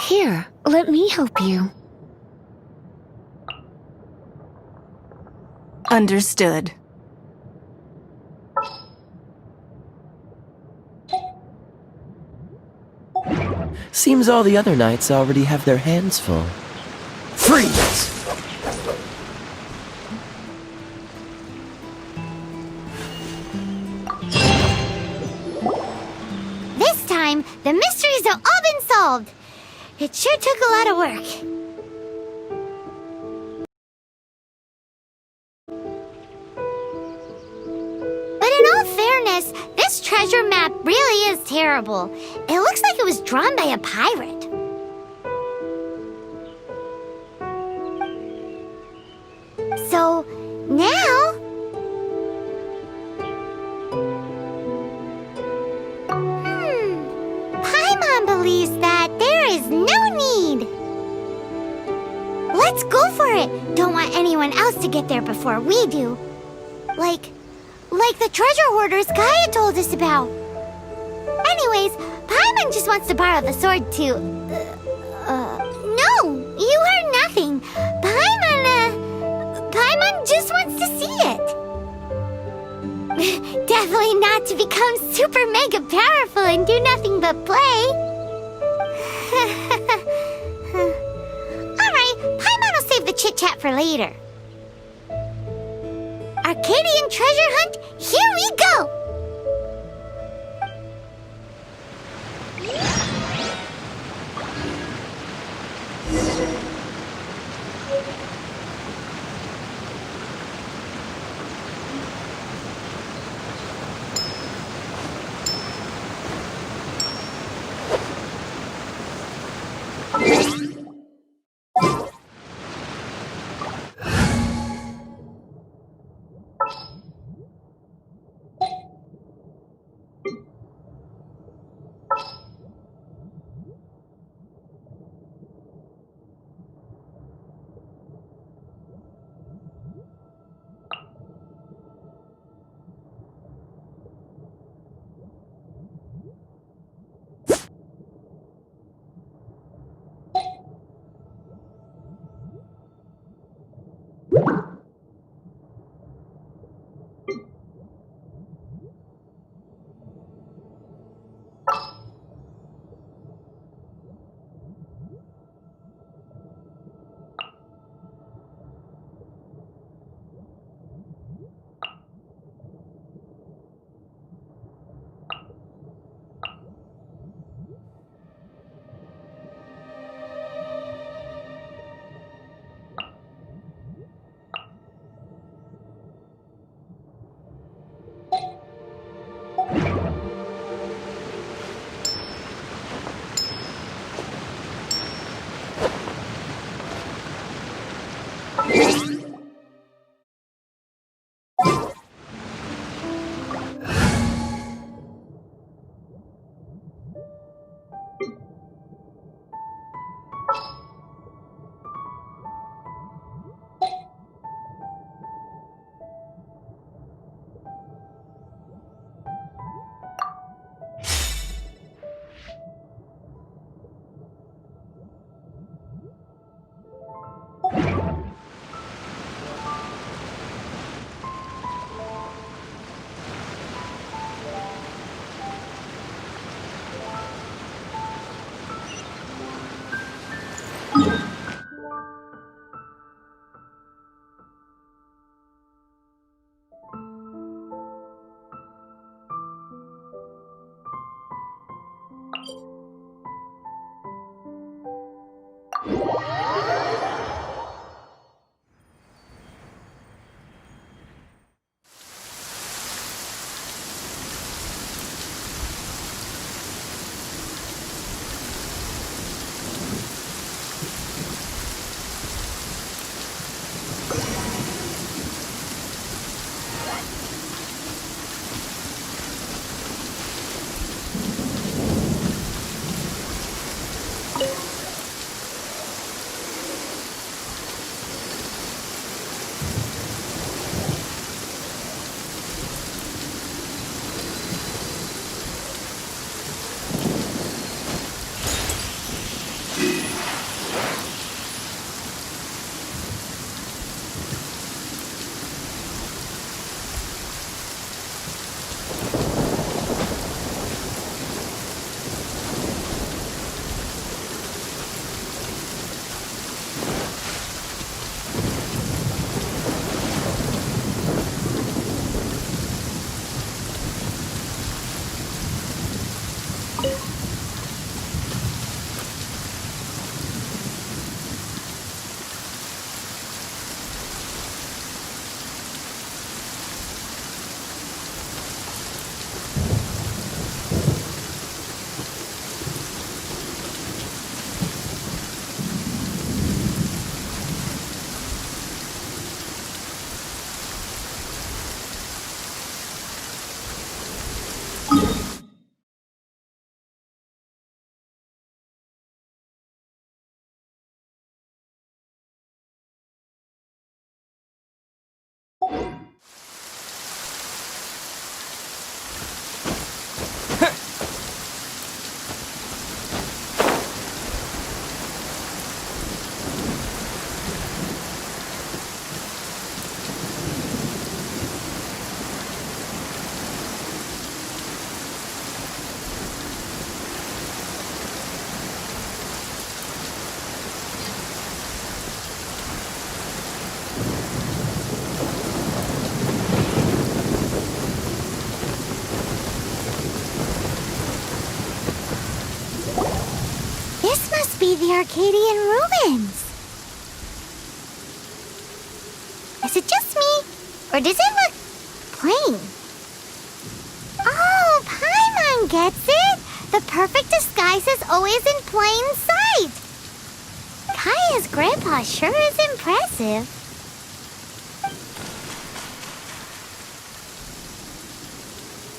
Here, let me help you. Understood. Seems all the other knights already have their hands full. Freeze! This time, the mysteries have all been solved. It sure took a lot of work. But in all fairness, this treasure map really is terrible. It looks like it was drawn by a pirate. So, now... Paimon believes that there is no need. Let's go for it. Don't want anyone else to get there before we do. Like the treasure hoarders Gaia told us about. Anyways, Paimon just wants to borrow the sword to... No, you heard nothing. Paimon just wants to see it. Definitely not to become super mega powerful and do nothing but play. Alright, Paimon will save the chit-chat for later. Arcadian treasure hunt, here we go! the Arcadian ruins. Is it just me, or does it look plain? Oh, Paimon gets it! The perfect disguise is always in plain sight! Kaya's grandpa sure is impressive.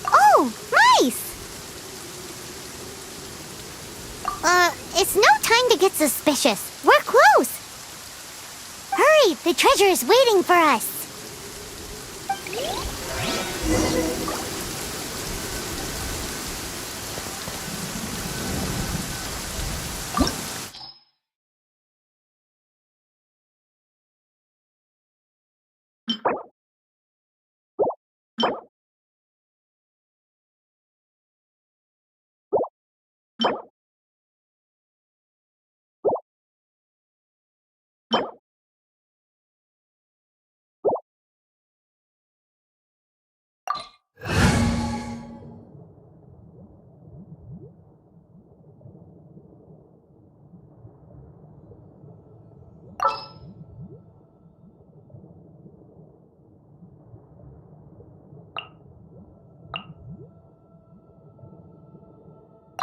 Oh, mice! It's no time to get suspicious. We're close. Hurry, the treasure is waiting for us.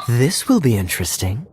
This will be interesting.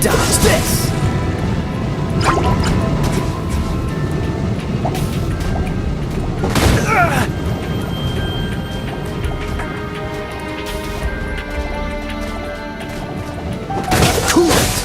Dodge this! Cool it!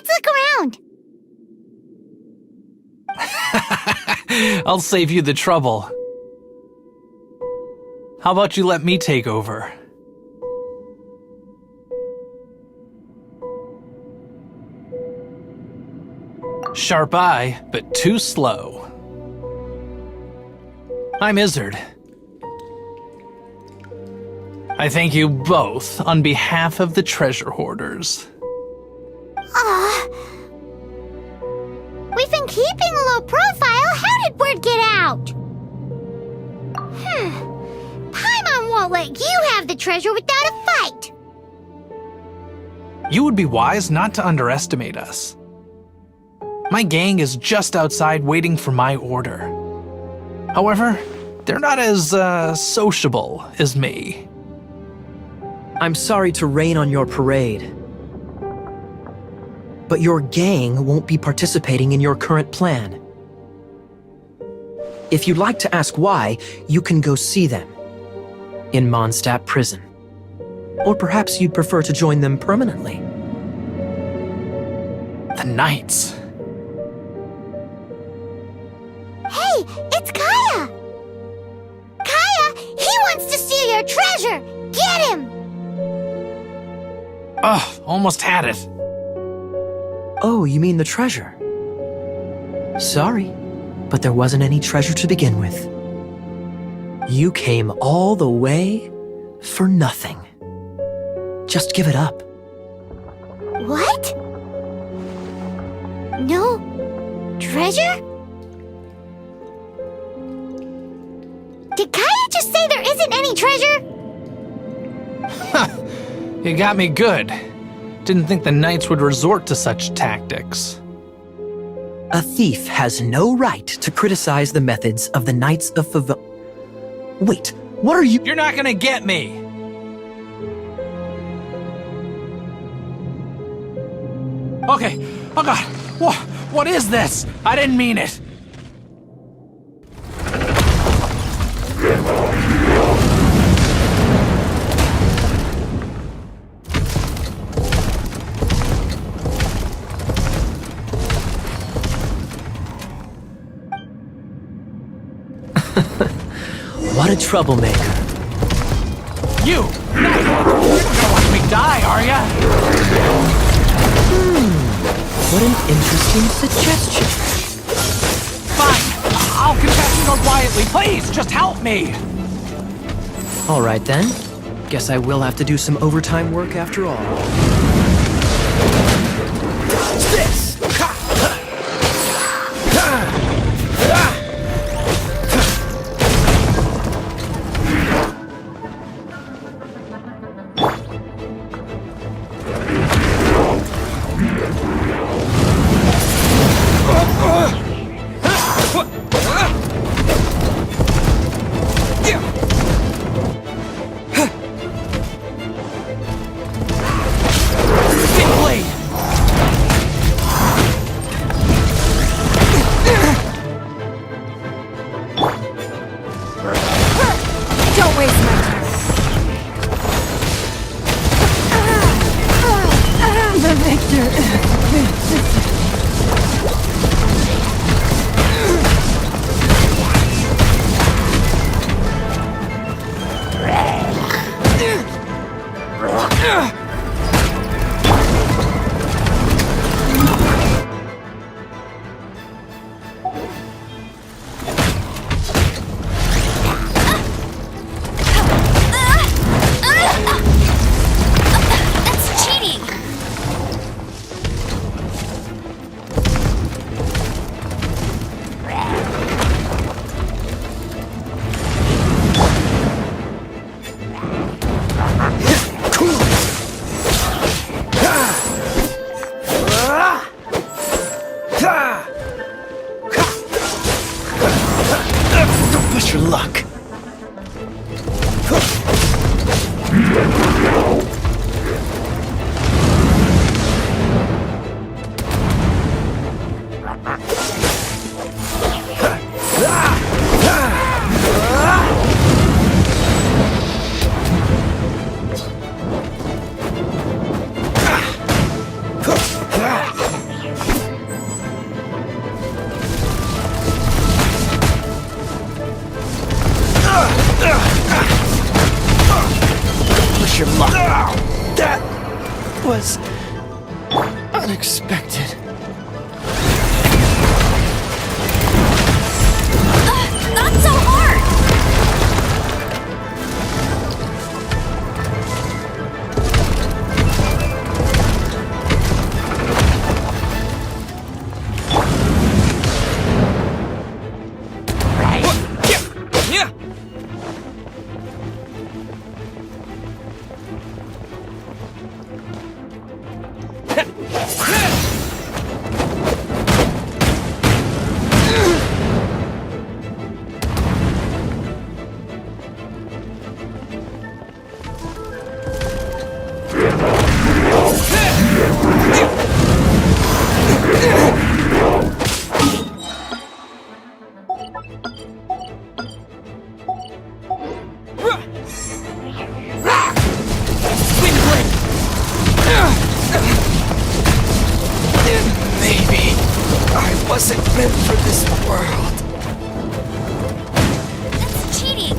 Let's look around. I'll save you the trouble. How about you let me take over? Sharp eye, but too slow. I'm Izzard. I thank you both on behalf of the treasure hoarders. We've been keeping a low profile. How did word get out? Paimon won't let you have the treasure without a fight. You would be wise not to underestimate us. My gang is just outside waiting for my order. However, they're not as, sociable as me. I'm sorry to rain on your parade, but your gang won't be participating in your current plan. If you'd like to ask why, you can go see them in Mondstadt prison. Or perhaps you'd prefer to join them permanently. The Knights. Hey, it's Kaya! Kaya, he wants to steal your treasure! Get him! Ugh, almost had it. Oh, you mean the treasure? Sorry, but there wasn't any treasure to begin with. You came all the way for nothing. Just give it up. What? No treasure? Did Kaya just say there isn't any treasure? You got me good. Didn't think the Knights would resort to such tactics. A thief has no right to criticize the methods of the Knights of Wait, what are you— You're not gonna get me! Okay, oh god, what is this? I didn't mean it. What a troublemaker. You don't want me to die, are ya? What an interesting suggestion. Fine, I'll confess more quietly. Please, just help me. All right then. Guess I will have to do some overtime work after all. This! wasn't meant for this world. That's cheating.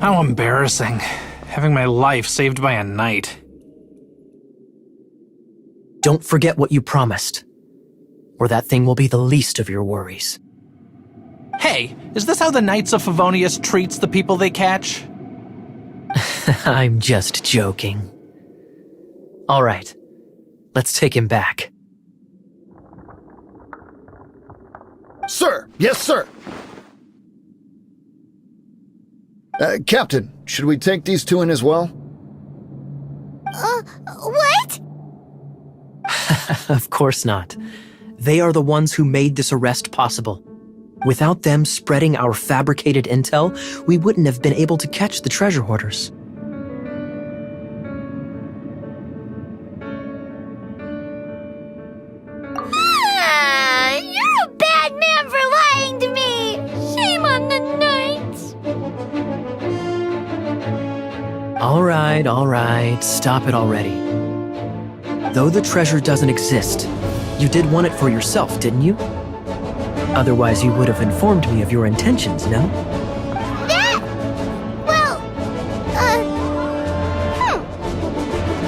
How embarrassing. Having my life saved by a knight. Don't forget what you promised, or that thing will be the least of your worries. Hey, is this how the Knights of Favonius treats the people they catch? I'm just joking. All right, let's take him back. Sir! Yes, sir! Captain, should we take these two in as well? What? Of course not. They are the ones who made this arrest possible. Without them spreading our fabricated intel, we wouldn't have been able to catch the treasure hoarders. You're a bad man for lying to me! Shame on the knights! All right, stop it already. Though the treasure doesn't exist, you did want it for yourself, didn't you? Otherwise, you would have informed me of your intentions, no? That? Well,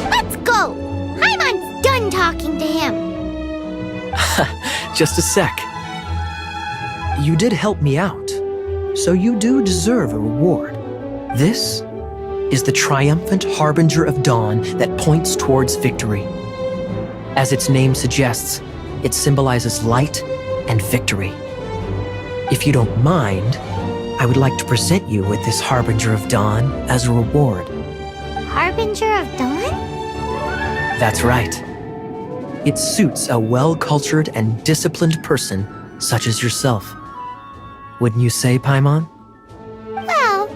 let's go! Paimon's done talking to him. Just a sec. You did help me out, so you do deserve a reward. This is the triumphant harbinger of dawn that points towards victory. As its name suggests, it symbolizes light and victory. If you don't mind, I would like to present you with this harbinger of dawn as a reward. Harbinger of dawn? That's right. It suits a well-cultured and disciplined person such as yourself. Wouldn't you say, Paimon? Well,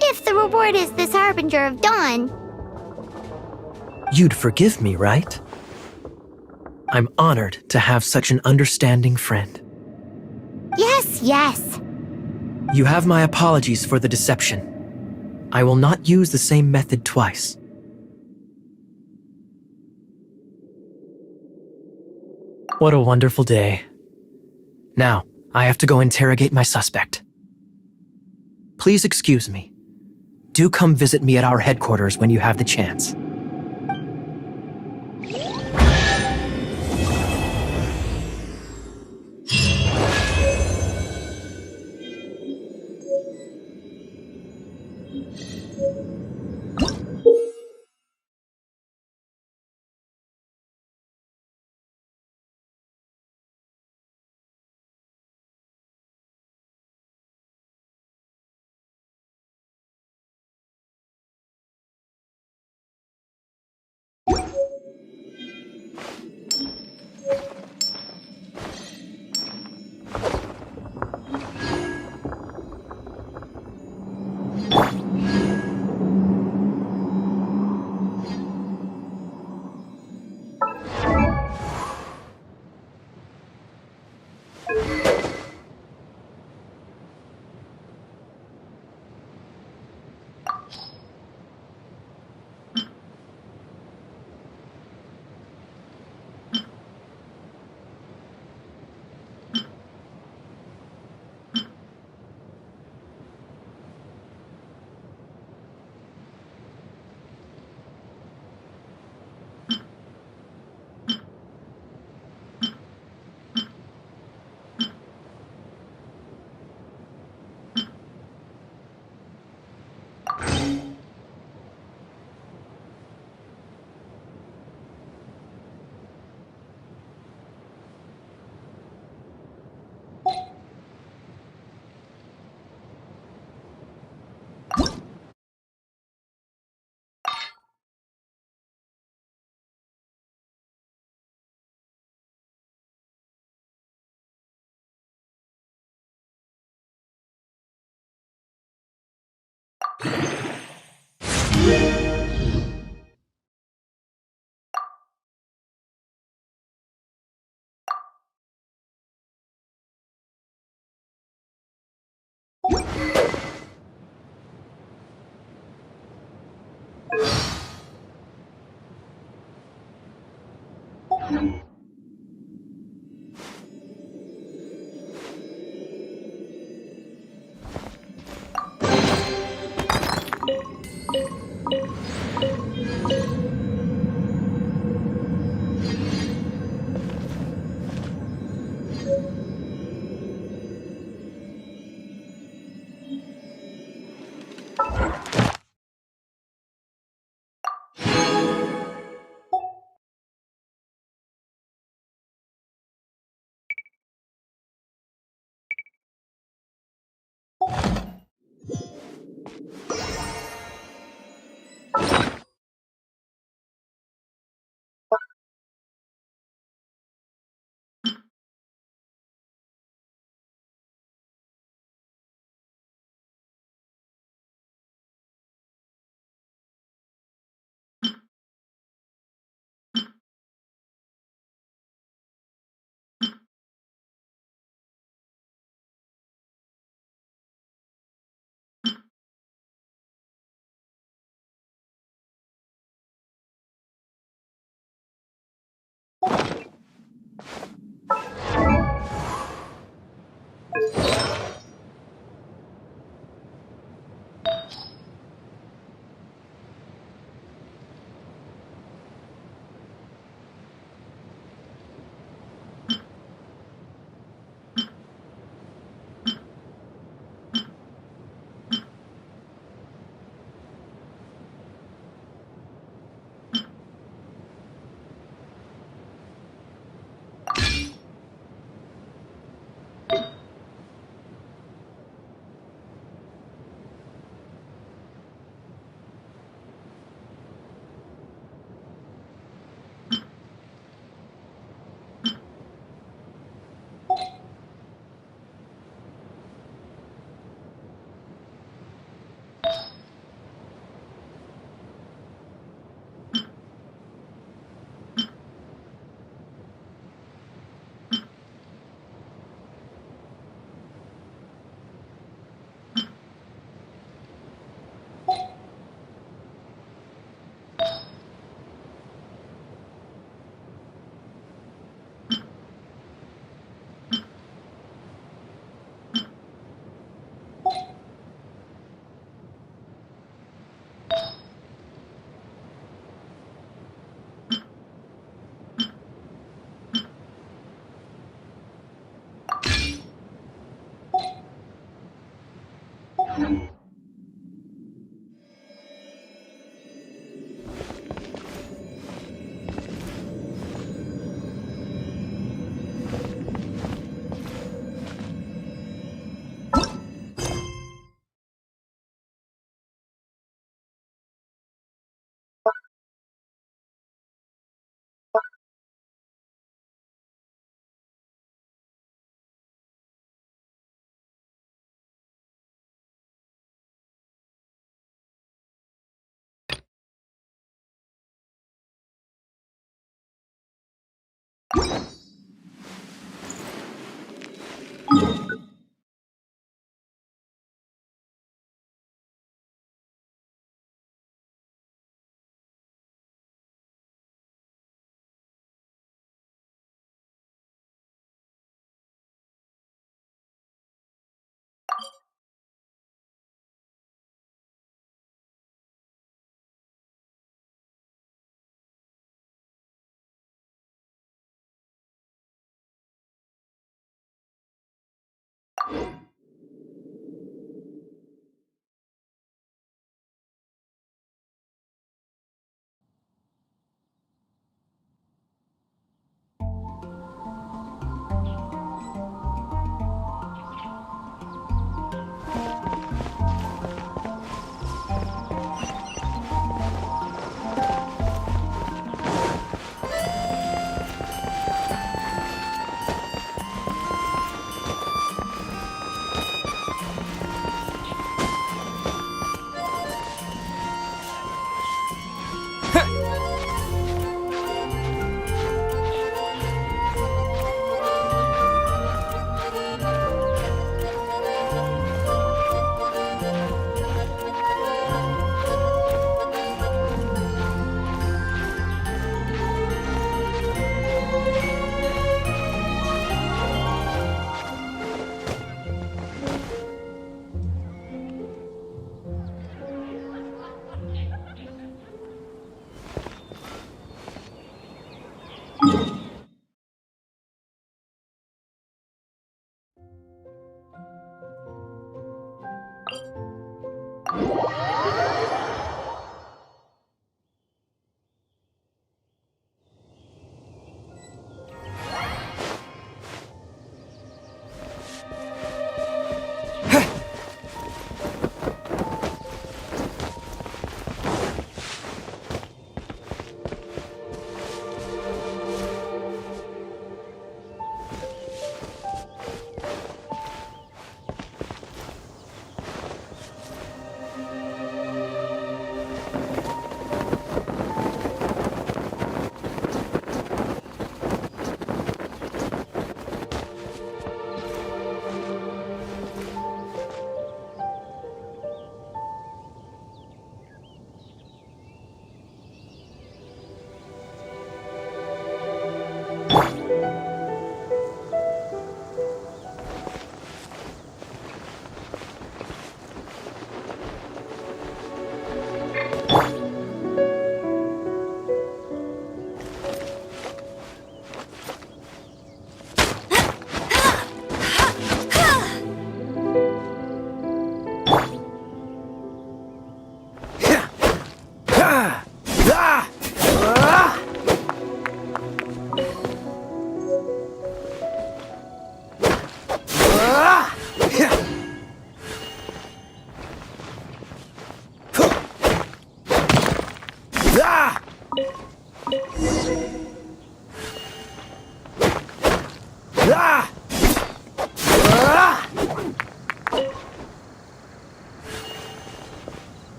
if the reward is this harbinger of dawn. You'd forgive me, right? I'm honored to have such an understanding friend. Yes. You have my apologies for the deception. I will not use the same method twice. What a wonderful day. Now, I have to go interrogate my suspect. Please excuse me. Do come visit me at our headquarters when you have the chance.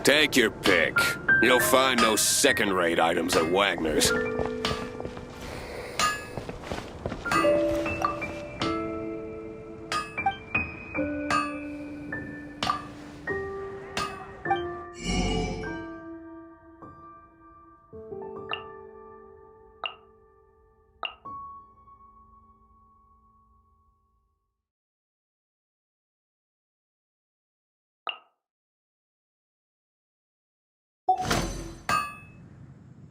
Take your pick. You'll find no second-rate items at Wagner's.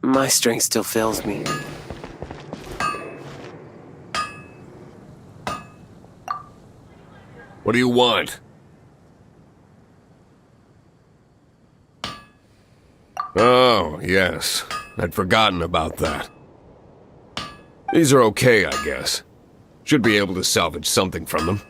My strength still fails me. What do you want? Oh, yes. I'd forgotten about that. These are okay, I guess. Should be able to salvage something from them.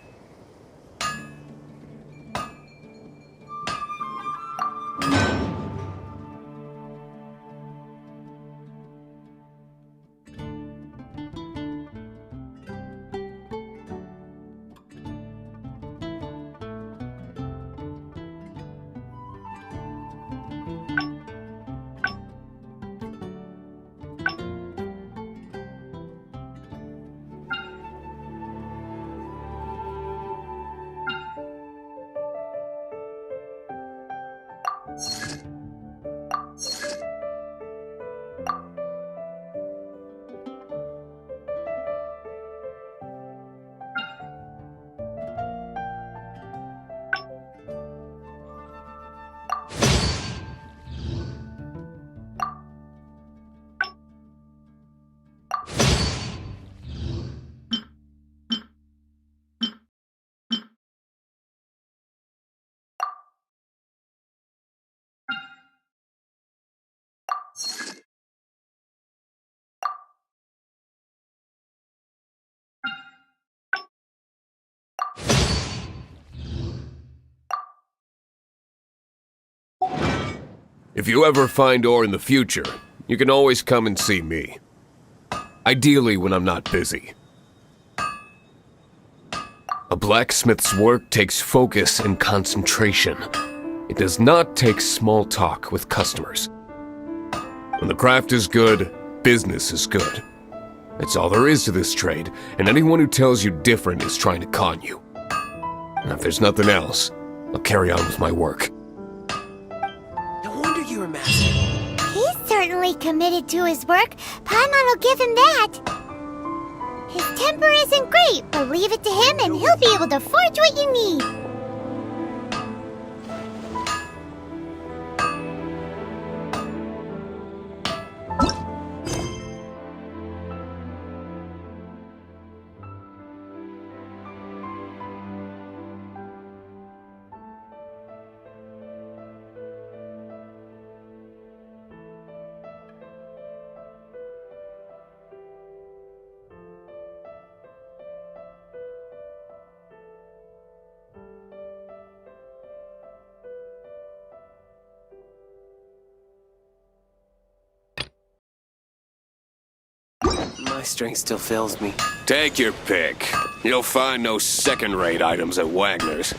If you ever find ore in the future, you can always come and see me. Ideally when I'm not busy. A blacksmith's work takes focus and concentration. It does not take small talk with customers. When the craft is good, business is good. That's all there is to this trade, and anyone who tells you different is trying to con you. And if there's nothing else, I'll carry on with my work. No wonder you're a master. He's certainly committed to his work. Paimon will give him that. His temper isn't great, but leave it to him and he'll be able to forge what you need. My strength still fails me. Take your pick. You'll find no second-rate items at Wagner's.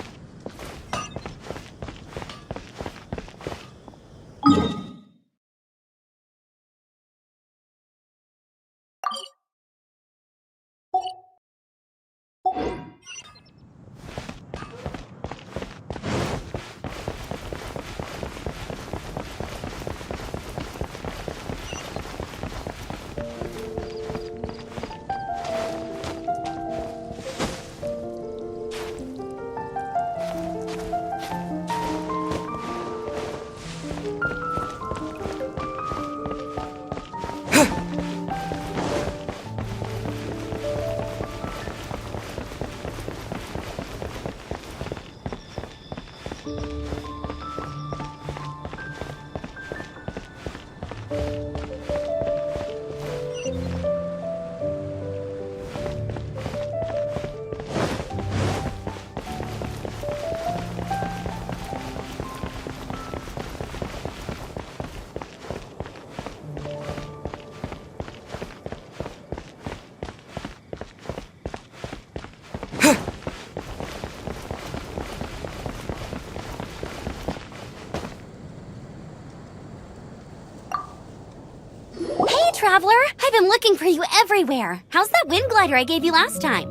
Traveler, I've been looking for you everywhere. How's that wind glider I gave you last time?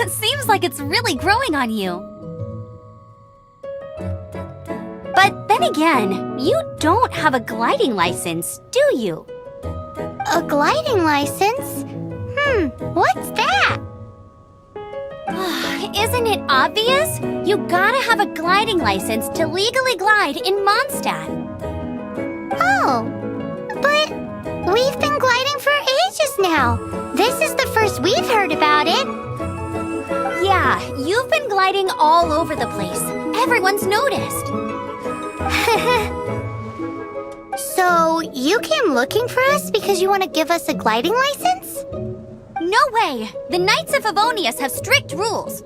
Seems like it's really growing on you. But then again, you don't have a gliding license, do you? A gliding license? What's that? Isn't it obvious? You gotta have a gliding license to legally glide in Mondstadt. Oh, but we've been gliding for ages now. This is the first we've heard about it. Yeah, you've been gliding all over the place. Everyone's noticed. So, you came looking for us because you want to give us a gliding license? No way! The Knights of Favonius have strict rules.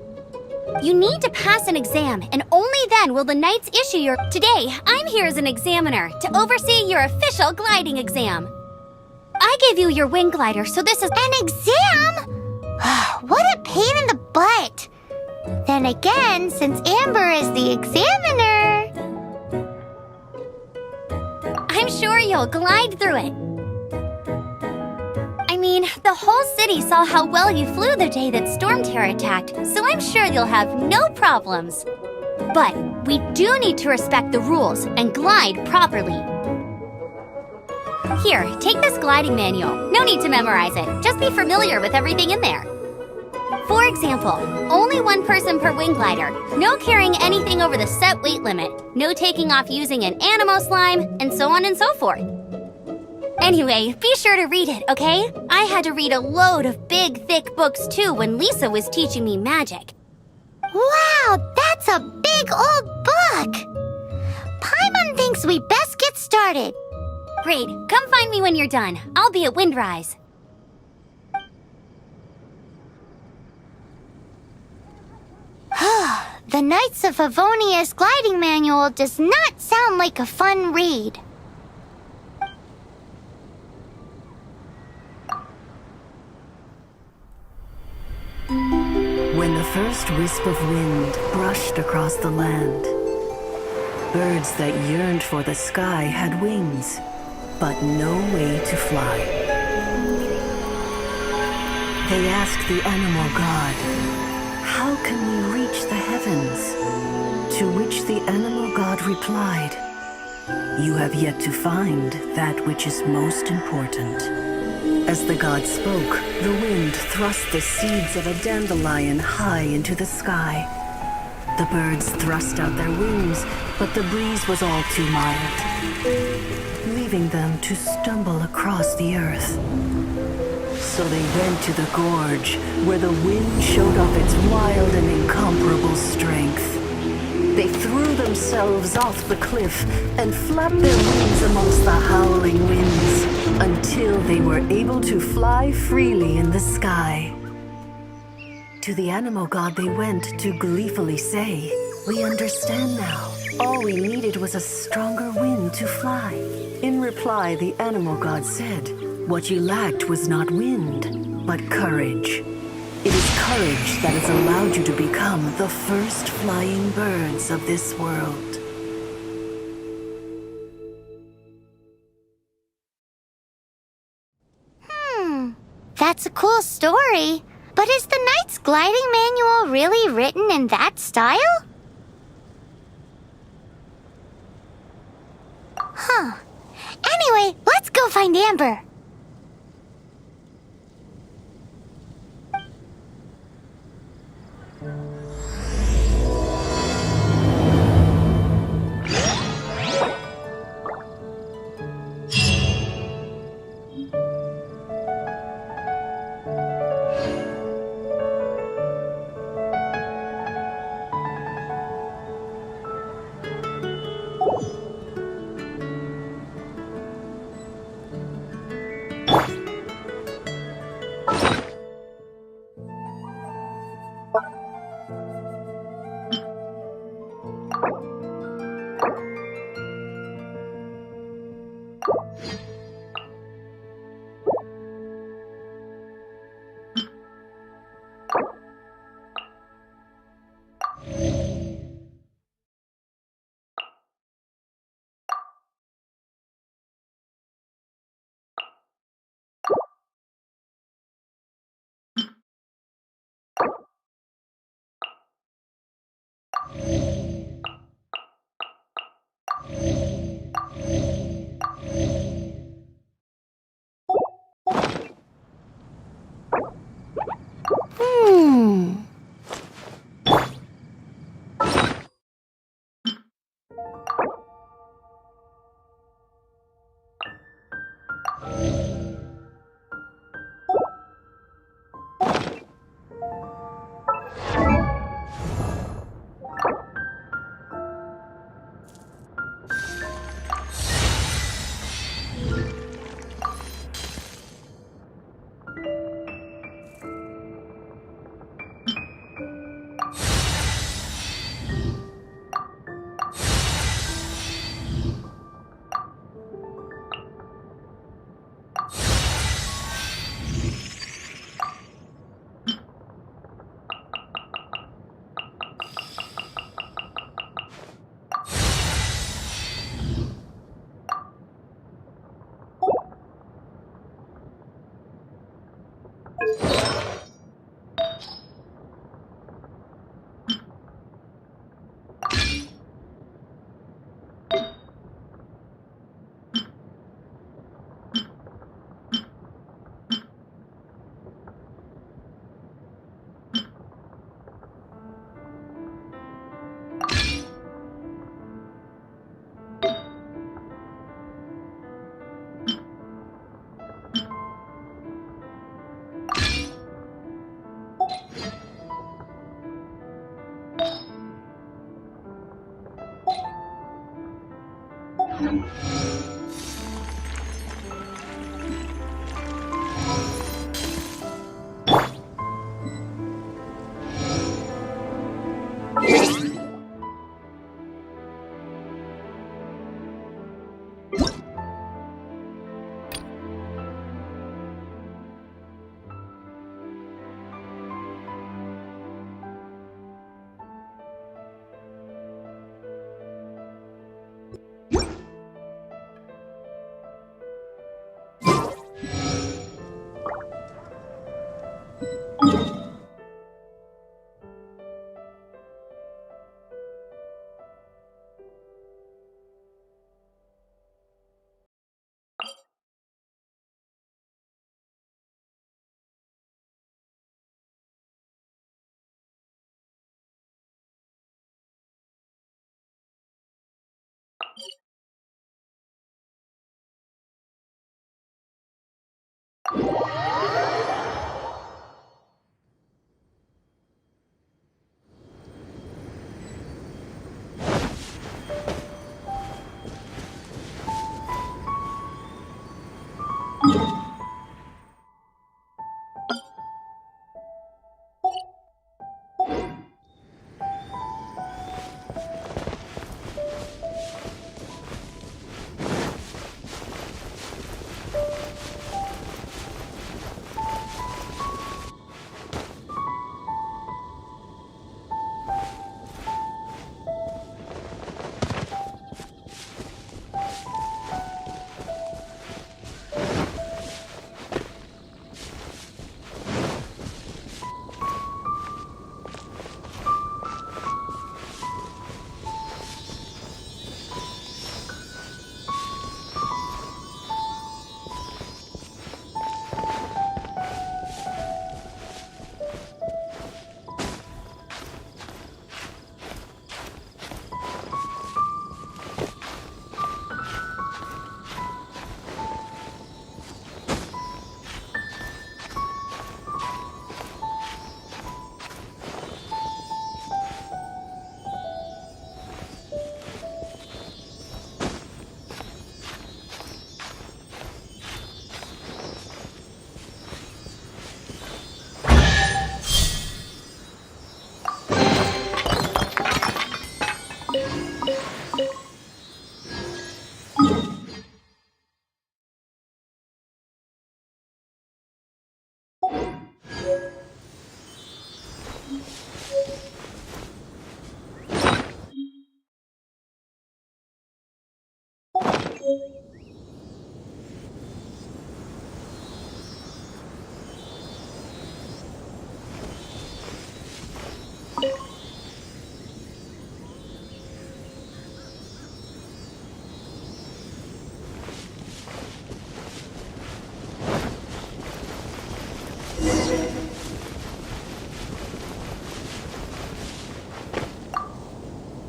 You need to pass an exam, and only then will the Knights issue your... Today, I'm here as an examiner to oversee your official gliding exam. I gave you your wing glider, so this is... An exam? What a pain in the butt! Then again, since Amber is the examiner... I'm sure you'll glide through it. I mean, the whole city saw how well you flew the day that Storm Terror attacked, so I'm sure you'll have no problems. But we do need to respect the rules and glide properly. Here, take this gliding manual. No need to memorize it. Just be familiar with everything in there. For example, only one person per wing glider, no carrying anything over the set weight limit, no taking off using an animo slime, and so on and so forth. Anyway, be sure to read it, okay? I had to read a load of big, thick books too when Lisa was teaching me magic. Wow, that's a big old book! Paimon thinks we best get started. Great, come find me when you're done. I'll be at Windrise. The Knights of Favonius gliding manual does not sound like a fun read. When the first wisp of wind brushed across the land, birds that yearned for the sky had wings, but no way to fly. They asked the animal god, "How can we reach the heavens?" To which the animal god replied, "You have yet to find that which is most important." As the god spoke, the wind thrust the seeds of a dandelion high into the sky. The birds thrust out their wings, but the breeze was all too mild, leaving them to stumble across the earth. So they went to the gorge, where the wind showed off its wild and incomparable strength. They threw themselves off the cliff and flapped their wings amongst the howling winds until they were able to fly freely in the sky. To the animal god they went to gleefully say, "We understand now. All we needed was a stronger wind to fly. In reply, the animal god said, "What you lacked was not wind, but courage. It is courage that has allowed you to become the first flying birds of this world." That's a cool story. But is the Knight's gliding manual really written in that style? Huh. Anyway, let's go find Amber.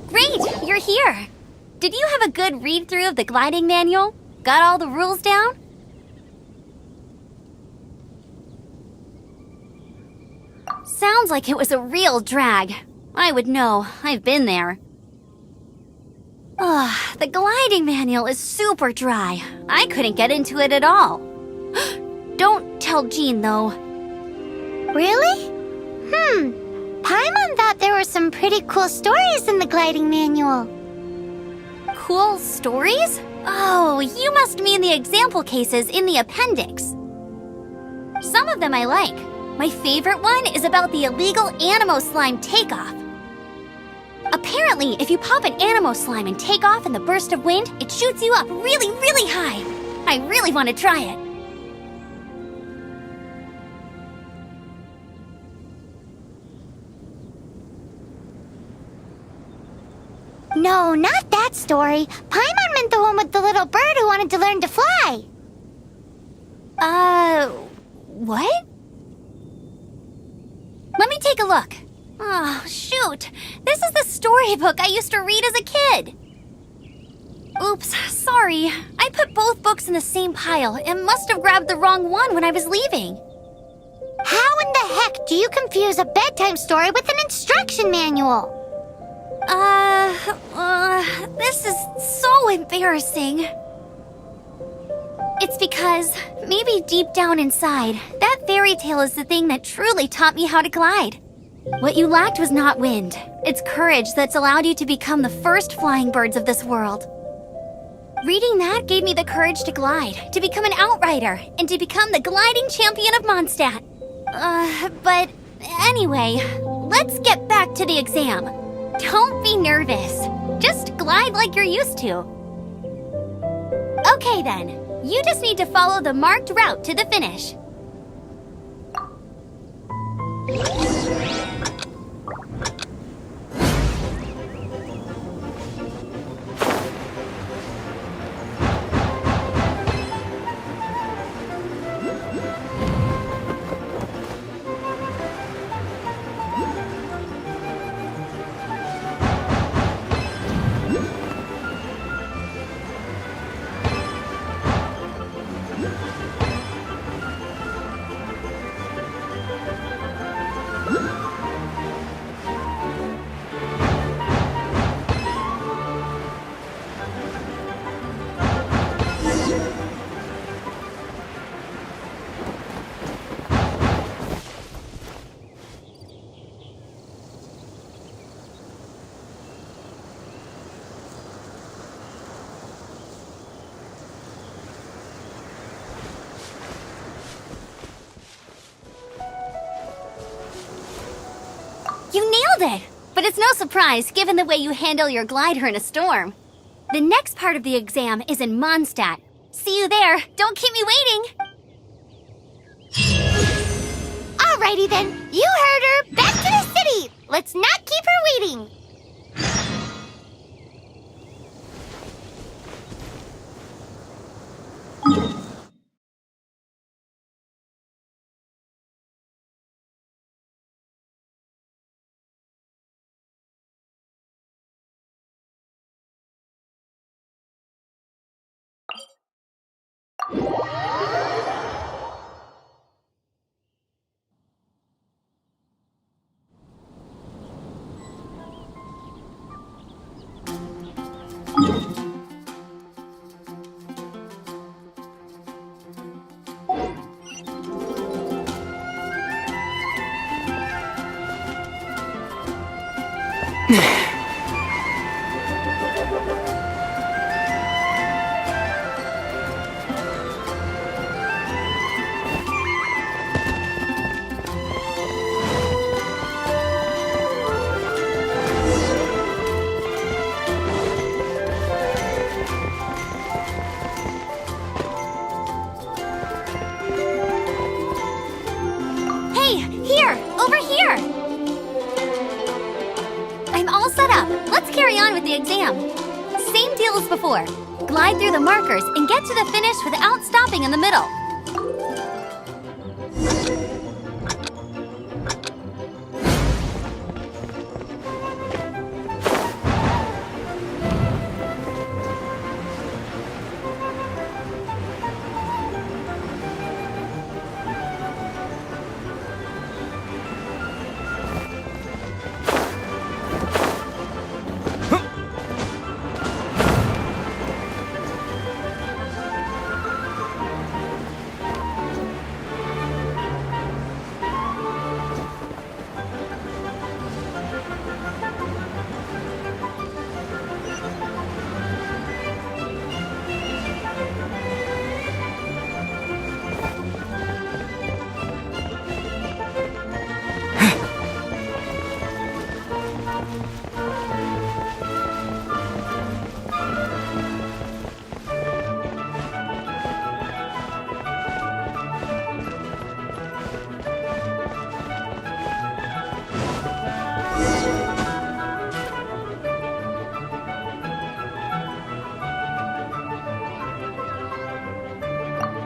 Great, you're here. Did you have a good read-through of the gliding manual? Got all the rules down? Sounds like it was a real drag. I would know. I've been there. Ugh, the gliding manual is super dry. I couldn't get into it at all. Don't tell Jean, though. Really? Paimon thought there were some pretty cool stories in the gliding manual. Cool stories? Oh, you must mean the example cases in the appendix. Some of them I like. My favorite one is about the illegal Animo slime takeoff. Apparently, if you pop an Animo slime and take off in the burst of wind, it shoots you up really, really high. I really want to try it. No, not that story. Paimon meant the one with the little bird who wanted to learn to fly. What? Let me take a look. Oh, shoot. This is the storybook I used to read as a kid. Oops, sorry. I put both books in the same pile and must have grabbed the wrong one when I was leaving. How in the heck do you confuse a bedtime story with an instruction manual? This is so embarrassing. It's because, maybe deep down inside, that fairy tale is the thing that truly taught me how to glide. What you lacked was not wind. It's courage that's allowed you to become the first flying birds of this world. Reading that gave me the courage to glide, to become an outrider, and to become the gliding champion of Mondstadt. But anyway, let's get back to the exam. Don't be nervous. Just glide like you're used to. Okay then, you just need to follow the marked route to the finish. You nailed it! But it's no surprise, given the way you handle your glider in a storm. The next part of the exam is in Mondstadt. See you there. Don't keep me waiting. Alrighty then, you heard her. Back to the city. Let's not keep her waiting. Hey, here! Over here! up. Let's carry on with the exam. Same deal as before. Glide through the markers and get to the finish without stopping in the middle.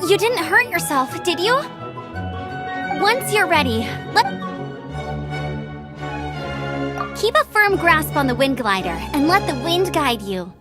You didn't hurt yourself, did you? Once you're ready, keep a firm grasp on the wind glider and let the wind guide you.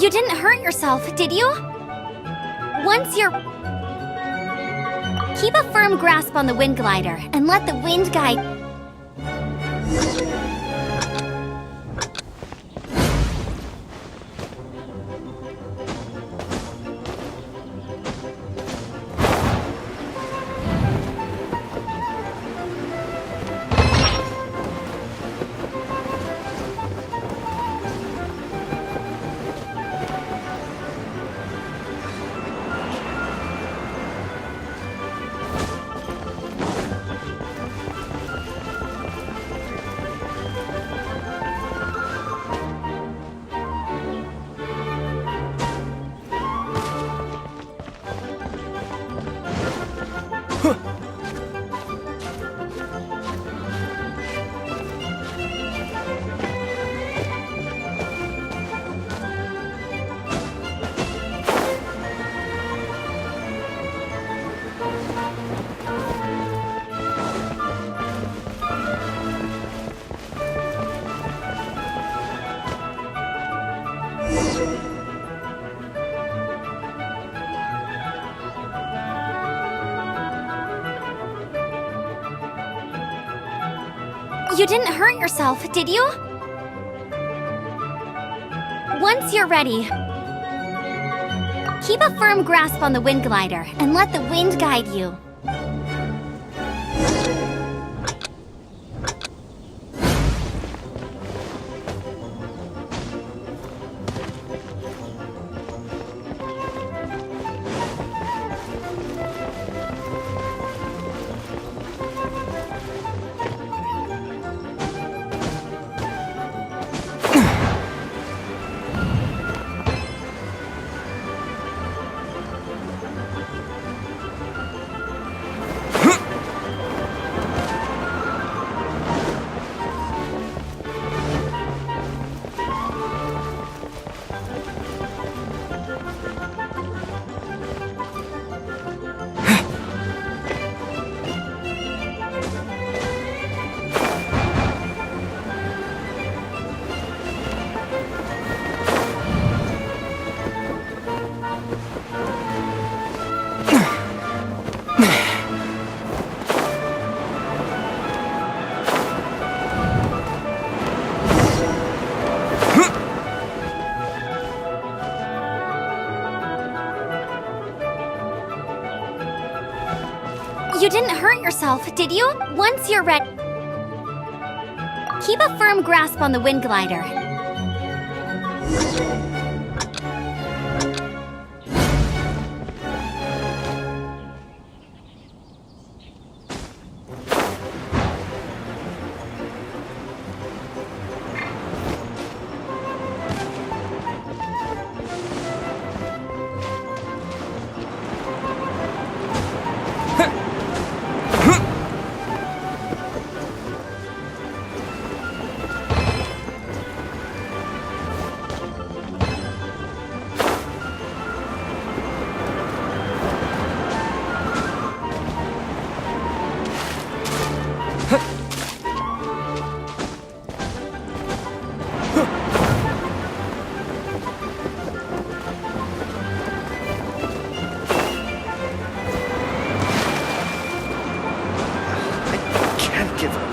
You didn't hurt yourself, did you? Once you're... Keep a firm grasp on the wind glider and let the wind guide... You didn't hurt yourself, did you? Once you're ready, keep a firm grasp on the wind glider and let the wind guide you. didn't hurt yourself, did you? Once you're ready, keep a firm grasp on the wind glider. Can't give up.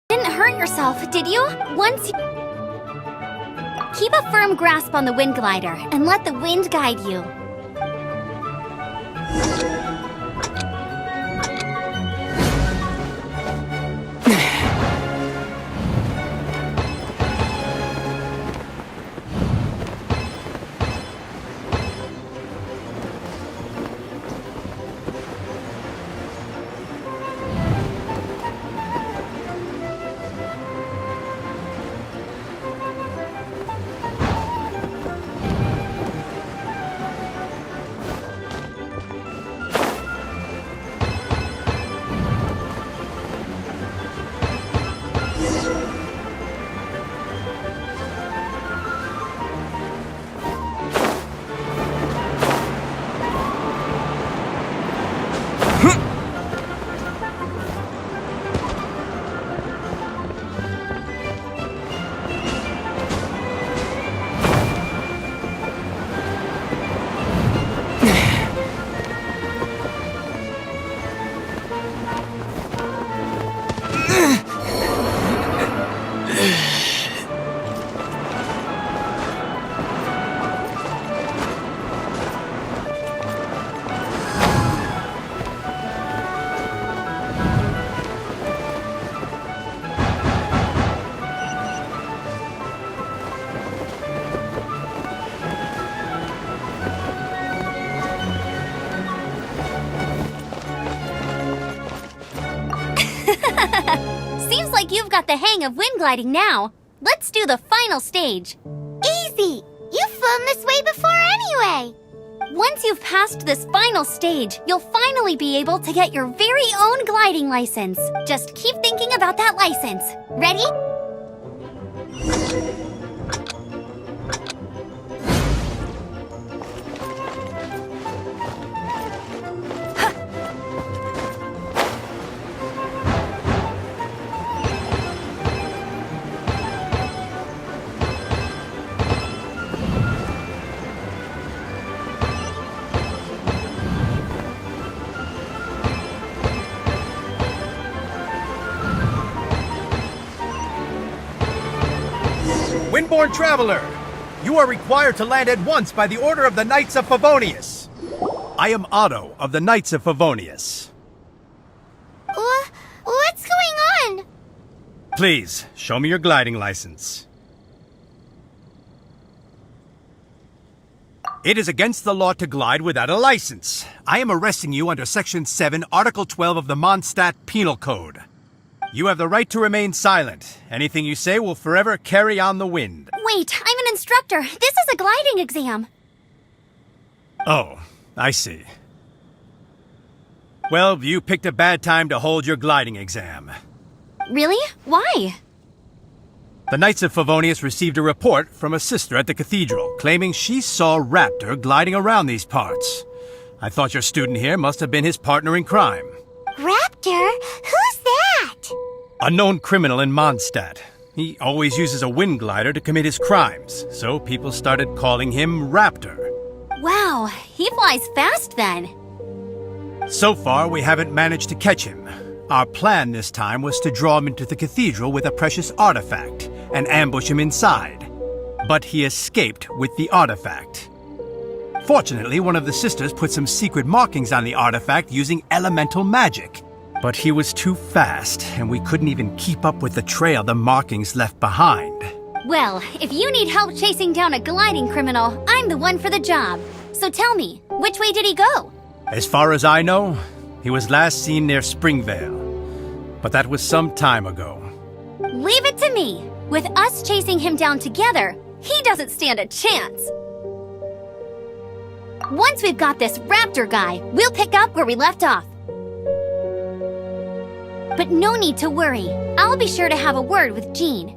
Didn't hurt yourself, did you? Once you keep a firm grasp on the wind glider and let the wind guide you. Seems like you've got the hang of wind gliding now. Let's do the final stage. Easy! You've flown this way before anyway! Once you've passed this final stage, you'll finally be able to get your very own gliding license. Just keep thinking about that license. Ready? Windborne Traveler, you are required to land at once by the order of the Knights of Favonius. I am Otto of the Knights of Favonius. What's going on? Please, show me your gliding license. It is against the law to glide without a license. I am arresting you under Section 7, Article 12 of the Mondstadt Penal Code. You have the right to remain silent. Anything you say will forever carry on the wind. Wait, I'm an instructor. This is a gliding exam. Oh, I see. Well, you picked a bad time to hold your gliding exam. Really? Why? The Knights of Favonius received a report from a sister at the cathedral claiming she saw Raptor gliding around these parts. I thought your student here must have been his partner in crime. Raptor? Who's that? A known criminal in Mondstadt. He always uses a wind glider to commit his crimes, so people started calling him Raptor. Wow, he flies fast then. So far, we haven't managed to catch him. Our plan this time was to draw him into the cathedral with a precious artifact and ambush him inside. But he escaped with the artifact. Fortunately, one of the sisters put some secret markings on the artifact using elemental magic. But he was too fast, and we couldn't even keep up with the trail the markings left behind. Well, if you need help chasing down a gliding criminal, I'm the one for the job. So tell me, which way did he go? As far as I know, he was last seen near Springvale. But that was some time ago. Leave it to me. With us chasing him down together, he doesn't stand a chance. Once we've got this raptor guy, we'll pick up where we left off. But no need to worry. I'll be sure to have a word with Jean.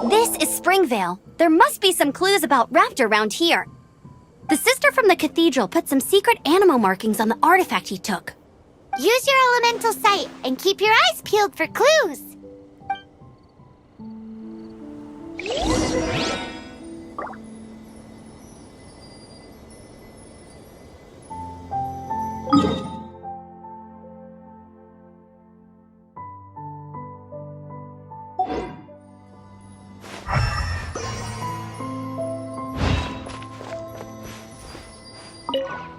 This is Springvale. There must be some clues about Raptor around here. The sister from the cathedral put some secret animal markings on the artifact he took. Use your elemental sight and keep your eyes peeled for clues.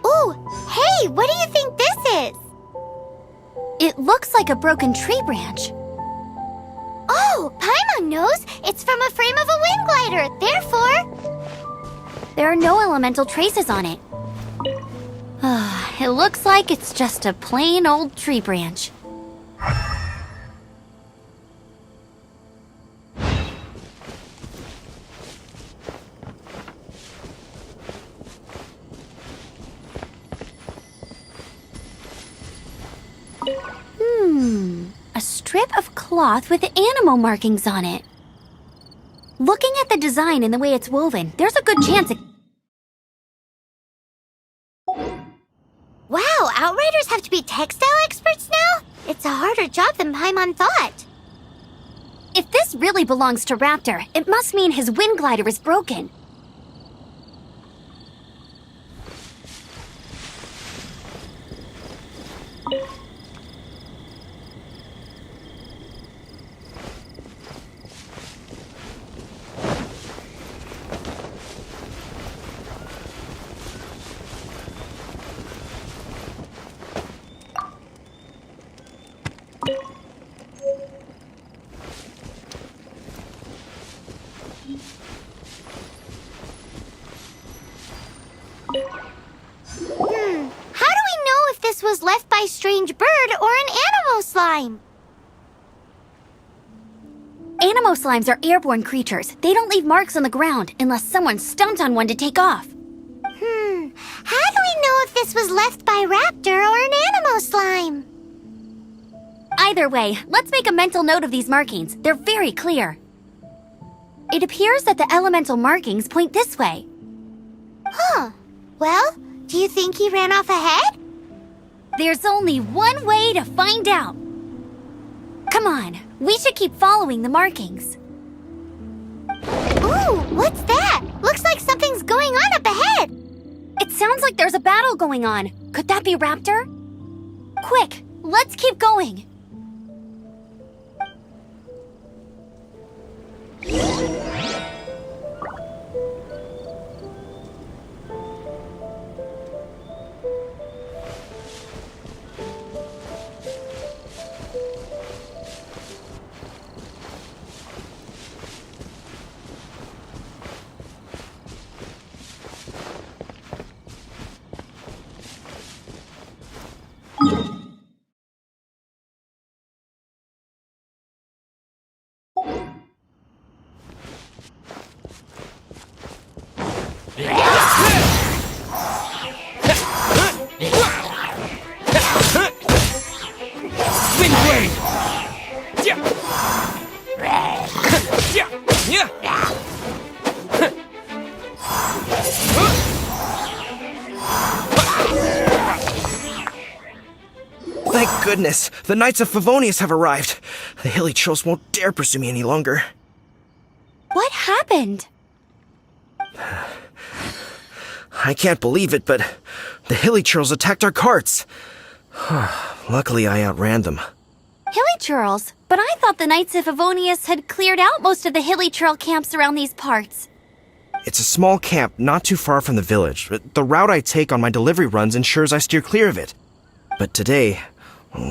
Ooh, hey, what do you think this is? It looks like a broken tree branch. Oh, Paimon knows. It's from a frame of a wind glider. Therefore, There are no elemental traces on it. It looks like it's just a plain old tree branch. A strip of cloth with animal markings on it. Looking at the design and the way it's woven, there's a good chance it gliders have to be textile experts now? It's a harder job than Paimon thought. If this really belongs to Raptor, it must mean his wind glider is broken. How do we know if this was left by strange bird or an animo slime? Animo slimes are airborne creatures. They don't leave marks on the ground unless someone stomped on one to take off. How do we know if this was left by raptor or an animo slime? Either way, let's make a mental note of these markings. They're very clear. It appears that the elemental markings point this way. Huh. Well, do you think he ran off ahead? There's only one way to find out. Come on, we should keep following the markings. Ooh, what's that? Looks like something's going on up ahead. It sounds like there's a battle going on. Could that be Raptor? Quick, let's keep going. Thank goodness, the Knights of Favonius have arrived. The hilly trolls won't dare pursue me any longer. What happened? I can't believe it, but the hilly trolls attacked our carts. Luckily, I outran them. Hilly Churls? But I thought the Knights of Favonius had cleared out most of the Hilly Churl camps around these parts. It's a small camp not too far from the village. The route I take on my delivery runs ensures I steer clear of it. But today,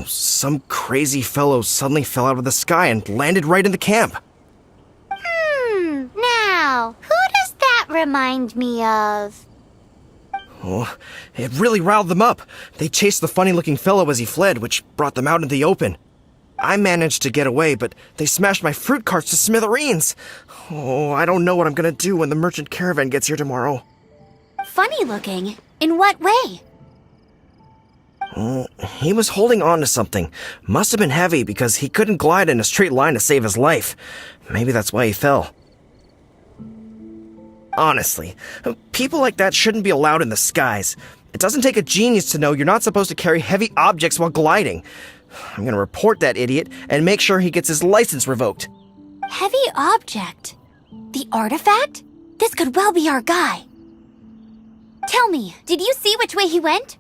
some crazy fellow suddenly fell out of the sky and landed right in the camp. Now, who does that remind me of? Oh, it really riled them up. They chased the funny-looking fellow as he fled, which brought them out into the open. I managed to get away, but they smashed my fruit carts to smithereens. Oh, I don't know what I'm gonna do when the merchant caravan gets here tomorrow. Funny looking? In what way? He was holding on to something. Must have been heavy because he couldn't glide in a straight line to save his life. Maybe that's why he fell. Honestly, people like that shouldn't be allowed in the skies. It doesn't take a genius to know you're not supposed to carry heavy objects while gliding. I'm gonna report that idiot and make sure he gets his license revoked. Heavy object? The artifact? This could well be our guy. Tell me, did you see which way he went?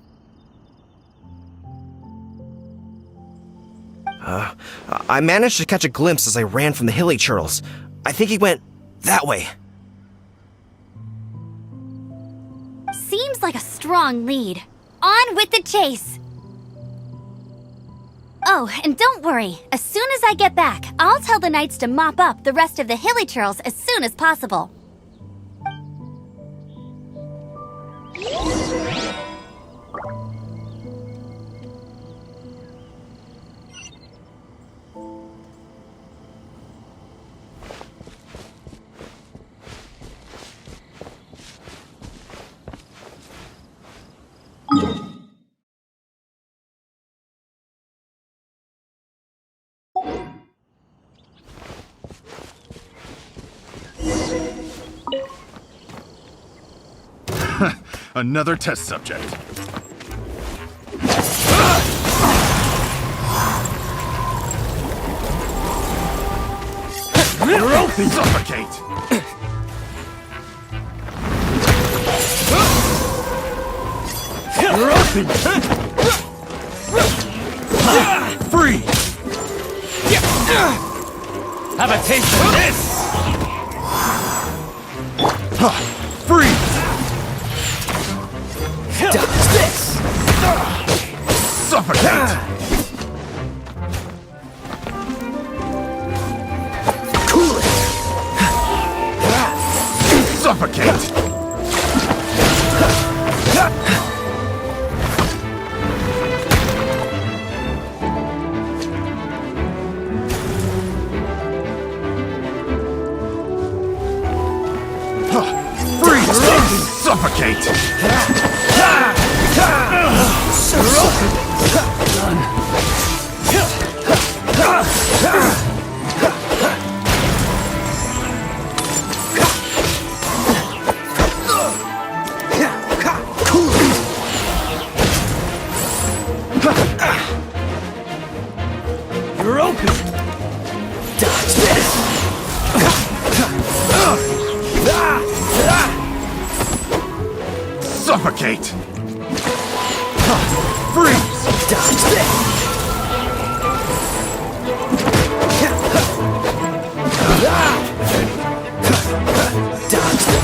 I managed to catch a glimpse as I ran from the hilly churls. I think he went that way. Seems like a strong lead. On with the chase! Oh, and don't worry. As soon as I get back, I'll tell the knights to mop up the rest of the hilly churls as soon as possible. Another test subject. You're open! Suffocate! You're open! Free! Have a taste of this! Free! Dodge this! Suffocate! Cool it! Suffocate! Freeze! Suffocate! You're open! Dodge this! Suffocate! Freeze! Dodge this! Dodge this!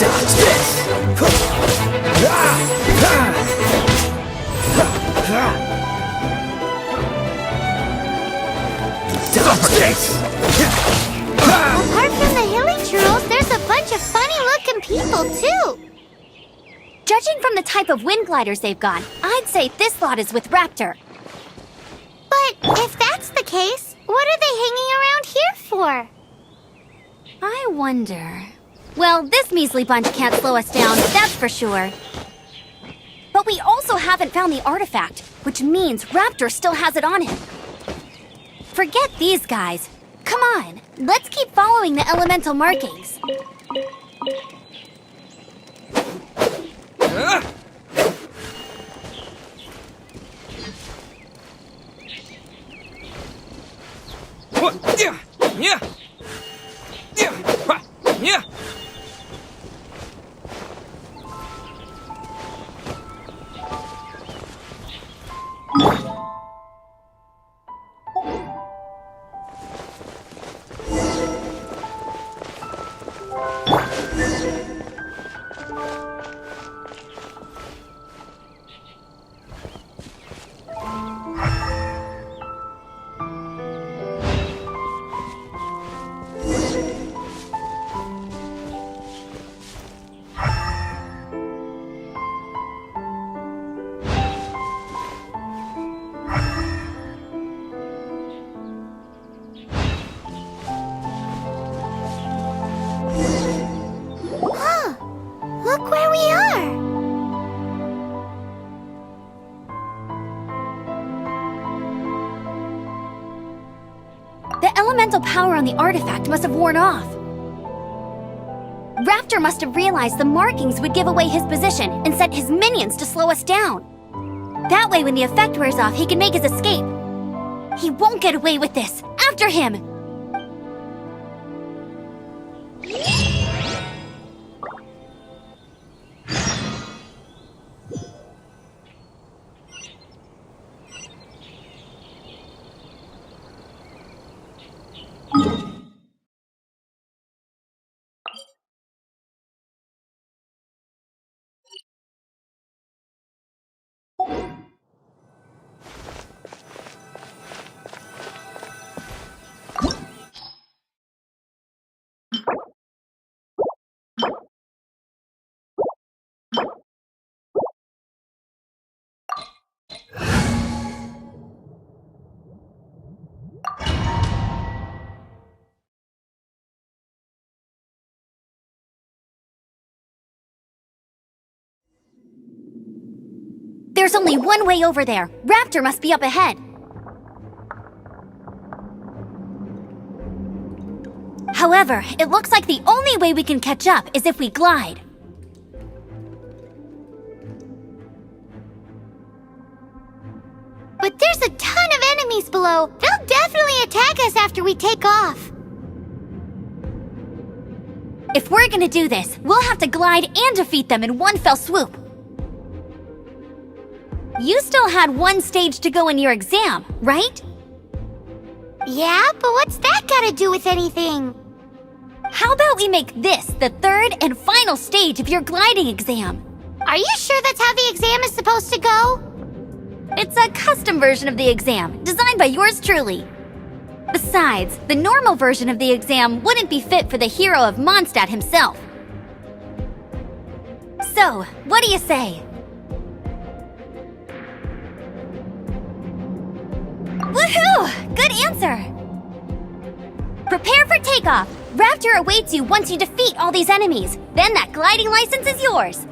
Dodge this! Suffocate! Apart from the hilly churls, there's a bunch of funny-looking people, too. Judging from the type of wind gliders they've got, I'd say this lot is with Raptor. But if that's the case, what are they hanging around here for? I wonder... Well, this measly bunch can't slow us down, that's for sure. But we also haven't found the artifact, which means Raptor still has it on him. Forget these guys. Come on, let's keep following the elemental markings. Look where we are! The elemental power on the artifact must have worn off. Raptor must have realized the markings would give away his position and sent his minions to slow us down. That way, when the effect wears off, he can make his escape. He won't get away with this. After him! There's only one way over there. Raptor must be up ahead. However, it looks like the only way we can catch up is if we glide. But there's a ton of enemies below. They'll definitely attack us after we take off. If we're gonna do this, we'll have to glide and defeat them in one fell swoop. You still had one stage to go in your exam, right? Yeah, but what's that gotta do with anything? How about we make this the third and final stage of your gliding exam? Are you sure that's how the exam is supposed to go? It's a custom version of the exam, designed by yours truly. Besides, the normal version of the exam wouldn't be fit for the hero of Mondstadt himself. So, what do you say? Woohoo! Good answer! Prepare for takeoff! Raptor awaits you once you defeat all these enemies. Then that gliding license is yours.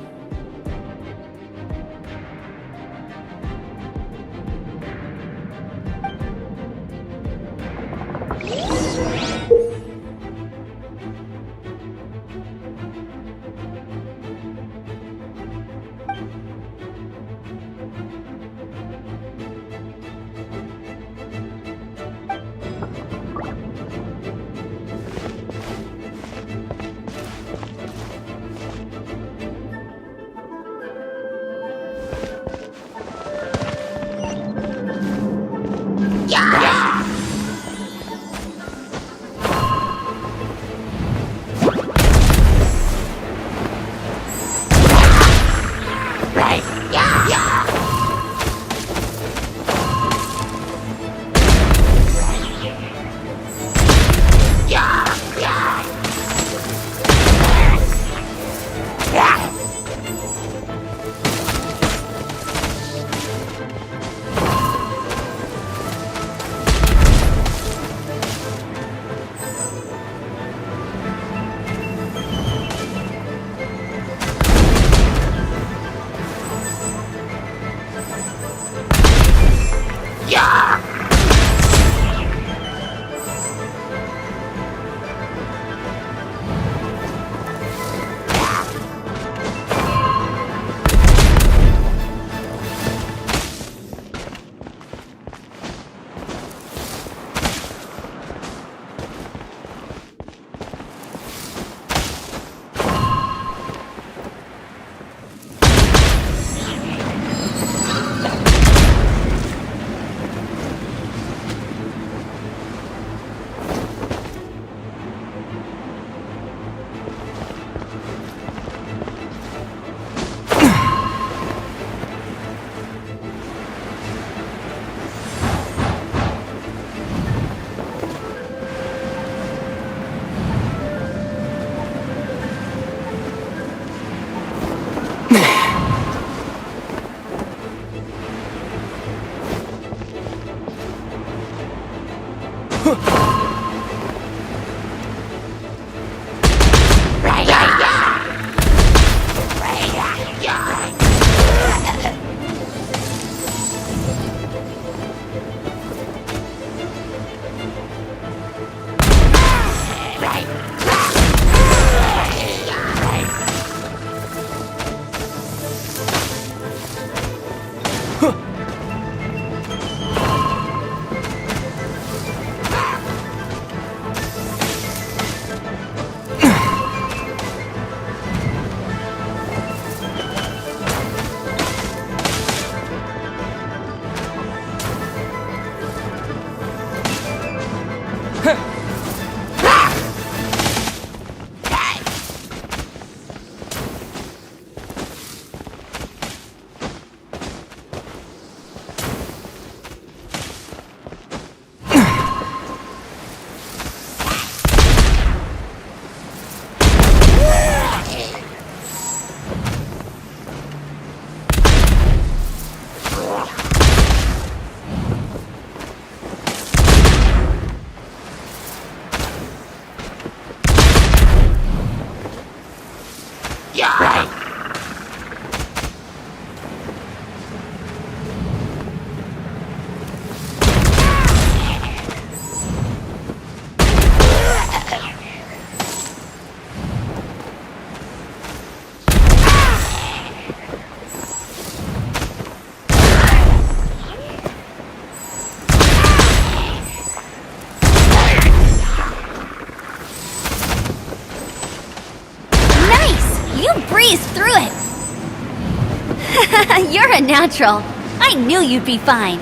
natural. I knew you'd be fine.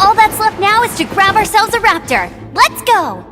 All that's left now is to grab ourselves a raptor. Let's go!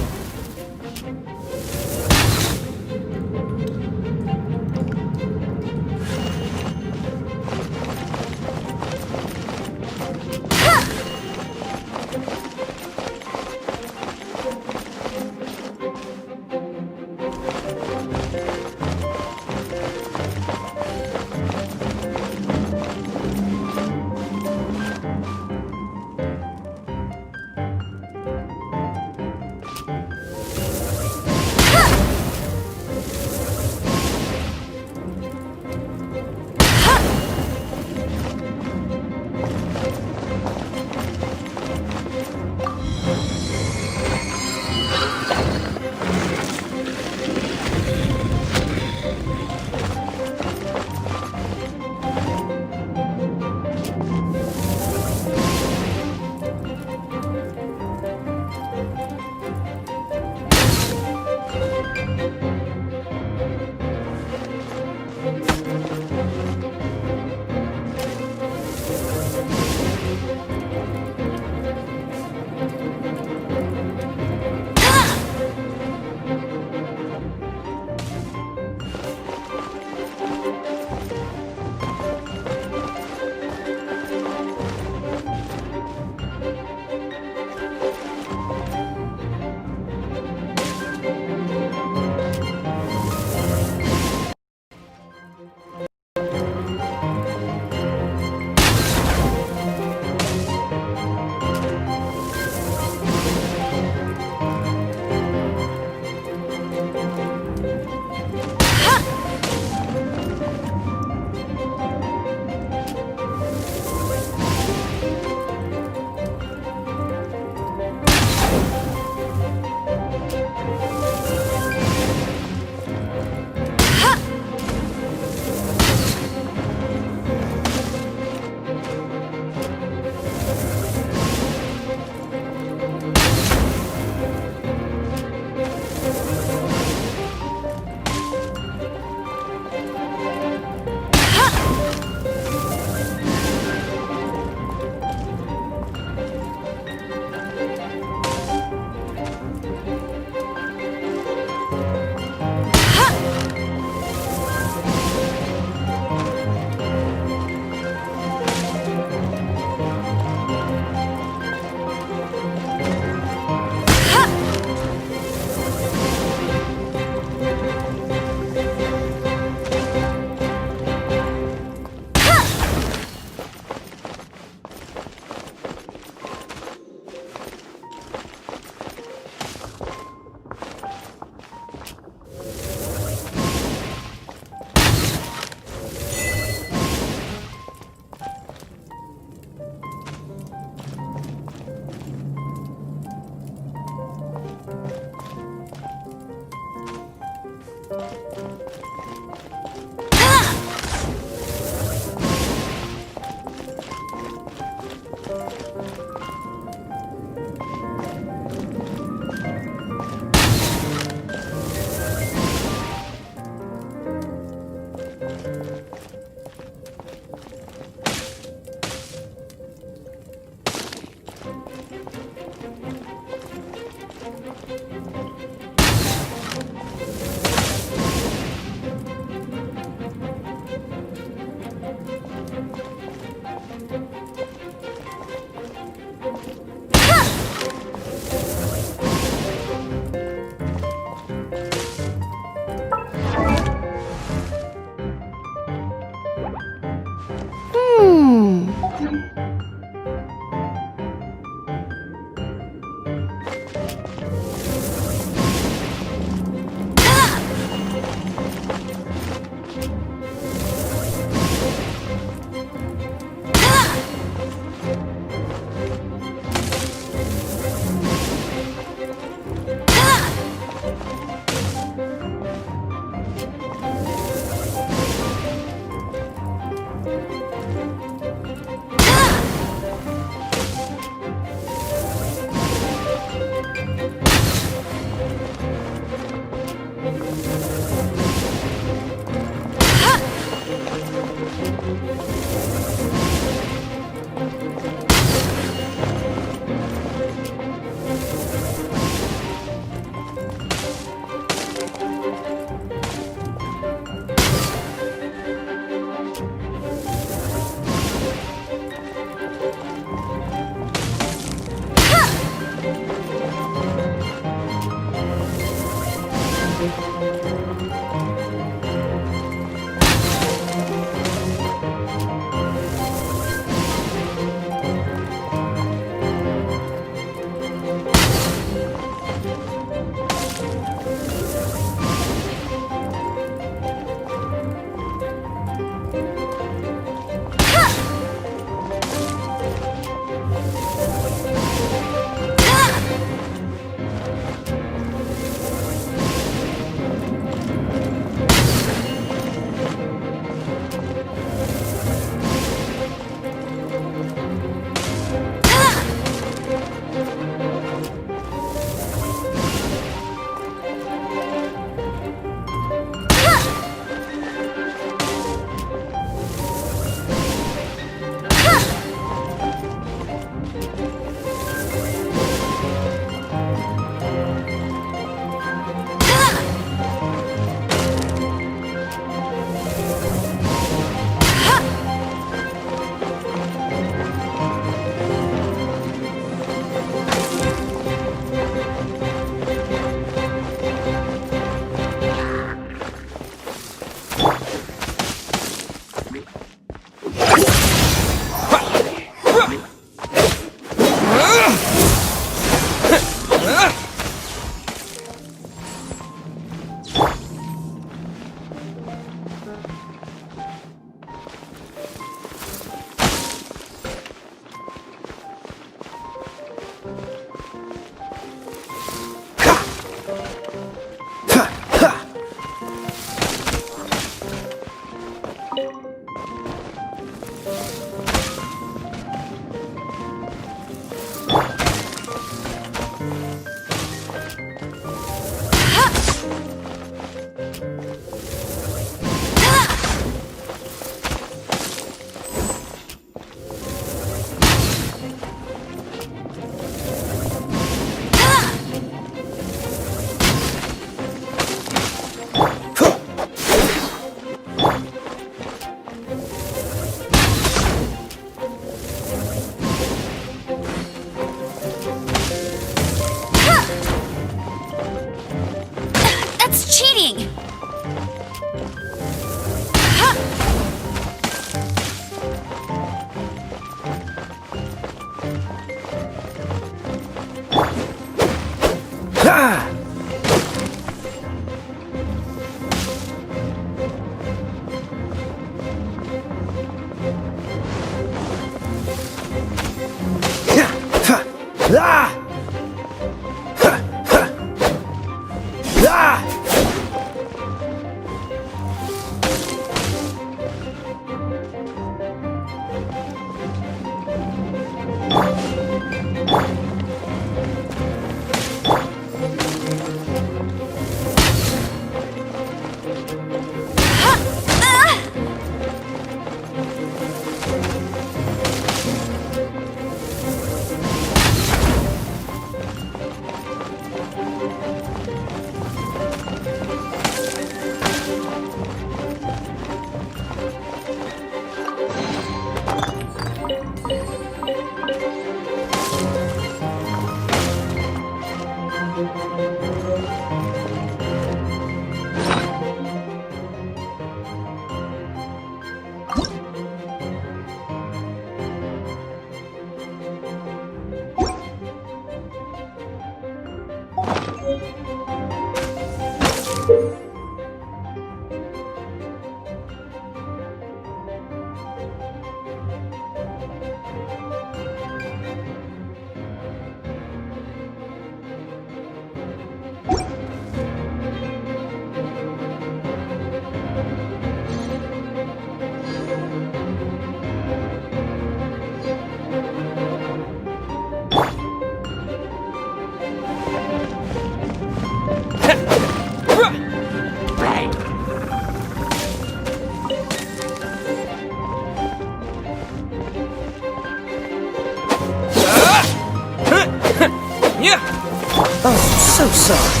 so sorry.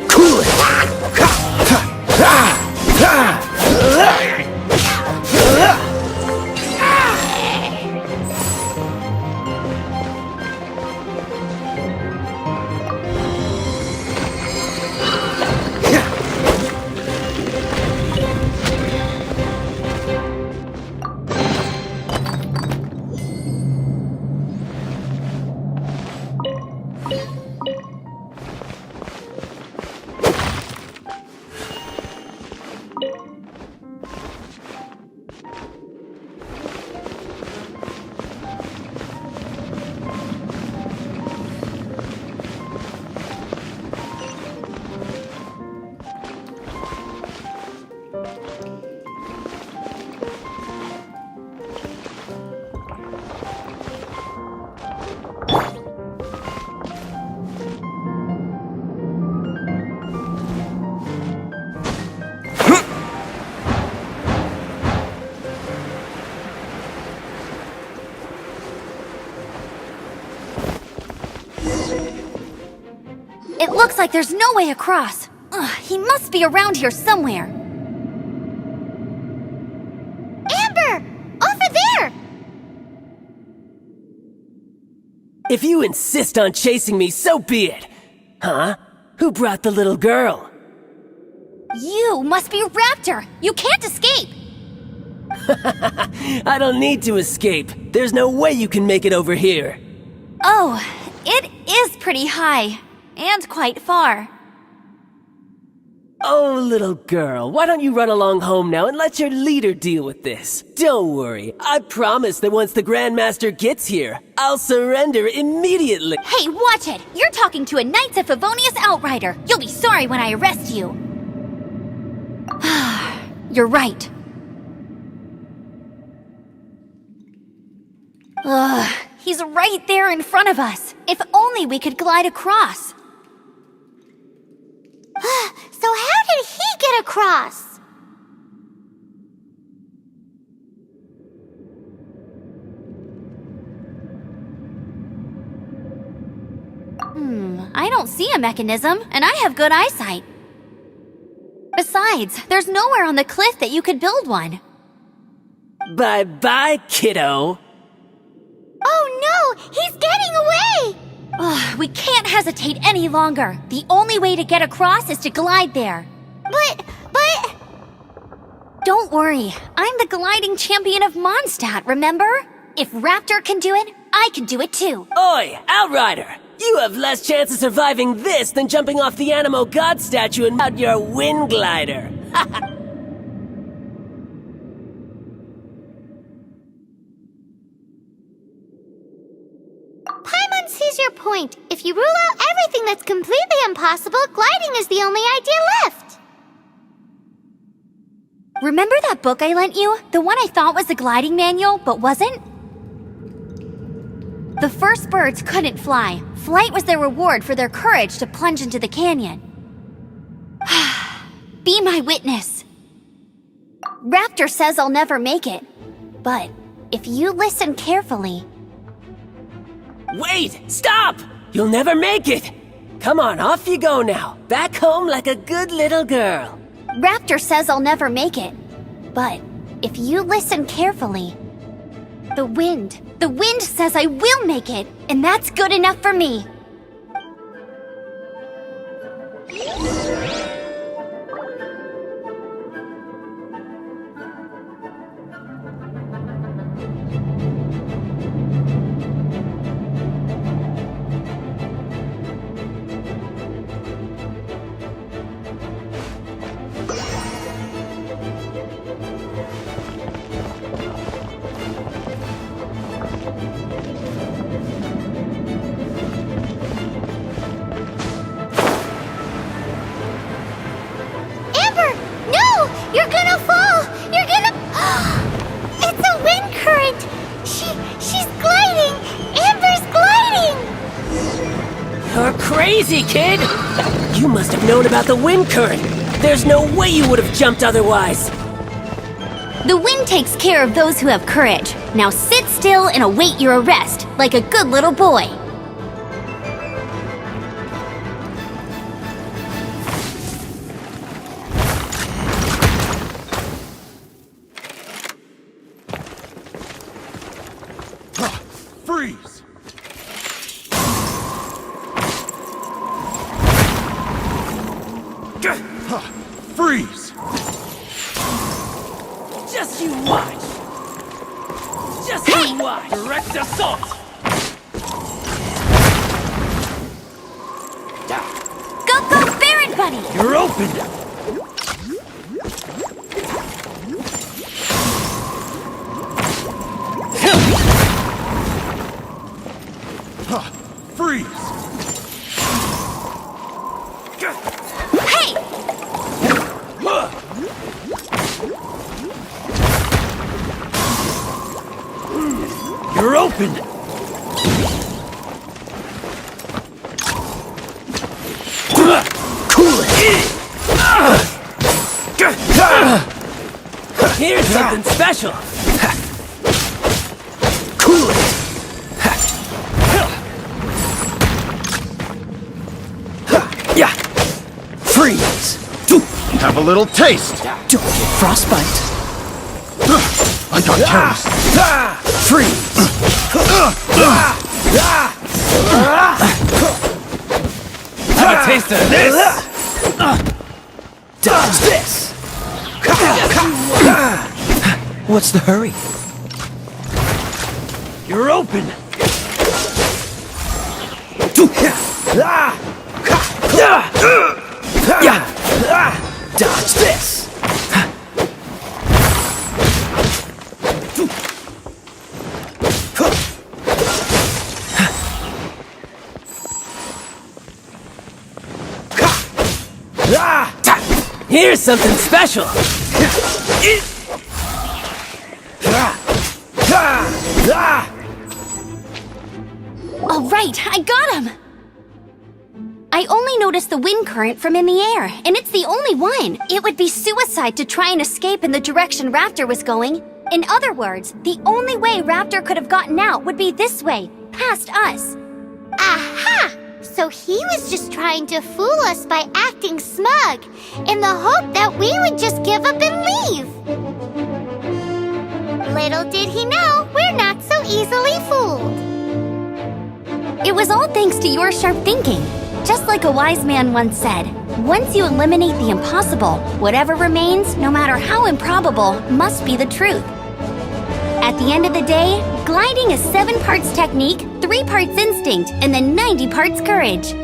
Cool it! Cool it! It looks like there's no way across. Ugh, he must be around here somewhere. Amber! Over there! If you insist on chasing me, so be it. Huh? Who brought the little girl? You must be Raptor! You can't escape! I don't need to escape. There's no way you can make it over here. Oh, it is pretty high. And quite far. Oh, little girl, why don't you run along home now and let your leader deal with this? Don't worry, I promise that once the Grandmaster gets here, I'll surrender immediately. Hey, watch it! You're talking to a Knights of Favonius outrider! You'll be sorry when I arrest you! You're right. Ugh, he's right there in front of us. If only we could glide across. So how did he get across? I don't see a mechanism, and I have good eyesight. Besides, there's nowhere on the cliff that you could build one. Bye-bye, kiddo. Oh no! He's getting away! Ugh, we can't hesitate any longer. The only way to get across is to glide there. But... Don't worry, I'm the gliding champion of Mondstadt, remember? If Raptor can do it, I can do it too. Oi, Outrider! You have less chance of surviving this than jumping off the Animo God statue and out your wind glider. Paimon sees your point. If you rule out everything that's completely impossible, gliding is the only idea left. Remember that book I lent you? The one I thought was a gliding manual, but wasn't? The first birds couldn't fly. Flight was their reward for their courage to plunge into the canyon. Be my witness. Raptor says I'll never make it. But if you listen carefully... Wait! Stop! You'll never make it! Come on, off you go now. Back home like a good little girl. Raptor says I'll never make it. But if you listen carefully... The wind says I will make it, and that's good enough for me. You're gonna fall! You're gonna... It's a wind current! She's gliding! Amber's gliding! You're crazy, kid! You must have known about the wind current. There's no way you would have jumped otherwise. The wind takes care of those who have courage. Now sit still and await your arrest, like a good little boy. Freeze! Freeze! Just you watch! Just you watch! Direct assault! Go, Baron Buddy! You're open! Freeze! Hey! You're open! Cool it! Here's something special! Cool it! Yeah! Freeze! Have a little taste! Don't get frostbite! I got careless! Freeze! Have a taste of this! Dodge this! What's the hurry? You're open! Dodge this! Here's something special. All right, I got him! I only noticed the wind current from in the air, and it's the only one. It would be suicide to try and escape in the direction Raptor was going. In other words, the only way Raptor could have gotten out would be this way, past us. Aha! So he was just trying to fool us by acting smug, in the hope that we would just give up and leave. Little did he know, we're not so easily fooled. It was all thanks to your sharp thinking. Just like a wise man once said, once you eliminate the impossible, whatever remains, no matter how improbable, must be the truth. At the end of the day, gliding is 7 parts technique, 3 parts instinct, and then 90 parts courage.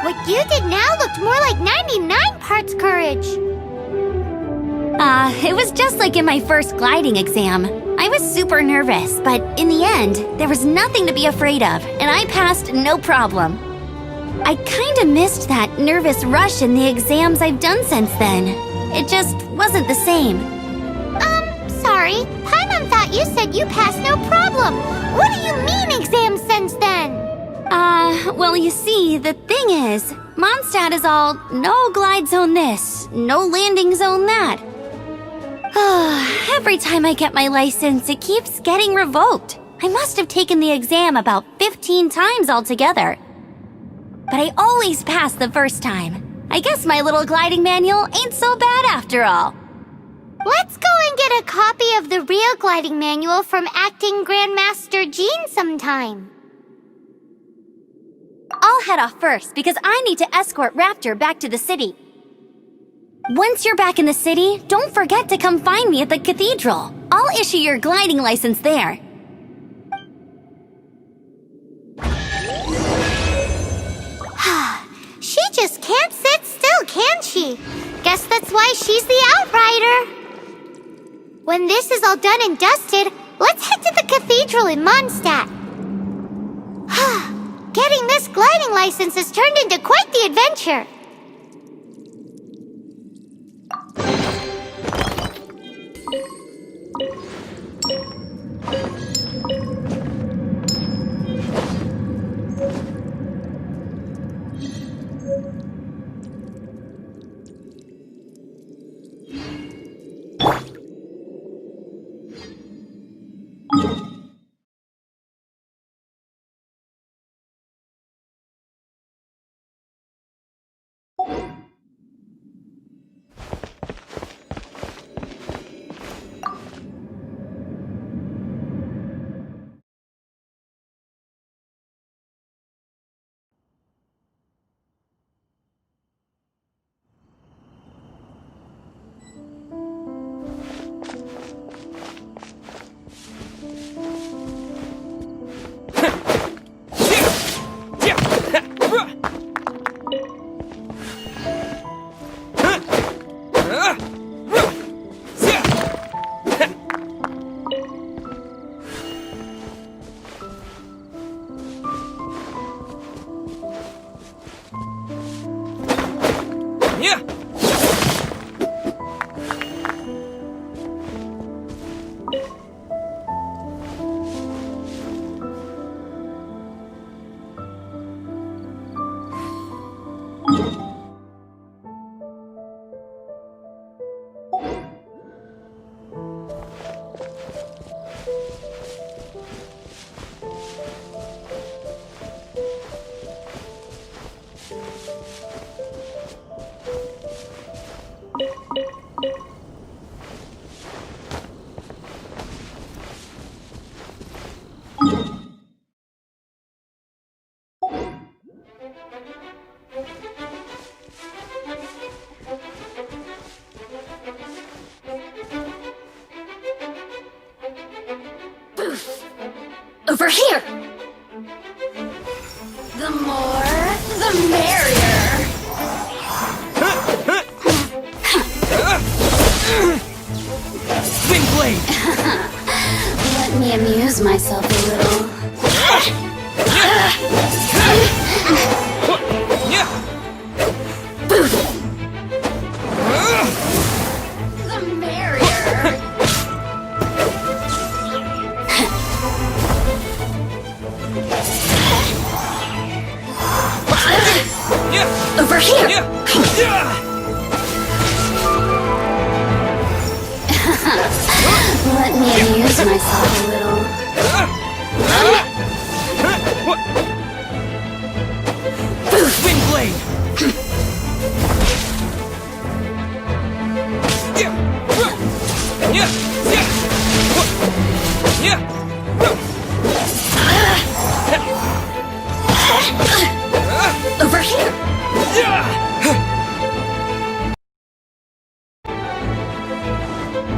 What you did now looked more like 99 parts courage. It was just like in my first gliding exam. I was super nervous, but in the end, there was nothing to be afraid of, and I passed no problem. I kinda missed that nervous rush in the exams I've done since then. It just wasn't the same. Sorry, Paimon thought you said you passed no problem. What do you mean exams since then? Well, you see, the thing is, Mondstadt is all no glide zone this, no landing zone that. Every time I get my license, it keeps getting revoked. I must have taken the exam about 15 times altogether. But I always pass the first time. I guess my little gliding manual ain't so bad after all. Let's go and get a copy of the real gliding manual from Acting Grandmaster Jean sometime. I'll head off first because I need to escort Raptor back to the city. Once you're back in the city, don't forget to come find me at the cathedral. I'll issue your gliding license there. She just can't sit still, can she? Guess that's why she's the outrider. When this is all done and dusted, let's head to the cathedral in Mondstadt. Getting this gliding license has turned into quite the adventure. Over here! The more, the merrier! Swing blade! Let me amuse myself a little. The merrier! Over here! Let me amuse myself a little. Swing blade! Over here!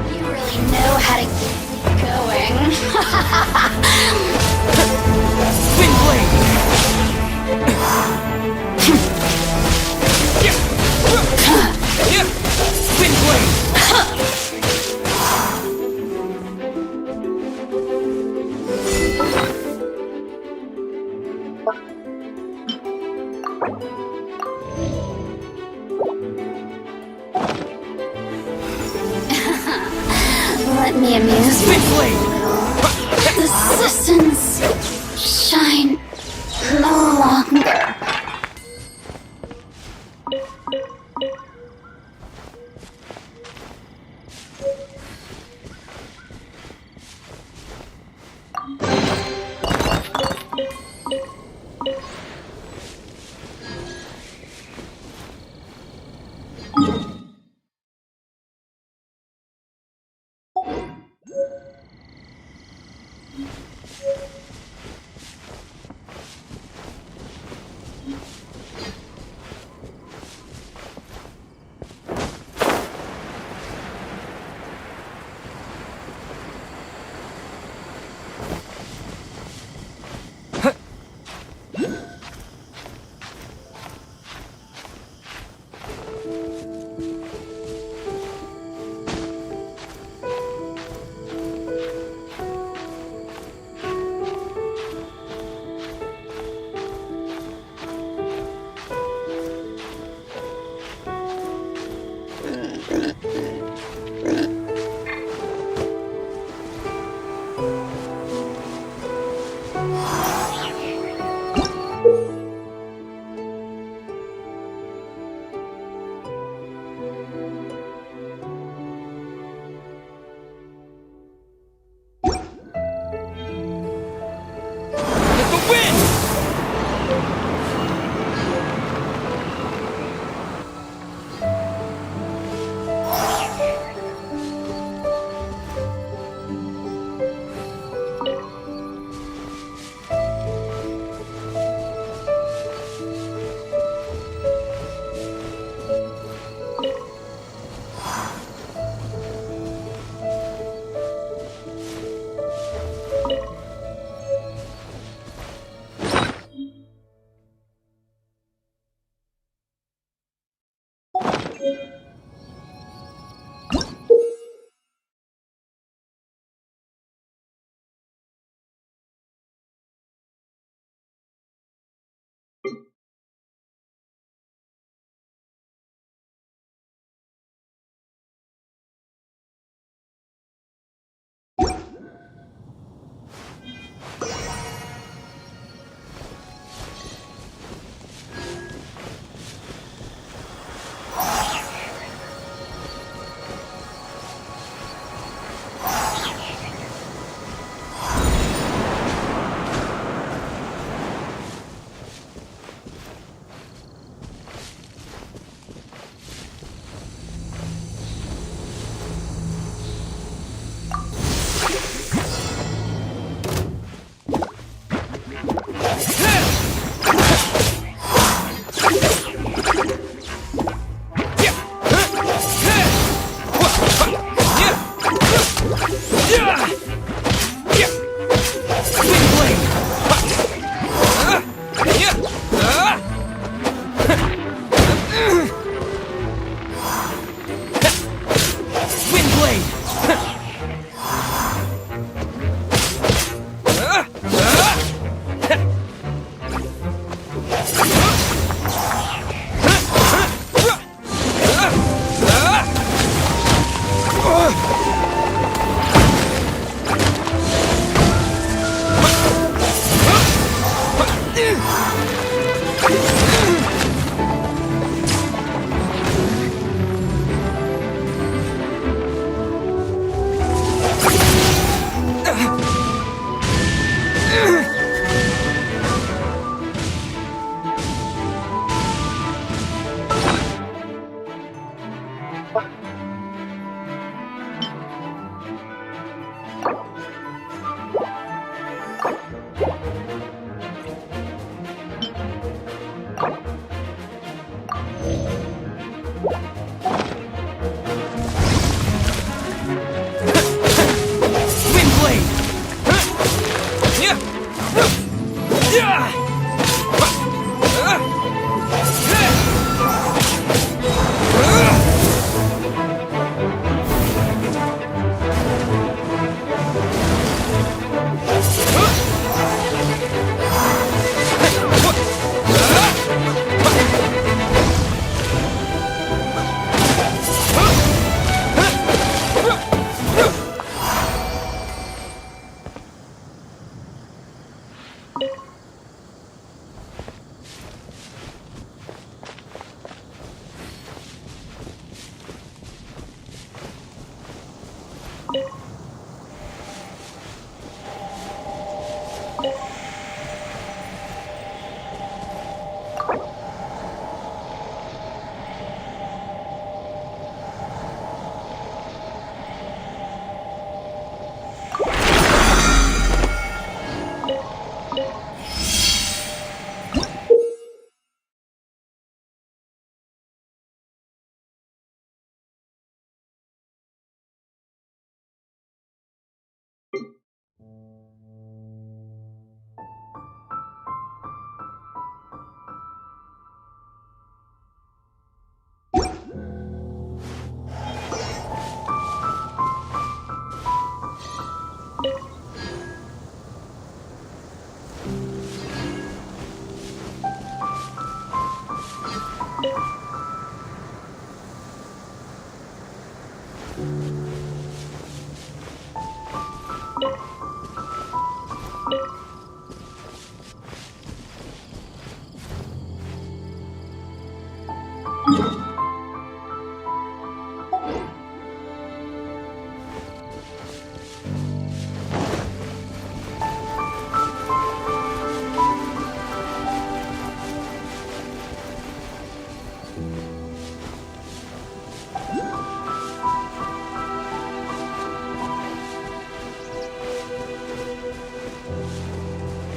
You really know how to get going. Swing blade! Swing blade! Let me amuse myself a little. The citizens shine no longer.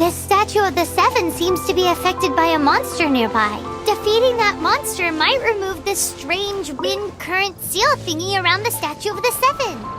This statue of the Seven seems to be affected by a monster nearby. Defeating that monster might remove this strange wind current seal thingy around the statue of the Seven.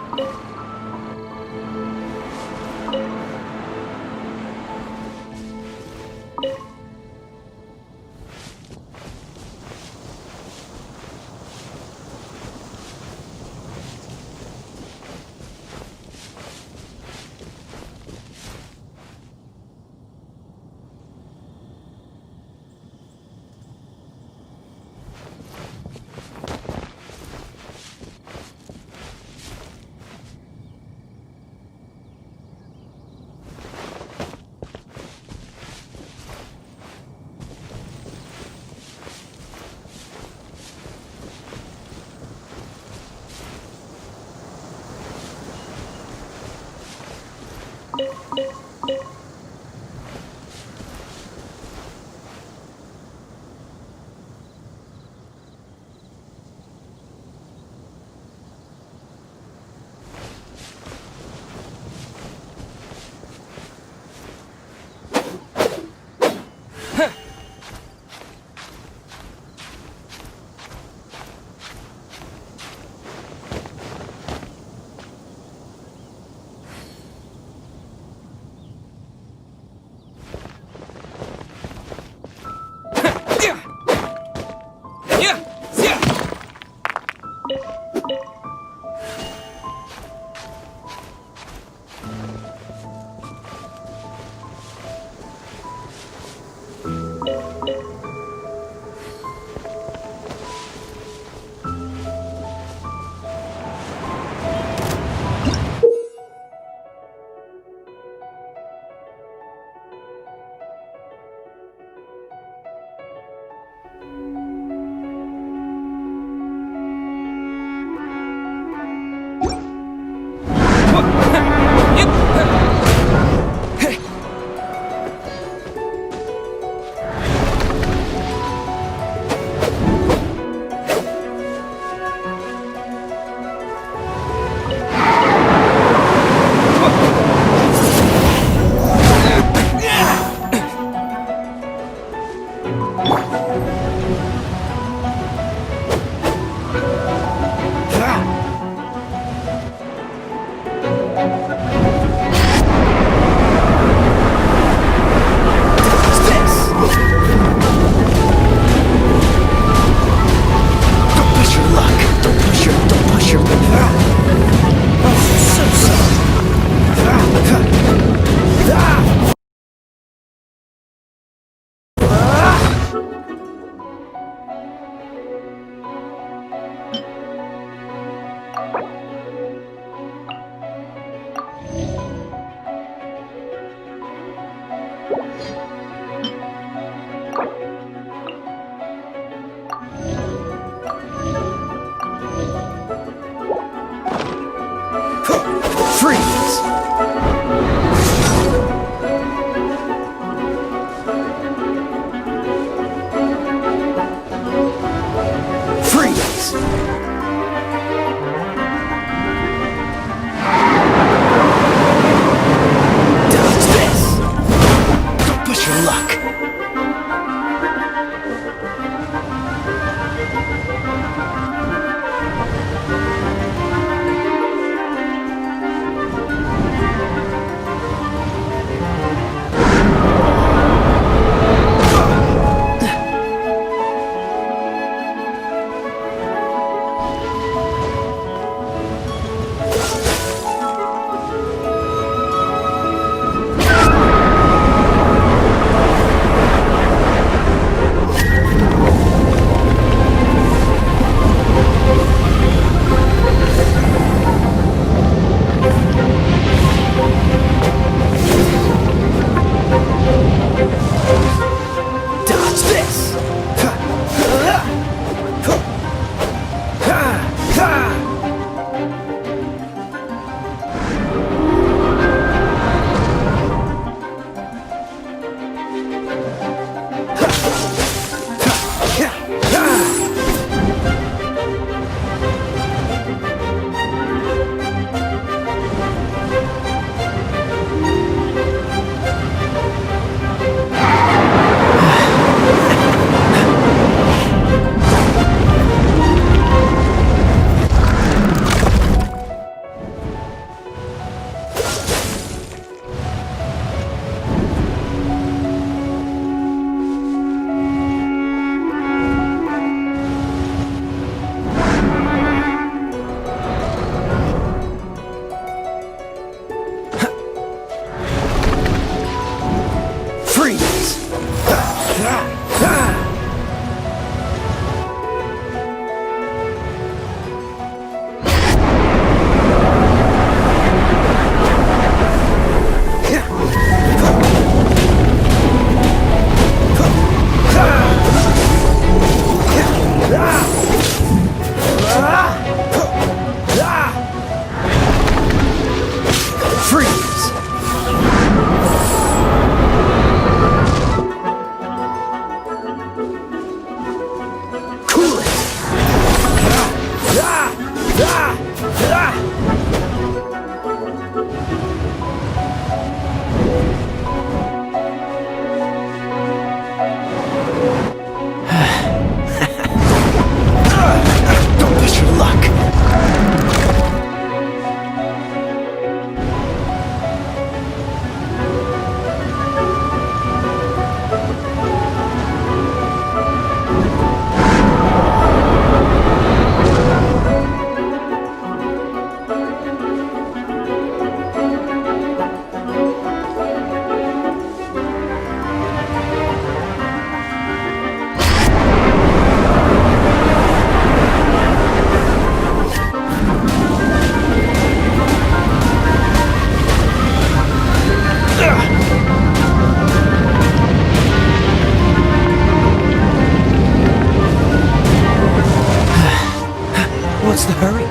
What's the hurry?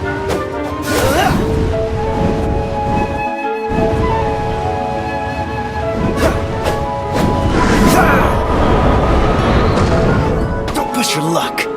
Don't push your luck.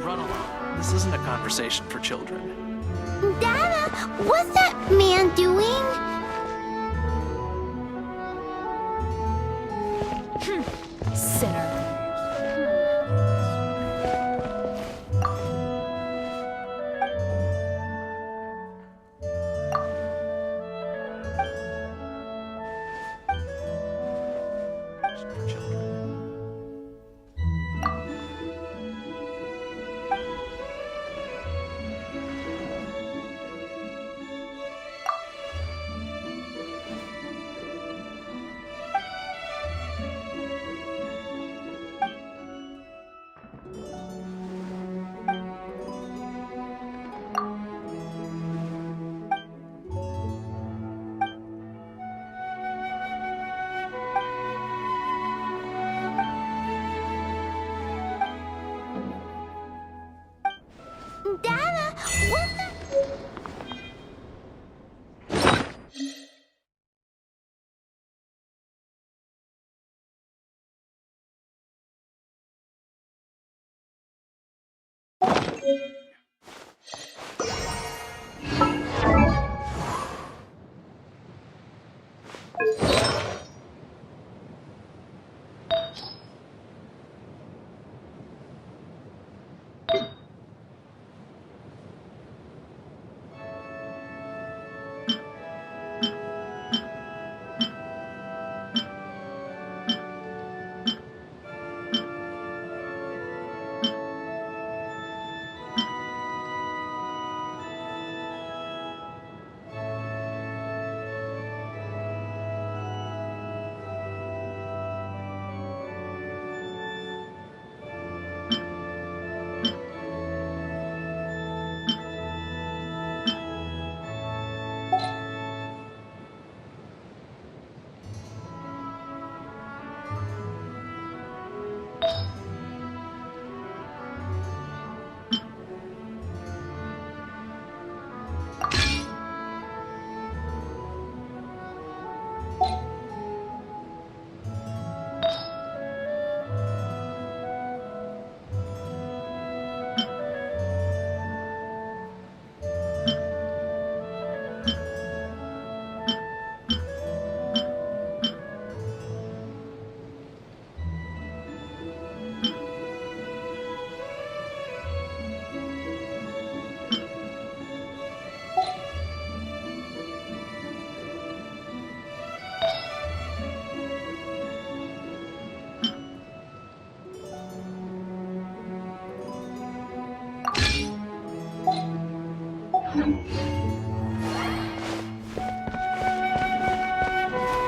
Run along. This isn't a conversation for children. Dada, what's that man doing? Sinner. For children. Dada, what's that?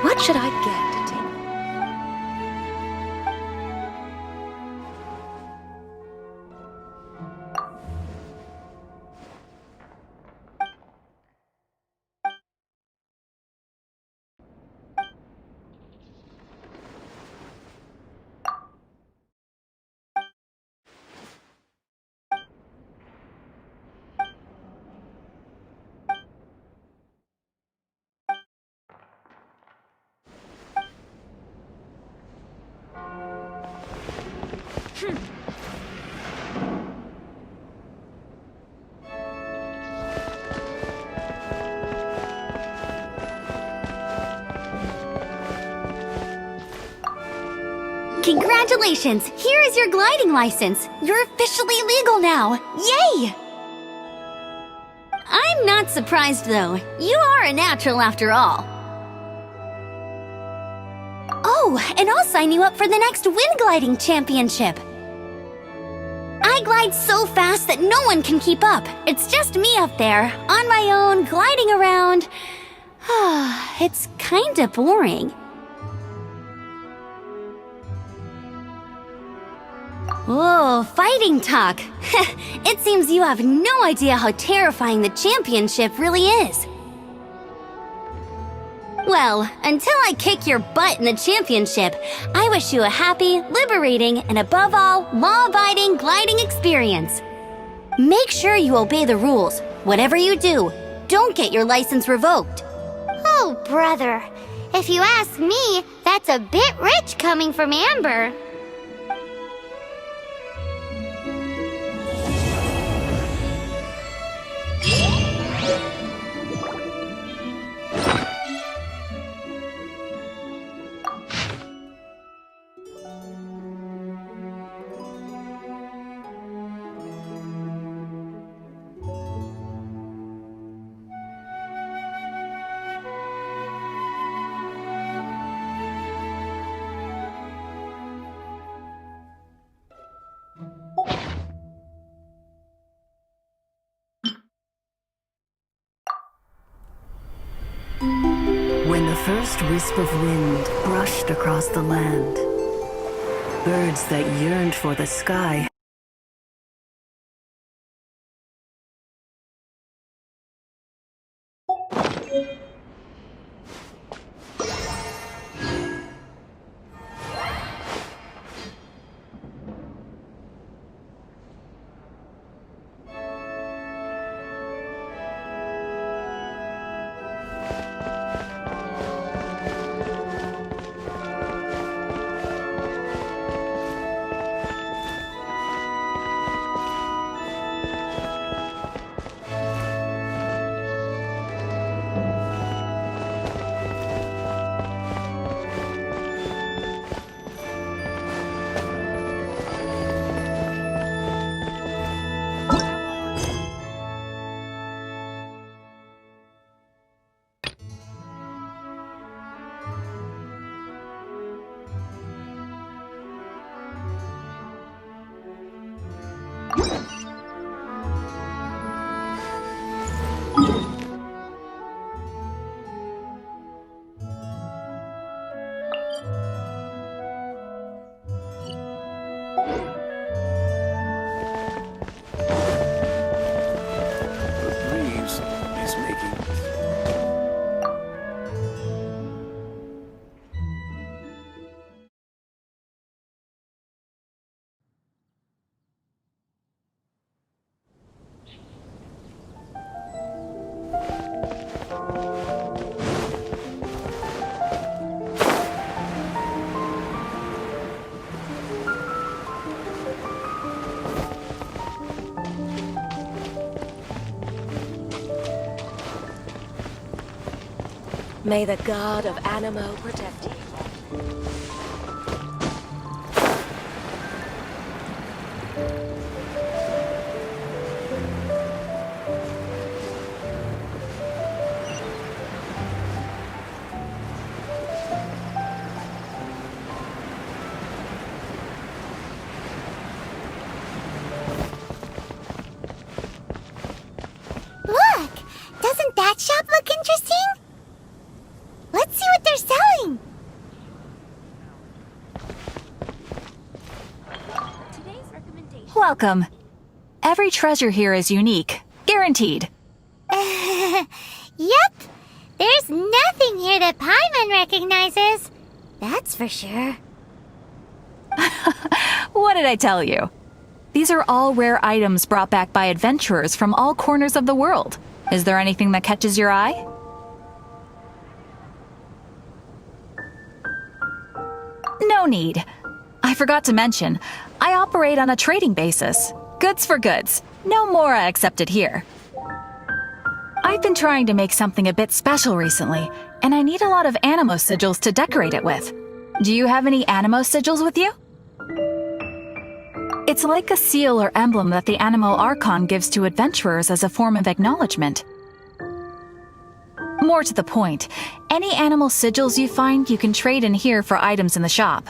What should I get to take? Congratulations! Here is your gliding license. You're officially legal now. Yay! I'm not surprised, though. You are a natural after all. Oh, and I'll sign you up for the next wind gliding championship. I glide so fast that no one can keep up. It's just me up there, on my own, gliding around. It's kinda boring. Oh, fighting talk. It seems you have no idea how terrifying the championship really is. Well, until I kick your butt in the championship, I wish you a happy, liberating, and above all, law-abiding gliding experience. Make sure you obey the rules. Whatever you do, don't get your license revoked. Oh, brother. If you ask me, that's a bit rich coming from Amber. When the first wisp of wind brushed across the land, birds that yearned for the sky May the god of Animo protect you. Look! Doesn't that shop look interesting? Let's see what they're selling! Welcome. Every treasure here is unique. Guaranteed. Yep. There's nothing here that Paimon recognizes. That's for sure. What did I tell you? These are all rare items brought back by adventurers from all corners of the world. Is there anything that catches your eye? No need. I forgot to mention, I operate on a trading basis. Goods for goods. No more accepted here. I've been trying to make something a bit special recently, and I need a lot of Animo sigils to decorate it with. Do you have any Animo sigils with you? It's like a seal or emblem that the Animo Archon gives to adventurers as a form of acknowledgement. More to the point, any animal sigils you find you can trade in here for items in the shop.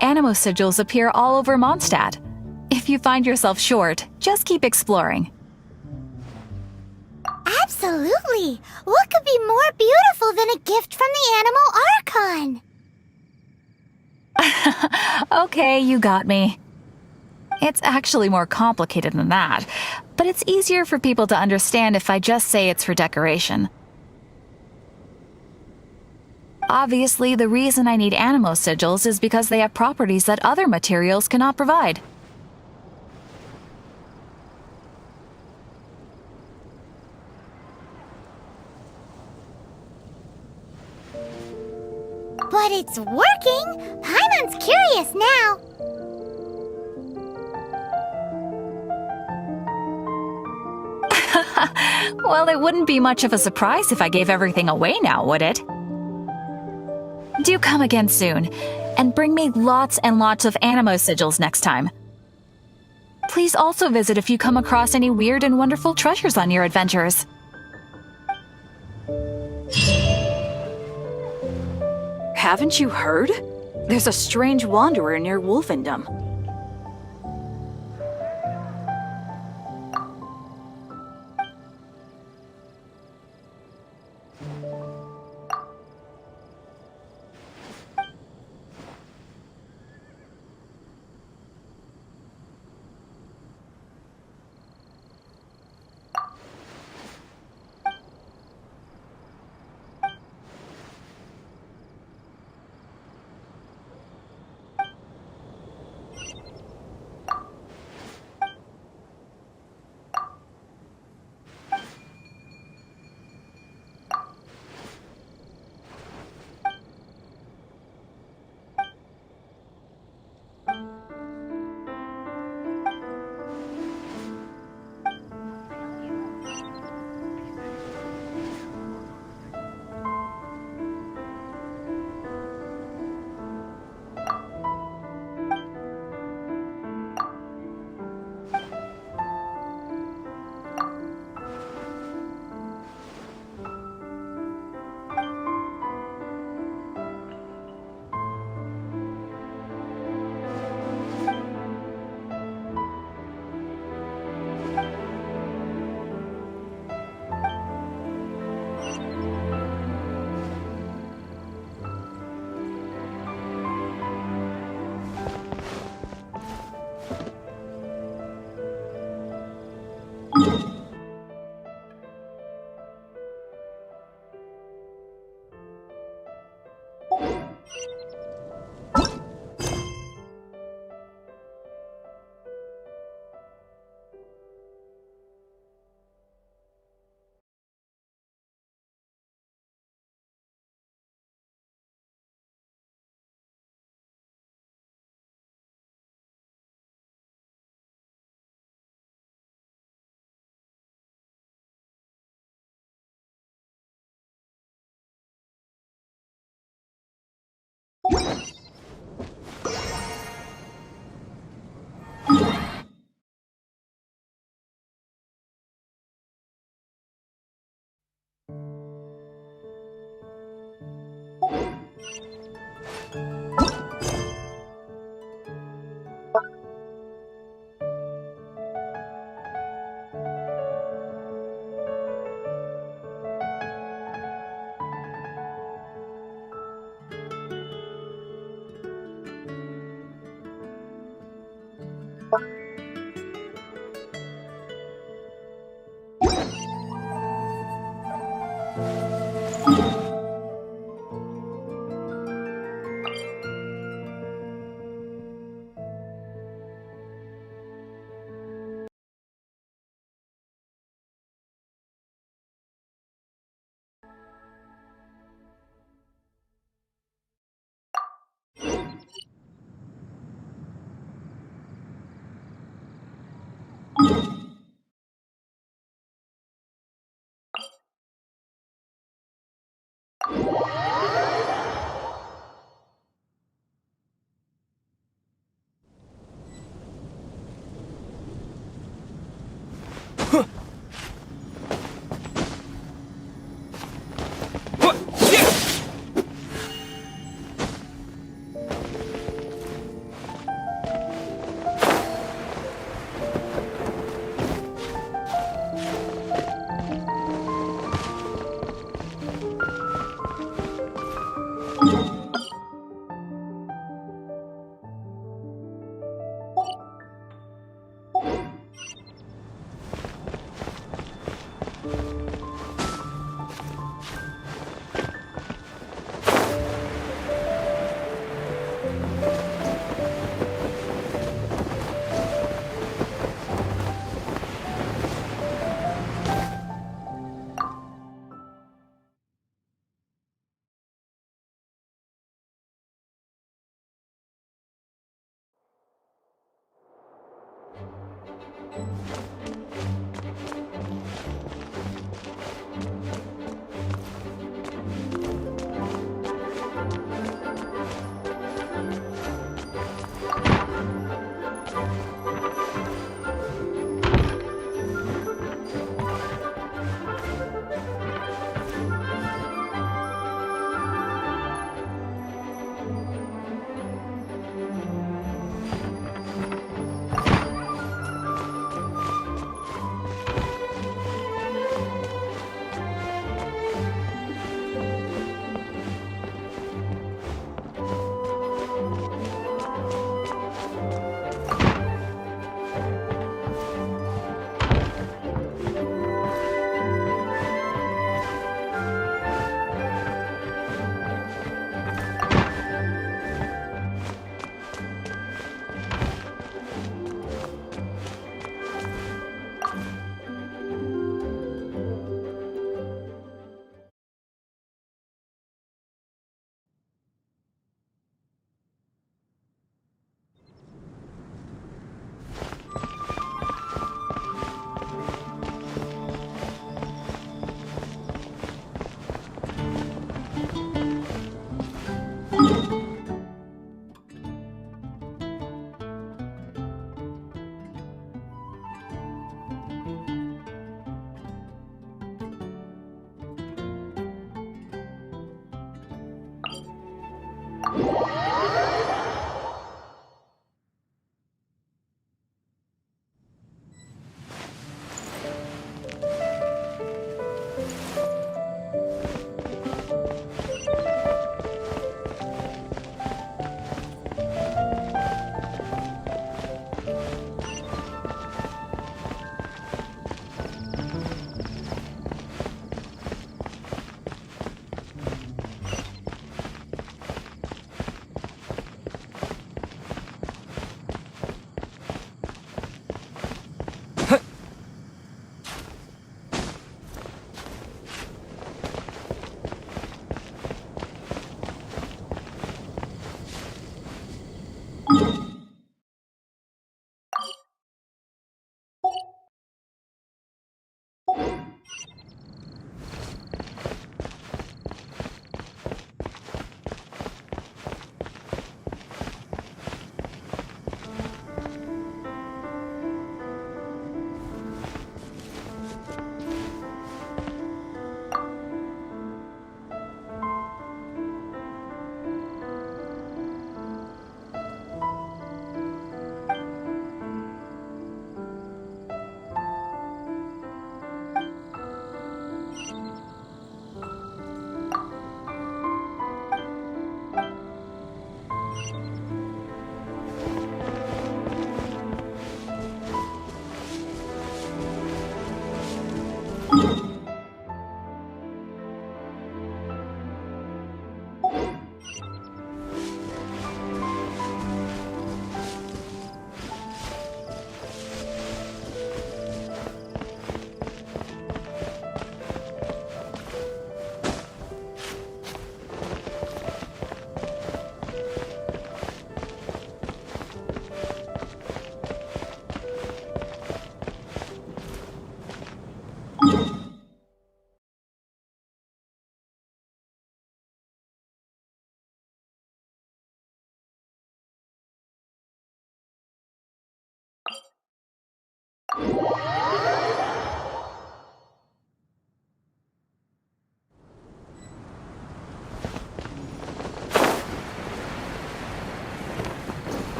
Animo sigils appear all over Mondstadt. If you find yourself short, just keep exploring. Absolutely! What could be more beautiful than a gift from the Animo Archon? Okay, you got me. It's actually more complicated than that, but it's easier for people to understand if I just say it's for decoration. Obviously, the reason I need Animo sigils is because they have properties that other materials cannot provide. But it's working! Paimon's curious now. Well, it wouldn't be much of a surprise if I gave everything away now, would it? Do come again soon, and bring me lots and lots of Animo sigils next time. Please also visit if you come across any weird and wonderful treasures on your adventures. Haven't you heard? There's a strange wanderer near Wolfendom.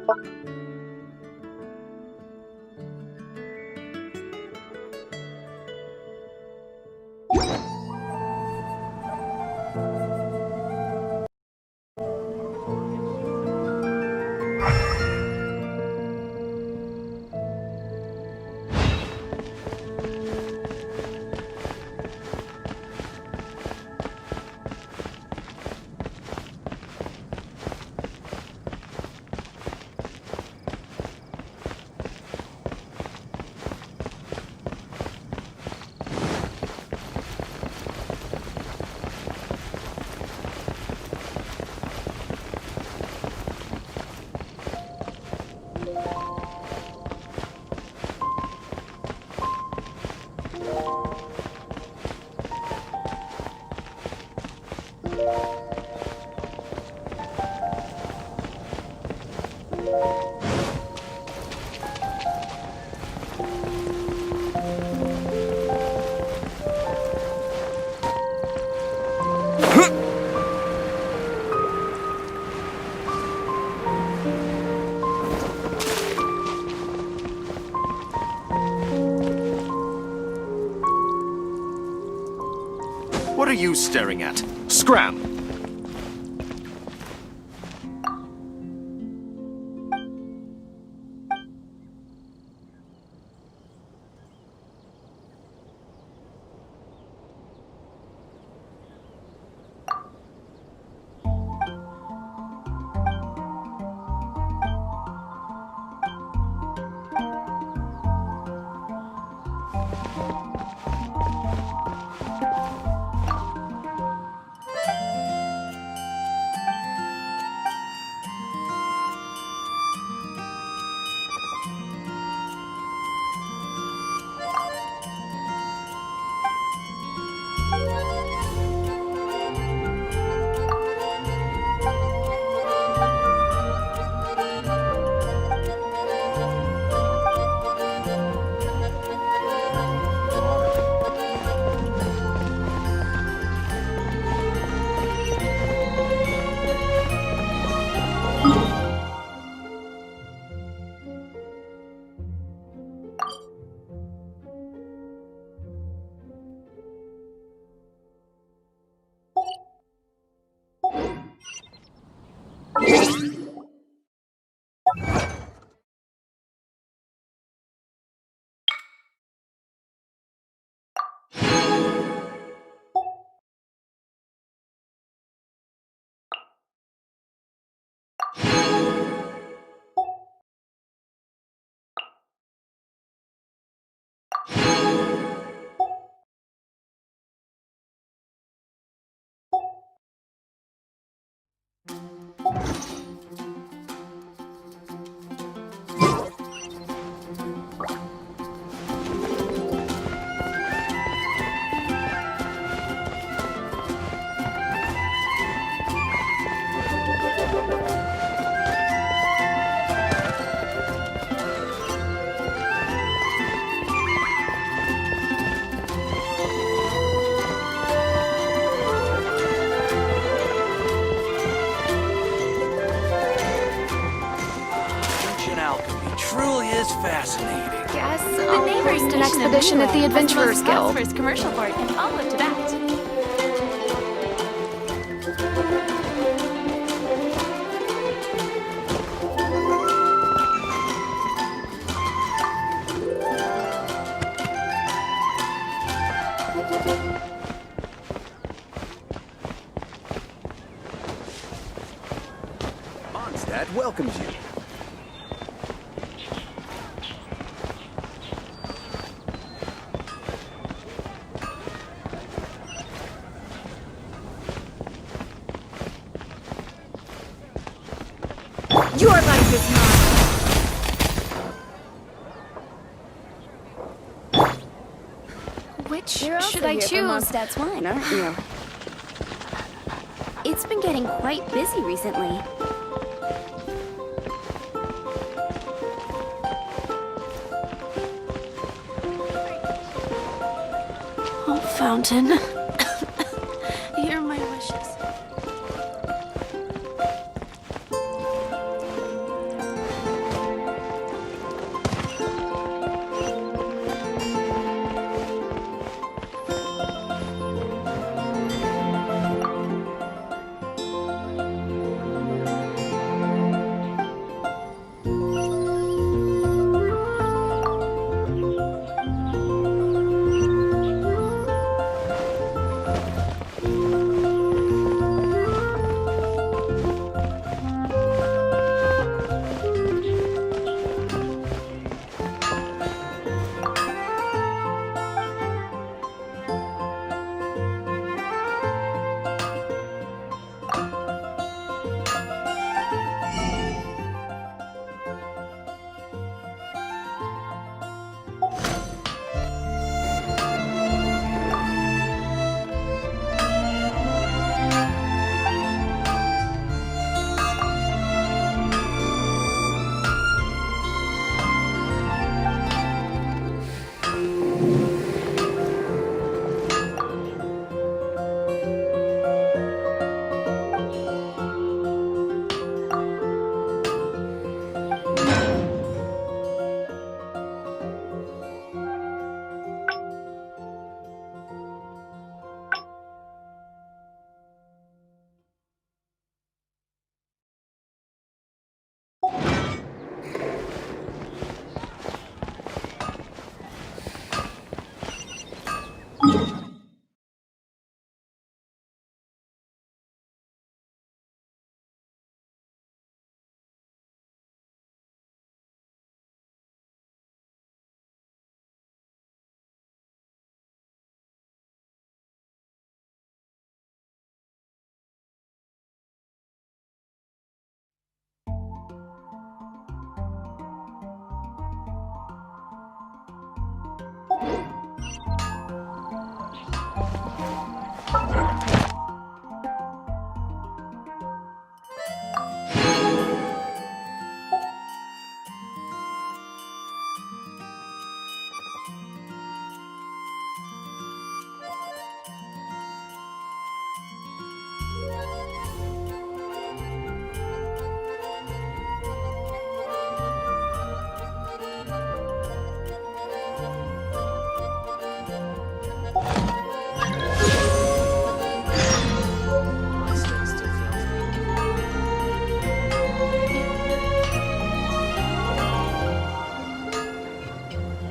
What are you staring at? Scram! Truly is fascinating. Guess The I'll neighbors host did an expedition at the Adventurers Guild. First commercial board, and I'll look to that. Mondstadt welcomes you. Your life is mine. Which You're also should I here for choose? Mondstadt's wine, aren't you? It's been getting quite busy recently. Oh, Fountain. Hear my wishes.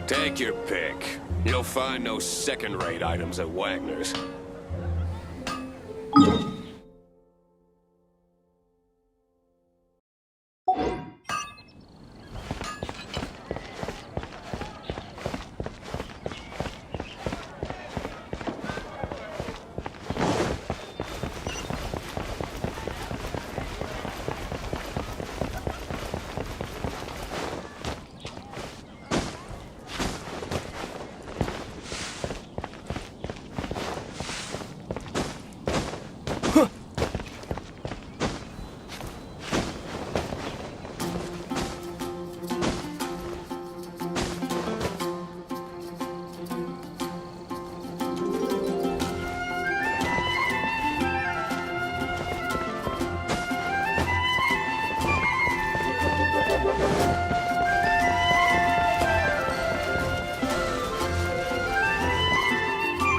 Take your pick. You'll find no second-rate items at Wagner's.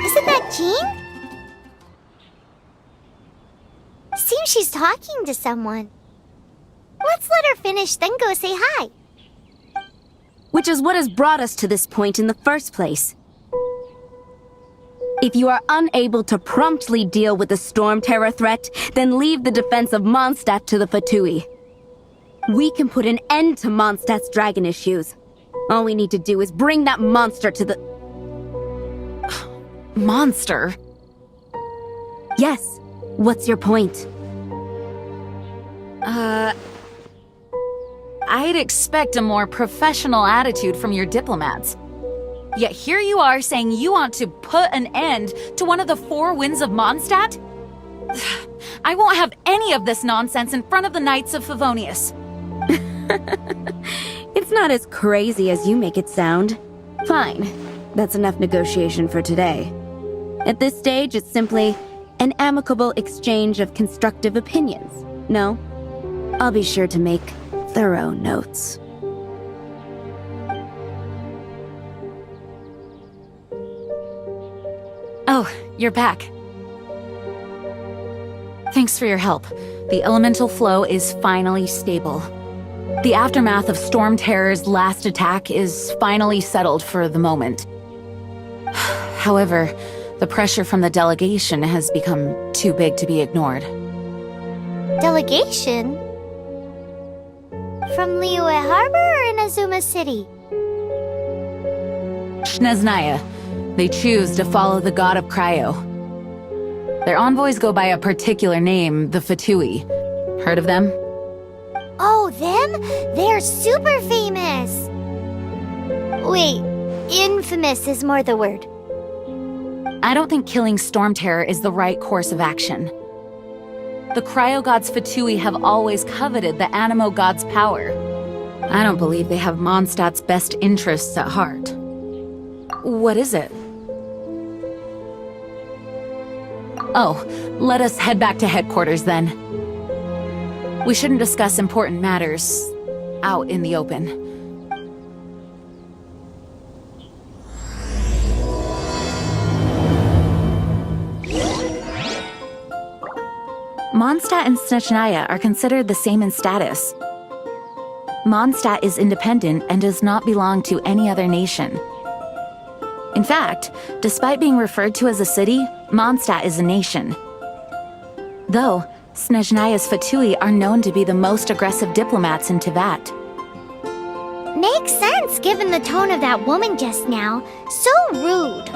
Isn't that Jean? Seems she's talking to someone. Let's let her finish, then go say hi. Which is what has brought us to this point in the first place. If you are unable to promptly deal with the storm terror threat, then leave the defense of Mondstadt to the Fatui. We can put an end to Mondstadt's dragon issues. All we need to do is bring that monster to the... Monster? Yes. What's your point? I'd expect a more professional attitude from your diplomats. Yet here you are saying you want to put an end to one of the four winds of Mondstadt? I won't have any of this nonsense in front of the Knights of Favonius. It's not as crazy as you make it sound. Fine. That's enough negotiation for today. At this stage, it's simply an amicable exchange of constructive opinions. No? I'll be sure to make thorough notes. Oh, you're back. Thanks for your help. The elemental flow is finally stable. The aftermath of Storm Terror's last attack is finally settled for the moment. However, the pressure from the delegation has become too big to be ignored. Delegation? From Liyue Harbor or Inazuma City? Snezhnaya. They choose to follow the god of Cryo. Their envoys go by a particular name, the Fatui. Heard of them? Oh, them? They're super famous! Wait, infamous is more the word. I don't think killing Storm Terror is the right course of action. The Cryo God's Fatui have always coveted the Animo God's power. I don't believe they have Mondstadt's best interests at heart. What is it? Oh, let us head back to headquarters then. We shouldn't discuss important matters out in the open. Mondstadt and Snezhnaya are considered the same in status. Mondstadt is independent and does not belong to any other nation. In fact, despite being referred to as a city, Mondstadt is a nation. Though, Snezhnaya's Fatui are known to be the most aggressive diplomats in Teyvat. Makes sense given the tone of that woman just now. So rude.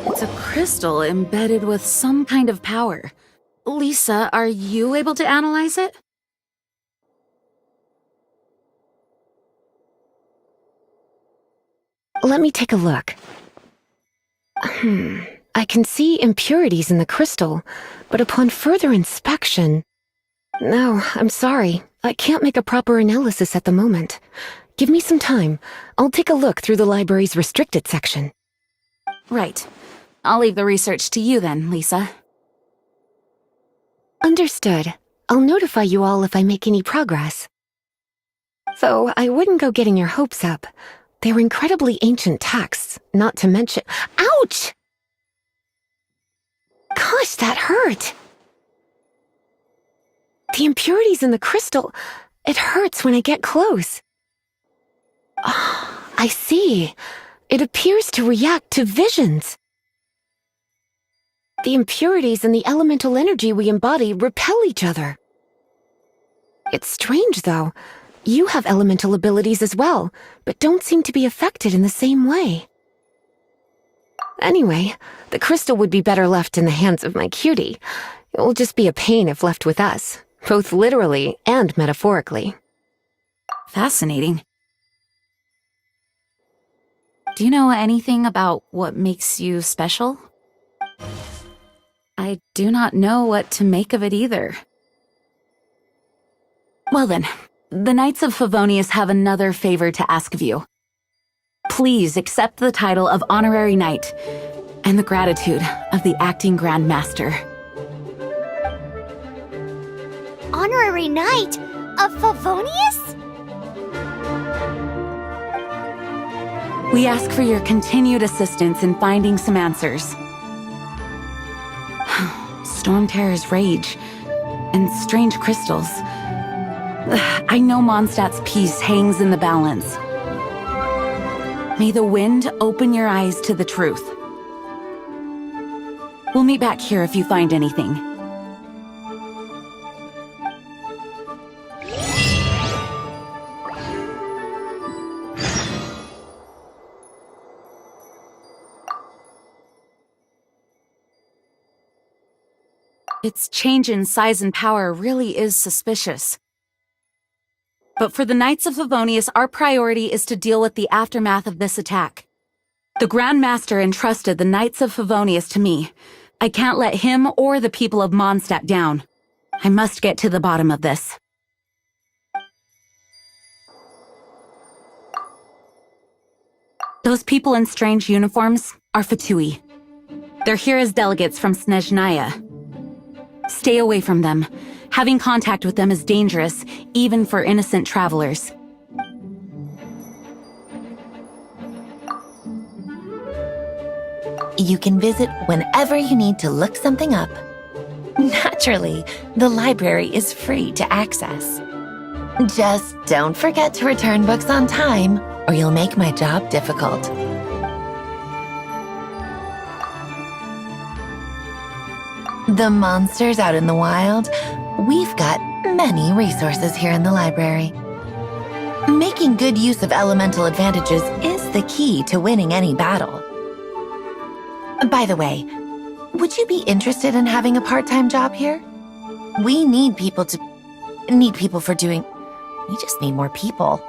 It's a crystal embedded with some kind of power. Lisa, are you able to analyze it? Let me take a look. I can see impurities in the crystal, but upon further inspection... No, I'm sorry. I can't make a proper analysis at the moment. Give me some time. I'll take a look through the library's restricted section. Right. I'll leave the research to you then, Lisa. Understood. I'll notify you all if I make any progress. Though I wouldn't go getting your hopes up. They're incredibly ancient texts, not to mention— Ouch! Gosh, that hurt! The impurities in the crystal, it hurts when I get close. Oh, I see. It appears to react to visions. The impurities and the elemental energy we embody repel each other. It's strange, though. You have elemental abilities as well, but don't seem to be affected in the same way. Anyway, the crystal would be better left in the hands of my cutie. It will just be a pain if left with us, both literally and metaphorically. Fascinating. Do you know anything about what makes you special? I do not know what to make of it either. Well then, the Knights of Favonius have another favor to ask of you. Please accept the title of Honorary Knight and the gratitude of the Acting Grand Master. Honorary Knight of Favonius? We ask for your continued assistance in finding some answers. Storm Terror's rage and strange crystals. I know Mondstadt's peace hangs in the balance. May the wind open your eyes to the truth. We'll meet back here if you find anything. Its change in size and power really is suspicious. But for the Knights of Favonius, our priority is to deal with the aftermath of this attack. The Grand Master entrusted the Knights of Favonius to me. I can't let him or the people of Mondstadt down. I must get to the bottom of this. Those people in strange uniforms are Fatui. They're here as delegates from Snezhnaya. Stay away from them. Having contact with them is dangerous, even for innocent travelers. You can visit whenever you need to look something up. Naturally, the library is free to access. Just don't forget to return books on time, or you'll make my job difficult. The monsters out in the wild, we've got many resources here in the library. Making good use of elemental advantages is the key to winning any battle. By the way, would you be interested in having a part-time job here? We need people for doing... We just need more people.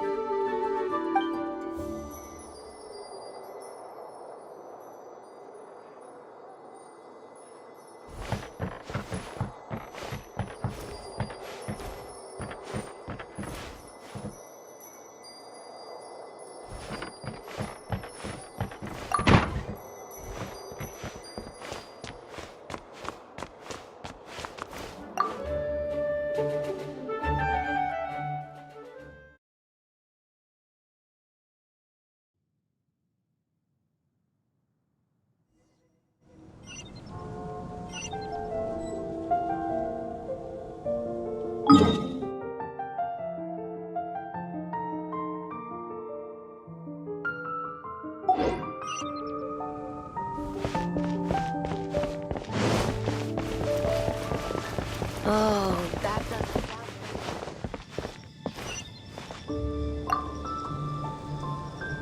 Oh, that doesn't...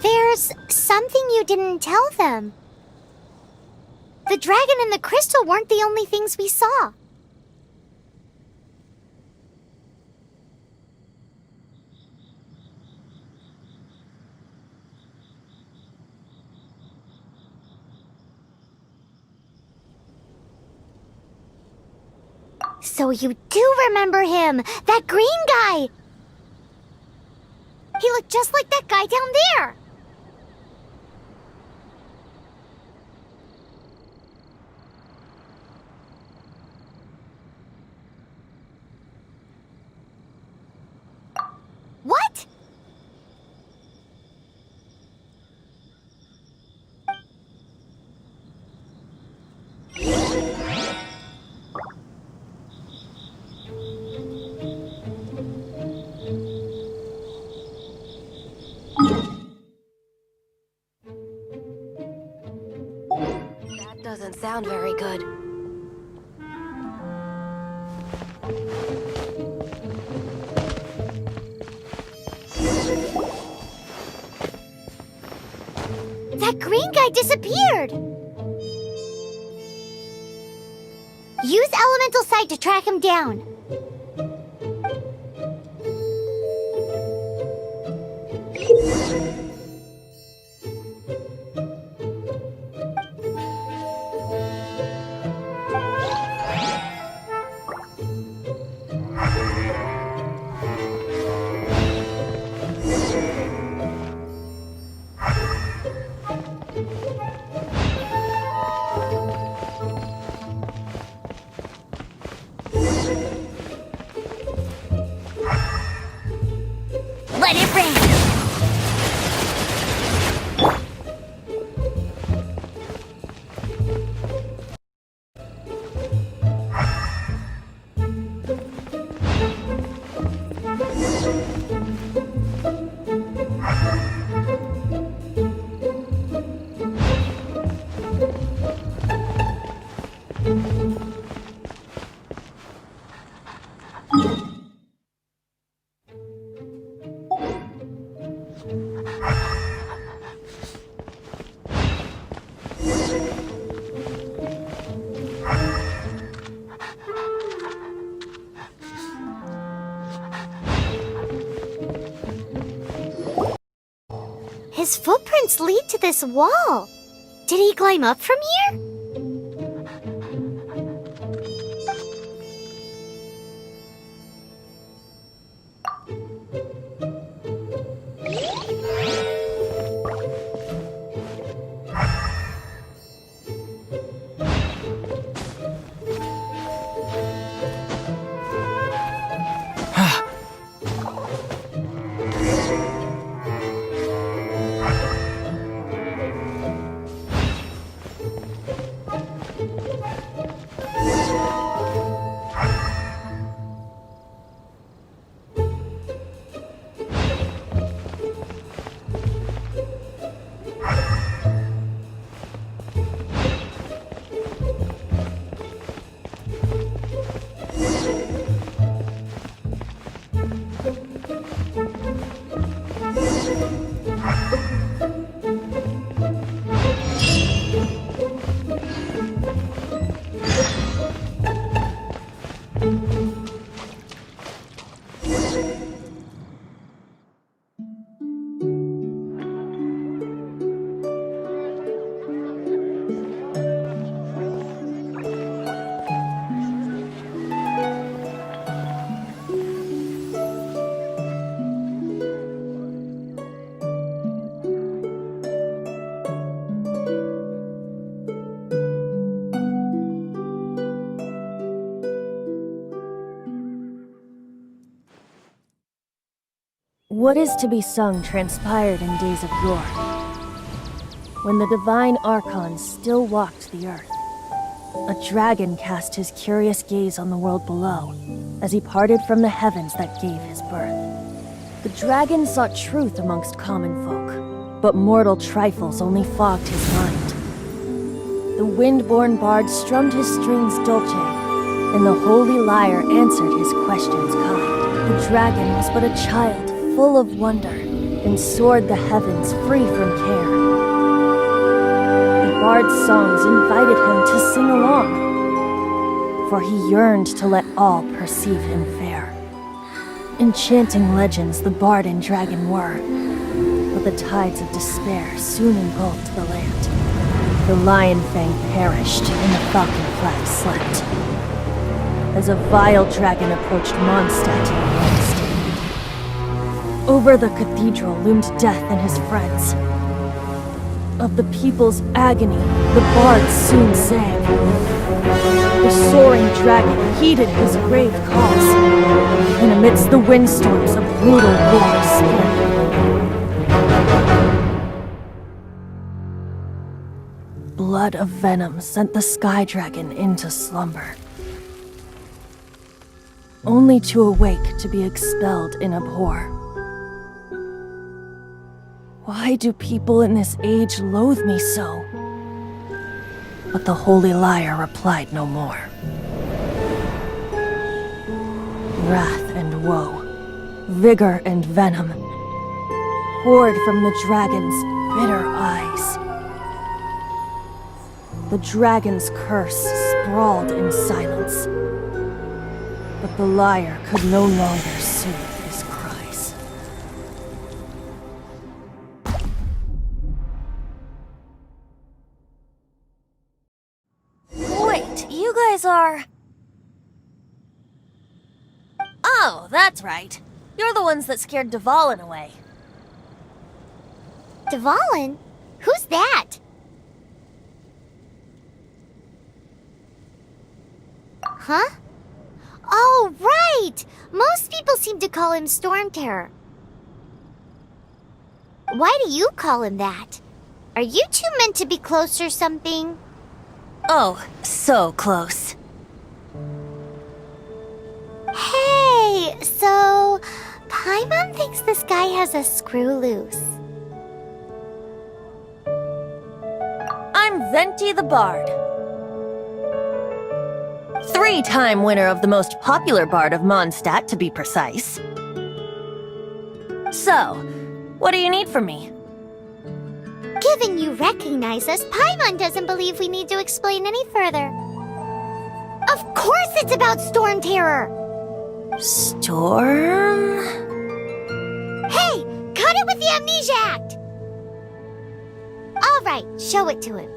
There's something you didn't tell them. The dragon and the crystal weren't the only things we saw. So you do remember him, that green guy! He looked just like that guy down there! What? That doesn't sound very good. That green guy disappeared! Use elemental sight to track him down. Let it rain! His footprints lead to this wall. Did he climb up from here? What is to be sung transpired in days of yore, when the divine archons still walked the earth. A dragon cast his curious gaze on the world below, as he parted from the heavens that gave his birth. The dragon sought truth amongst common folk, but mortal trifles only fogged his mind. The wind-born bard strummed his strings dolce, and the Holy Lyre answered his questions kind. The dragon was but a child full of wonder, and soared the heavens free from care. The bard's songs invited him to sing along, for he yearned to let all perceive him fair. Enchanting legends the bard and dragon were, but the tides of despair soon engulfed the land. The lion fang perished, and the falcon flag slept, as a vile dragon approached Mondstadt in haste. Over the cathedral loomed death and his friends. Of the people's agony, the bard soon sang. The soaring dragon heeded his grave calls, and amidst the windstorms a brutal war split. Blood of venom sent the sky dragon into slumber, only to awake to be expelled in abhor. Why do people in this age loathe me so? But the Holy Lyre replied no more. Wrath and woe, vigor and venom, poured from the dragon's bitter eyes. The dragon's curse sprawled in silence, but the lyre could no longer soothe his cries. Wait, you guys are... Oh, that's right. You're the ones that scared Dvalin away. Dvalin? Who's that? Huh? Oh, right! Most people seem to call him Storm Terror. Why do you call him that? Are you two meant to be close or something? Oh, so close. Hey, so... Paimon thinks this guy has a screw loose. I'm Venti the Bard. 3-time winner of the most popular bard of Mondstadt, to be precise. So, what do you need from me? Given you recognize us, Paimon doesn't believe we need to explain any further. Of course it's about Storm Terror! Storm? Hey! Cut it with the Amnesia Act! Alright, show it to him.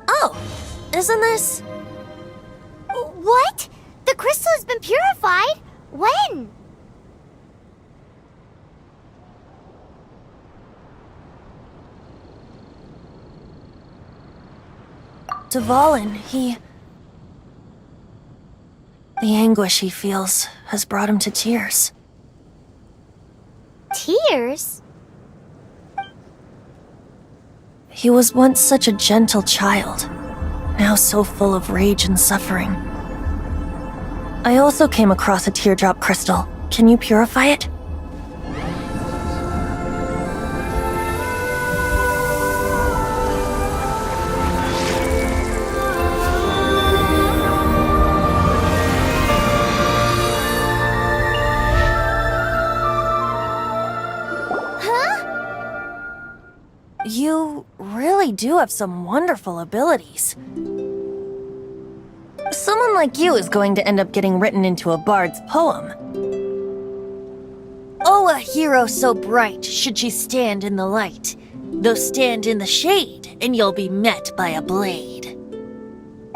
Oh, isn't this... What? The crystal has been purified? When? Dvalin, he... The anguish he feels has brought him to tears. Tears? He was once such a gentle child, now so full of rage and suffering. I also came across a teardrop crystal. Can you purify it? You really do have some wonderful abilities. Someone like you is going to end up getting written into a bard's poem. Oh, a hero so bright should she stand in the light, though stand in the shade, and you'll be met by a blade.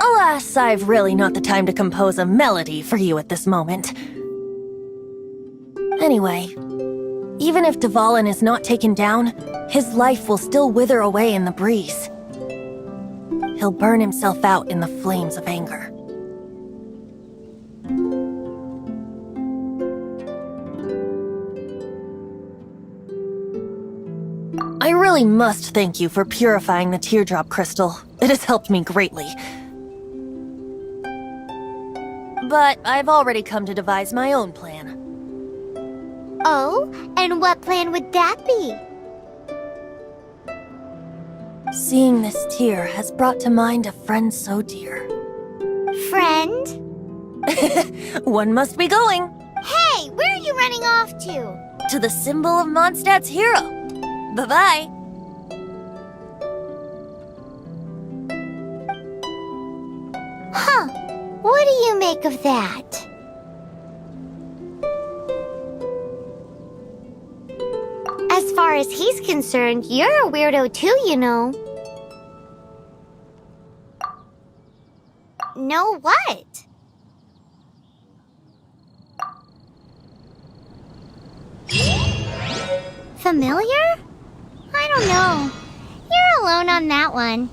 Alas, I've really not the time to compose a melody for you at this moment. Anyway, even if Dvalin is not taken down, his life will still wither away in the breeze. He'll burn himself out in the flames of anger. I really must thank you for purifying the teardrop crystal. It has helped me greatly. But I've already come to devise my own plan. Oh, and what plan would that be? Seeing this tear has brought to mind a friend so dear. Friend? One must be going. Hey, where are you running off to? To the symbol of Mondstadt's hero. Bye-bye. Huh. What do you make of that? As far as he's concerned, you're a weirdo too, you know. Know what? Familiar? I don't know. You're alone on that one.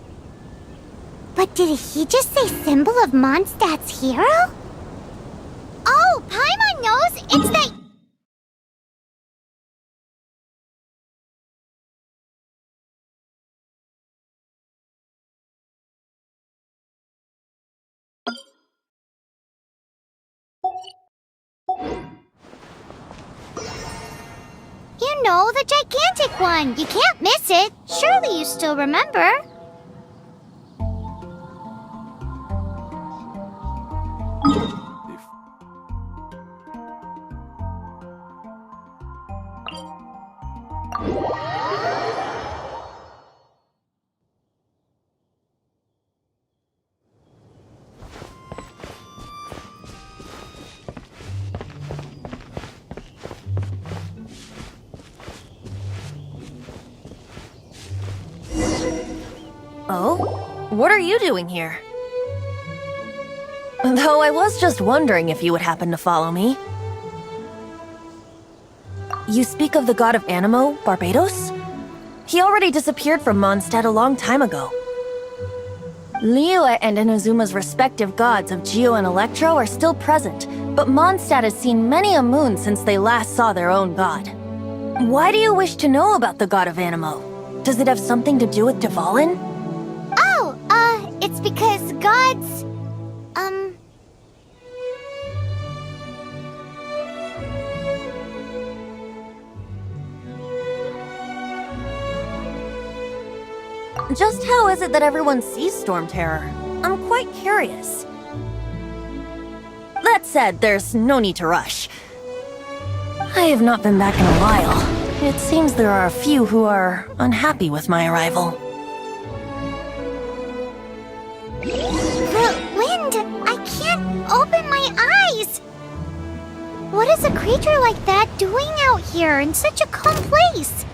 But did he just say symbol of Mondstadt's hero? Oh, Paimon knows! It's that... You know, the gigantic one! You can't miss it! Surely you still remember? Oh? What are you doing here? Though I was just wondering if you would happen to follow me. You speak of the god of Animo, Barbados? He already disappeared from Mondstadt a long time ago. Liyue and Inazuma's respective gods of Geo and Electro are still present, but Mondstadt has seen many a moon since they last saw their own god. Why do you wish to know about the god of Animo? Does it have something to do with Dvalin? It's because gods... Just how is it that everyone sees Storm Terror? I'm quite curious. That said, there's no need to rush. I have not been back in a while. It seems there are a few who are unhappy with my arrival. The wind! I can't open my eyes! What is a creature like that doing out here in such a calm place?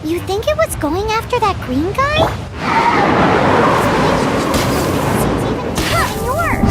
You think it was going after that green guy? Seems even deeper than yours.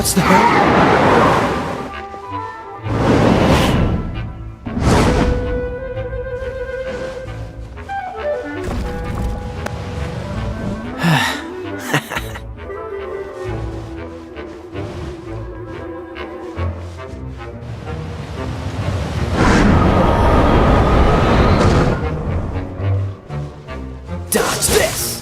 What's the hurry? Dodge this!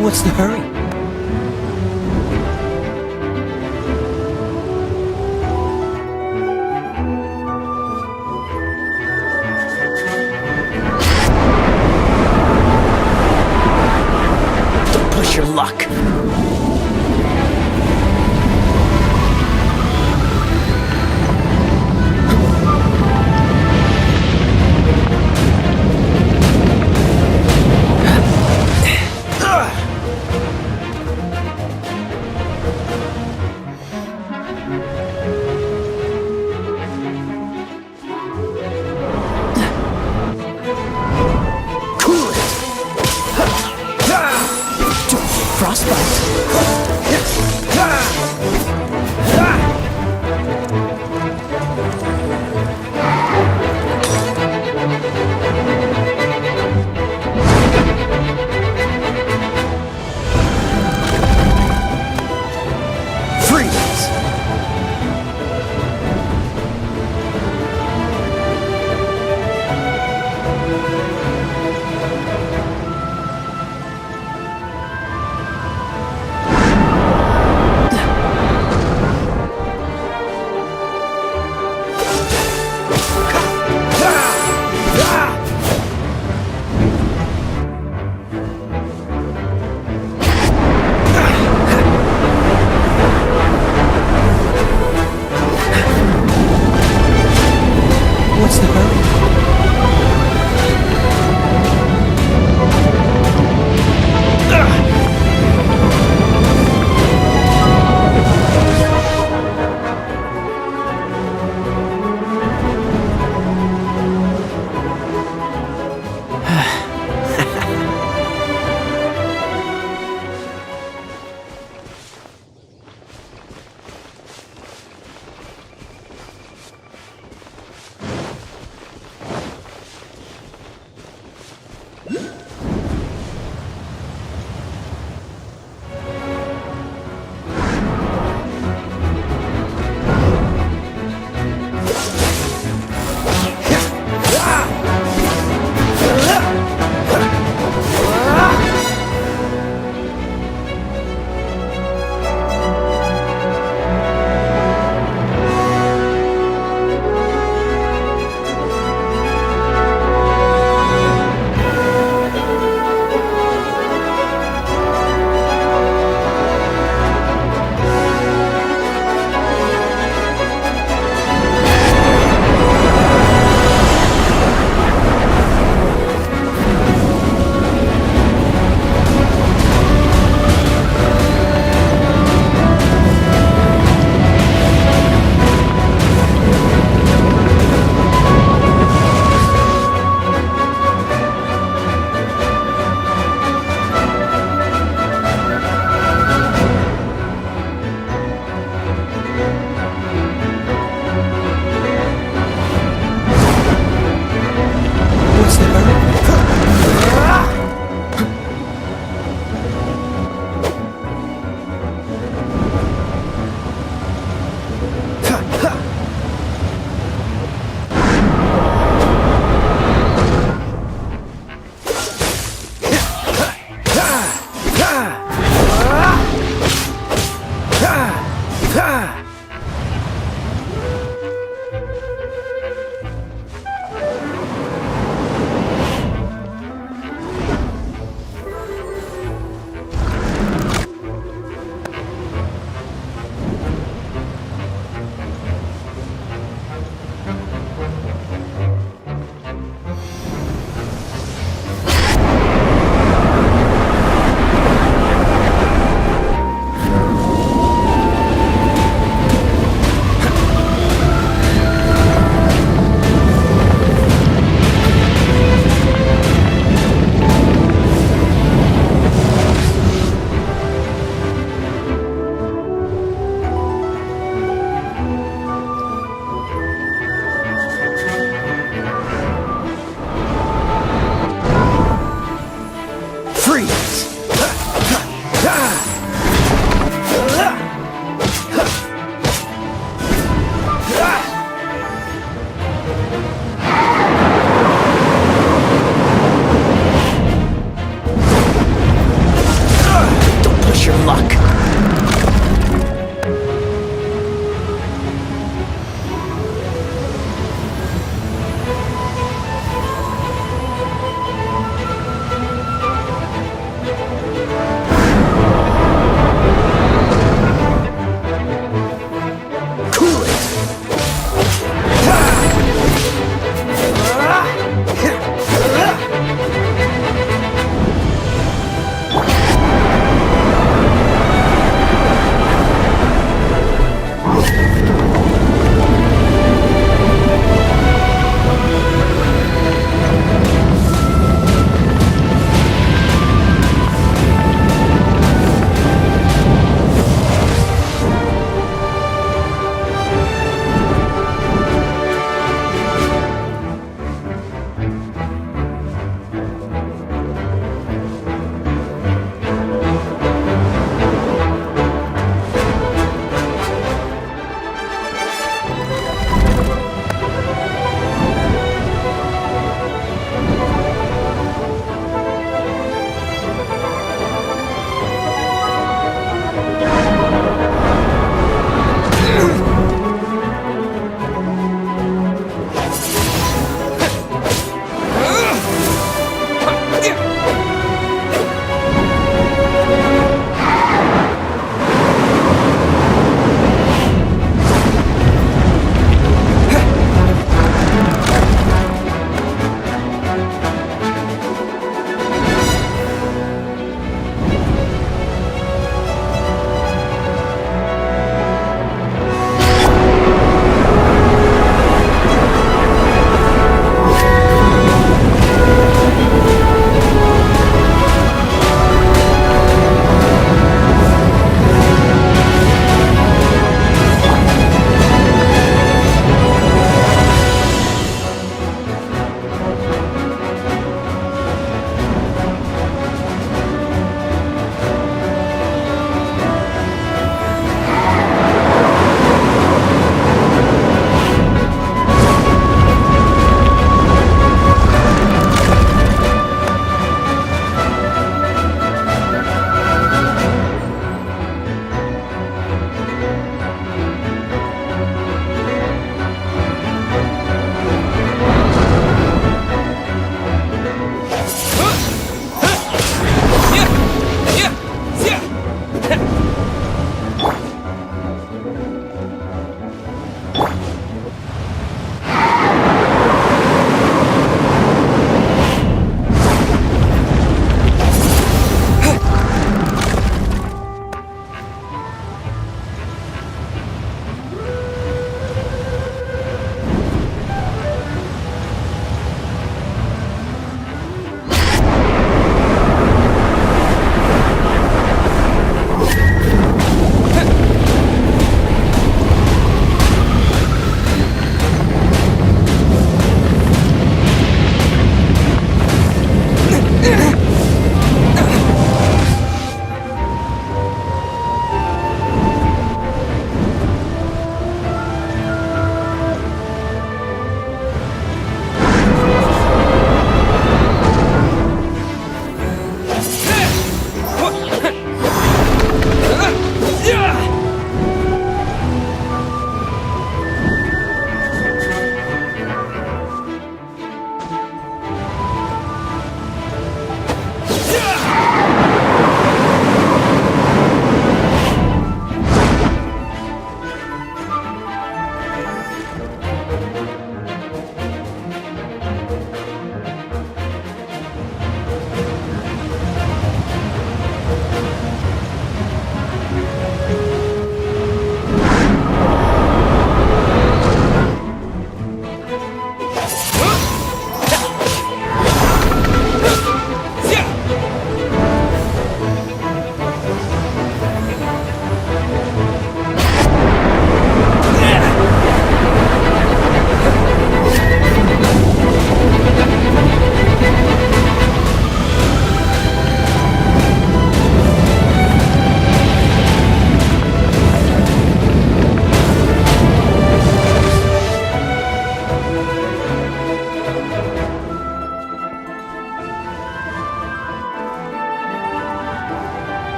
What's the hurry? Don't push your luck. Cool it. Freeze! What's the hurry? What's the hurry?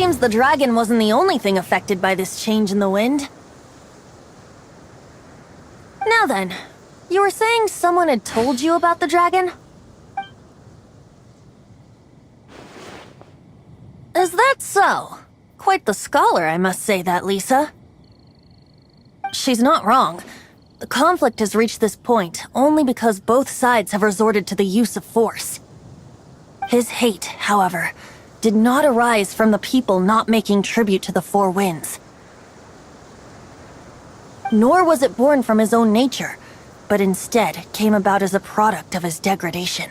Seems the dragon wasn't the only thing affected by this change in the wind. Now then, you were saying someone had told you about the dragon? Is that so? Quite the scholar, I must say that, Lisa. She's not wrong. The conflict has reached this point only because both sides have resorted to the use of force. His hate, however, did not arise from the people not making tribute to the Four Winds. Nor was it born from his own nature, but instead came about as a product of his degradation.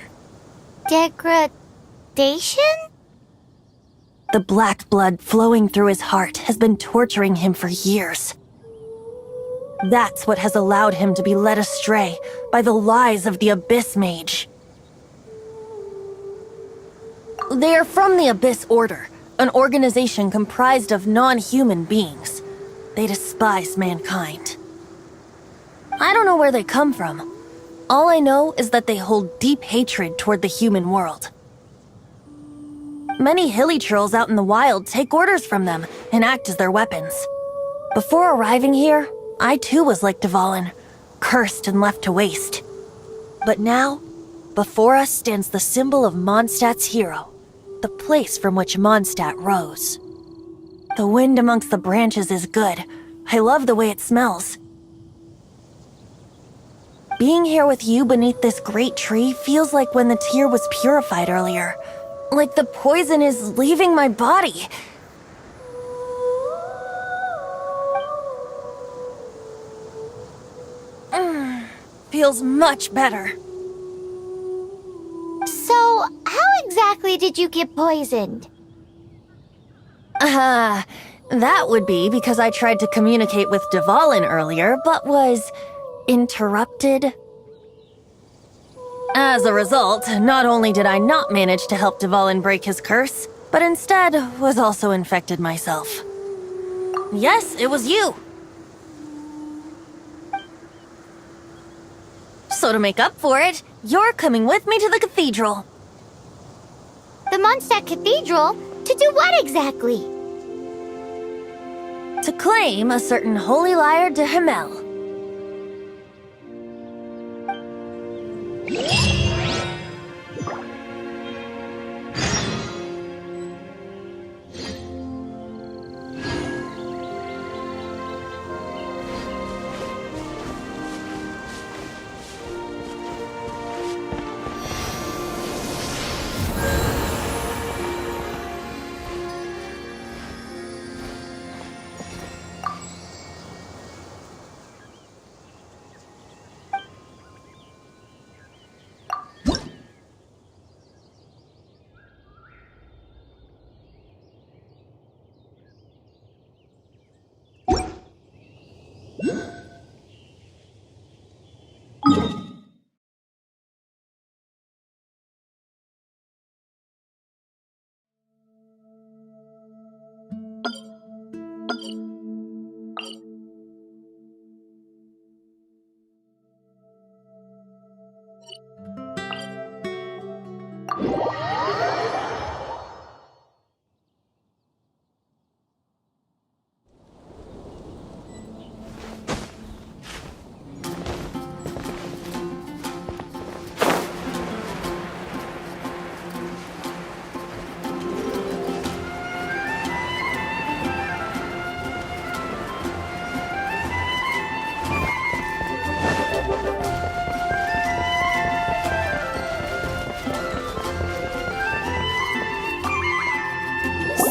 Degradation? The black blood flowing through his heart has been torturing him for years. That's what has allowed him to be led astray by the lies of the Abyss Mage. They are from the Abyss Order, an organization comprised of non-human beings. They despise mankind. I don't know where they come from. All I know is that they hold deep hatred toward the human world. Many hilly trolls out in the wild take orders from them and act as their weapons. Before arriving here, I too was like Dvalin, cursed and left to waste. But now, before us stands the symbol of Mondstadt's hero, the place from which Mondstadt rose. The wind amongst the branches is good. I love the way it smells. Being here with you beneath this great tree feels like when the tear was purified earlier. Like the poison is leaving my body. Feels much better. So, how exactly did you get poisoned? That would be because I tried to communicate with Dvalin earlier, but was interrupted. As a result, not only did I not manage to help Dvalin break his curse, but instead was also infected myself. Yes, it was you. So to make up for it, you're coming with me to the cathedral. The Mondstadt Cathedral? To do what exactly? To claim a certain holy lyre de Himmel.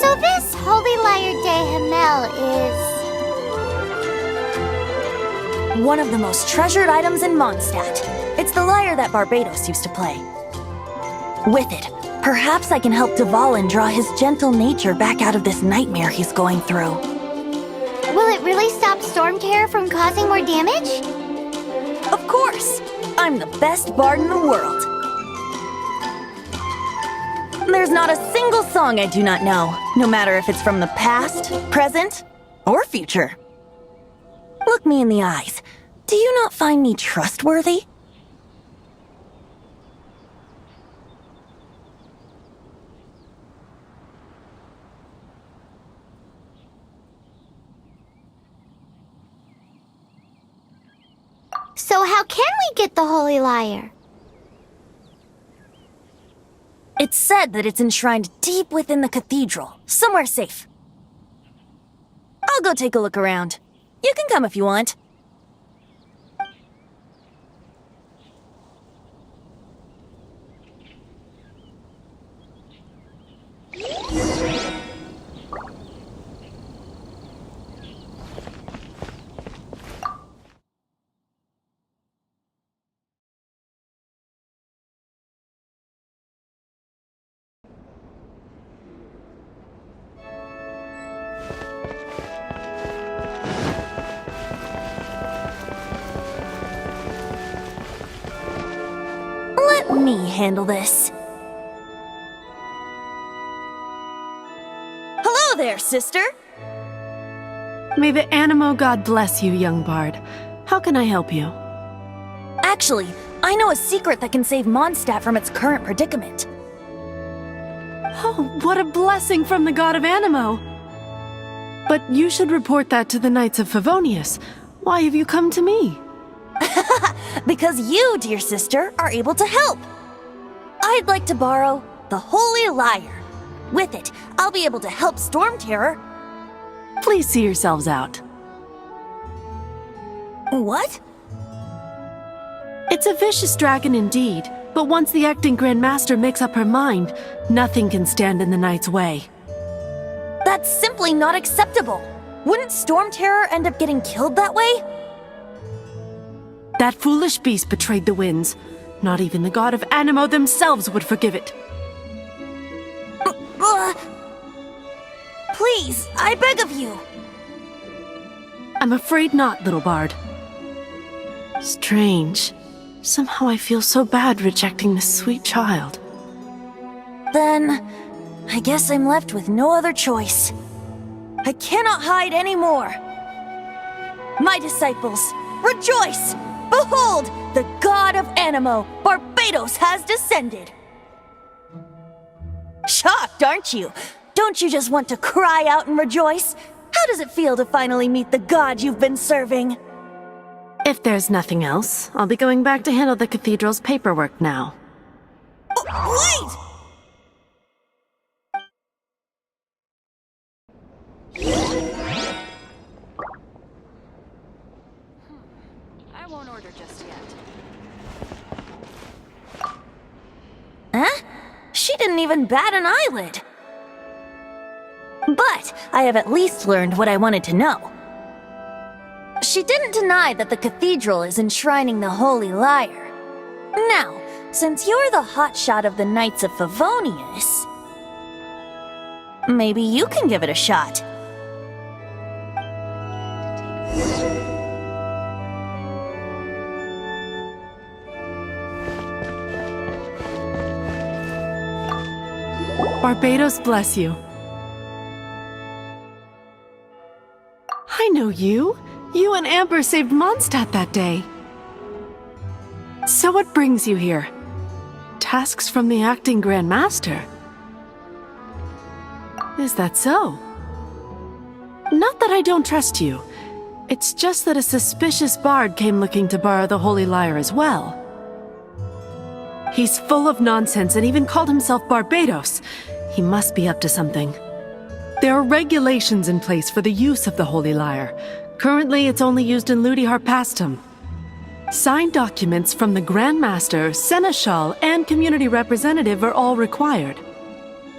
So this holy lyre de Himmel is... One of the most treasured items in Mondstadt. It's the lyre that Barbados used to play. With it, perhaps I can help Dvalin draw his gentle nature back out of this nightmare he's going through. Will it really stop Stormterror from causing more damage? Of course! I'm the best bard in the world. There's not a single song I do not know, no matter if it's from the past, present, or future. Look me in the eyes. Do you not find me trustworthy? So how can we get the Holy Lyre? It's said that it's enshrined deep within the cathedral, somewhere safe. I'll go take a look around. You can come if you want. Let me handle this. Hello there, sister! May the Animo God bless you, young bard. How can I help you? Actually, I know a secret that can save Mondstadt from its current predicament. Oh, what a blessing from the god of Animo! But you should report that to the Knights of Favonius. Why have you come to me? Because you, dear sister, are able to help. I'd like to borrow the Holy Lyre. With it, I'll be able to help Storm Terror. Please see yourselves out. What? It's a vicious dragon indeed, but once the acting Grand Master makes up her mind, nothing can stand in the Knight's way. That's simply not acceptable. Wouldn't Storm Terror end up getting killed that way? That foolish beast betrayed the winds. Not even the god of Animo themselves would forgive it. Please, I beg of you. I'm afraid not, little bard. Strange. Somehow I feel so bad rejecting this sweet child. Then, I guess I'm left with no other choice. I cannot hide anymore. My disciples, rejoice! Behold, the god of Animo, Barbados, has descended! Shocked, aren't you? Don't you just want to cry out and rejoice? How does it feel to finally meet the god you've been serving? If there's nothing else, I'll be going back to handle the cathedral's paperwork now. Wait! I won't order just yet. Huh? She didn't even bat an eyelid. But I have at least learned what I wanted to know. She didn't deny that the cathedral is enshrining the Holy Lyre. Now, since you're the hotshot of the Knights of Favonius, maybe you can give it a shot. Barbados bless you. I know you. You and Amber saved Mondstadt that day. So what brings you here? Tasks from the acting Grand Master? Is that so? Not that I don't trust you. It's just that a suspicious bard came looking to borrow the Holy Lyre as well. He's full of nonsense and even called himself Barbados. He must be up to something. There are regulations in place for the use of the Holy Lyre. Currently, it's only used in Ludi Harpastum. Signed documents from the Grand Master, Seneschal, and community representative are all required.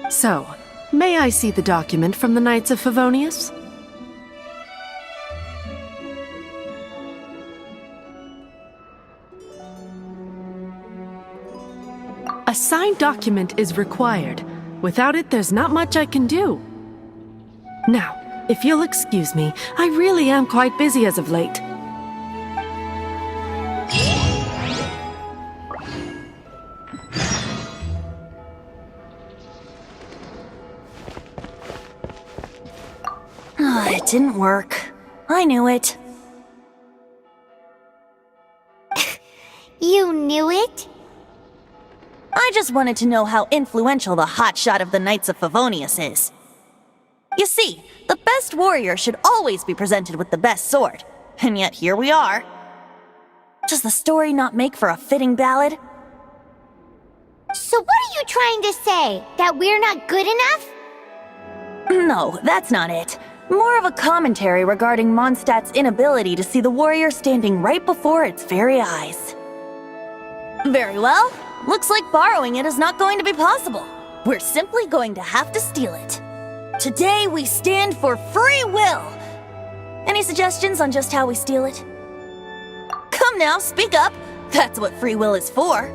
So, may I see the document from the Knights of Favonius? A signed document is required. Without it, there's not much I can do. Now, if you'll excuse me, I really am quite busy as of late. It didn't work. I knew it. You knew it? I just wanted to know how influential the hotshot of the Knights of Favonius is. You see, the best warrior should always be presented with the best sword. And yet here we are. Does the story not make for a fitting ballad? So what are you trying to say? That we're not good enough? No, that's not it. More of a commentary regarding Mondstadt's inability to see the warrior standing right before its very eyes. Very well. Looks like borrowing it is not going to be possible. We're simply going to have to steal it. Today we stand for free will. Any suggestions on just how we steal it? Come now, speak up. That's what free will is for.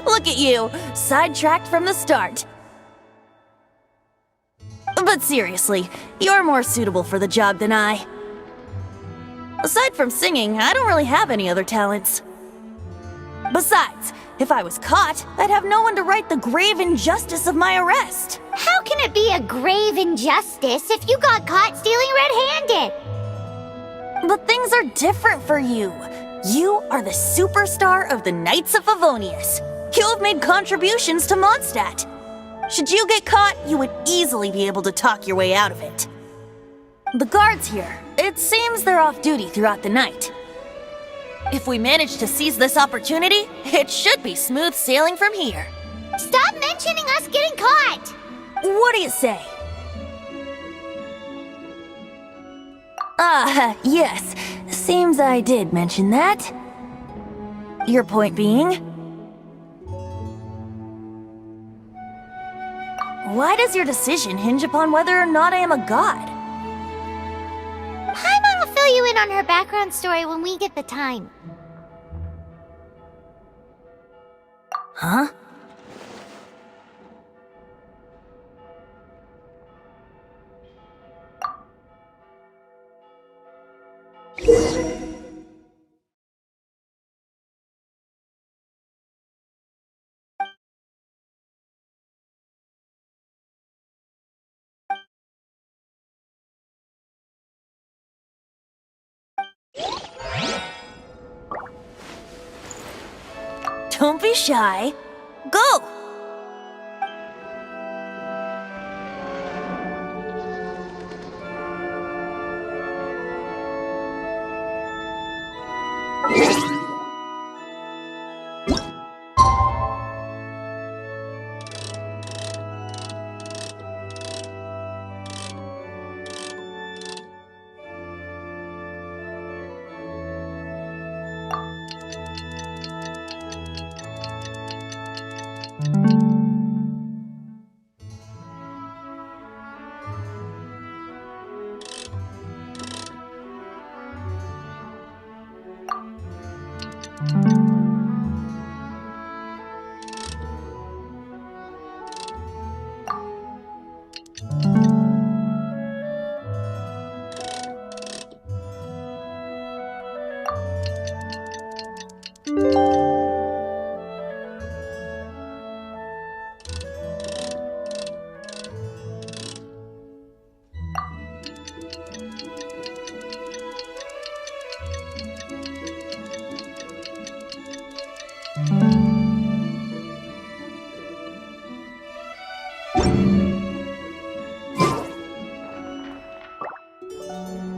Look at you, sidetracked from the start. But seriously, you're more suitable for the job than I. Aside from singing, I don't really have any other talents. Besides, if I was caught, I'd have no one to right the grave injustice of my arrest. How can it be a grave injustice if you got caught stealing red-handed? But things are different for you. You are the superstar of the Knights of Favonius. You have made contributions to Mondstadt. Should you get caught, you would easily be able to talk your way out of it. The guards here, it seems they're off duty throughout the night. If we manage to seize this opportunity, it should be smooth sailing from here. Stop mentioning us getting caught! What do you say? Yes. Seems I did mention that. Your point being? Why does your decision hinge upon whether or not I am a god? Paimon will fill you in on her background story when we get the time. Huh? Don't be shy. Go!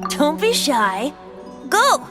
Don't be shy. Go!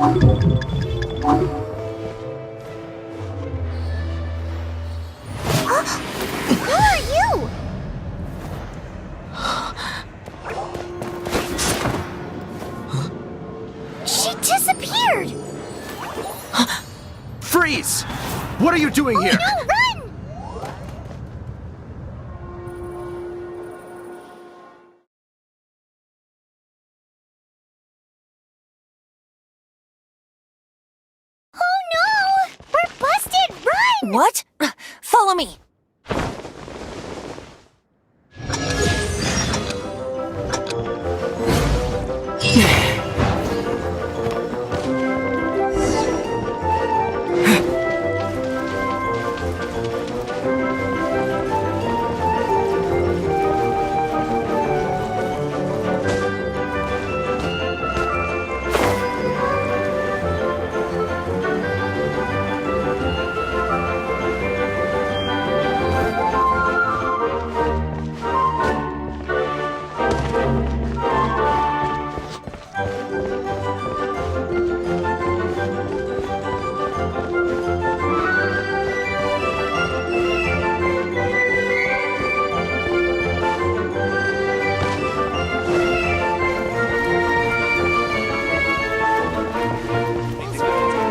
Who are you? She disappeared! Freeze! What are you doing here? No, run! Oh no! We're busted! Run! What? Follow me.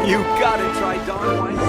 You gotta try Dawn Wine.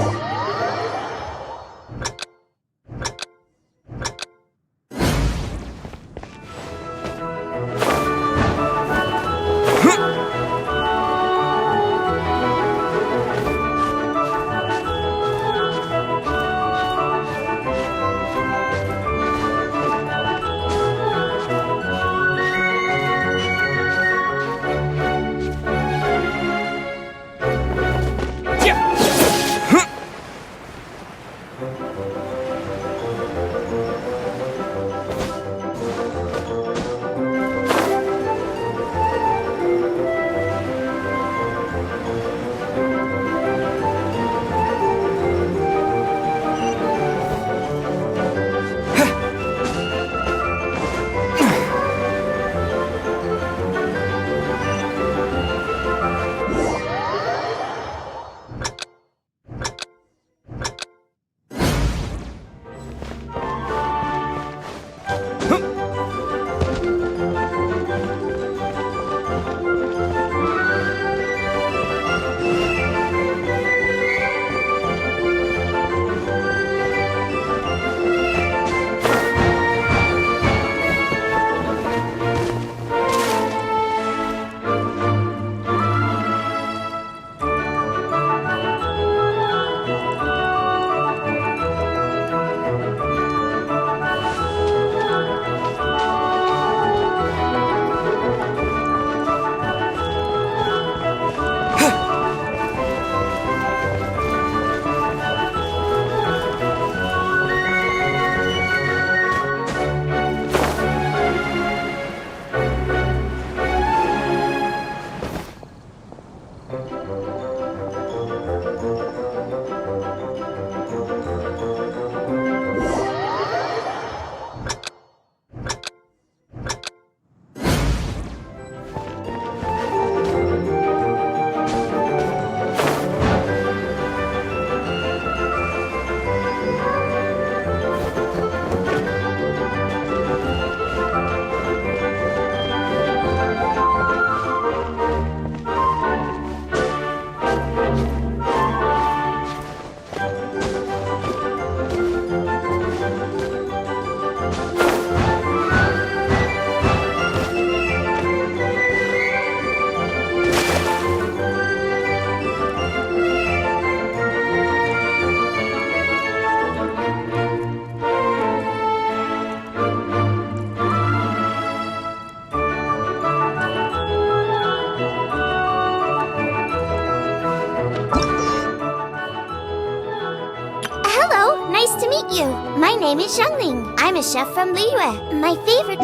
Nice to meet you. My name is Xiangling. I'm a chef from Liyue. My favorite...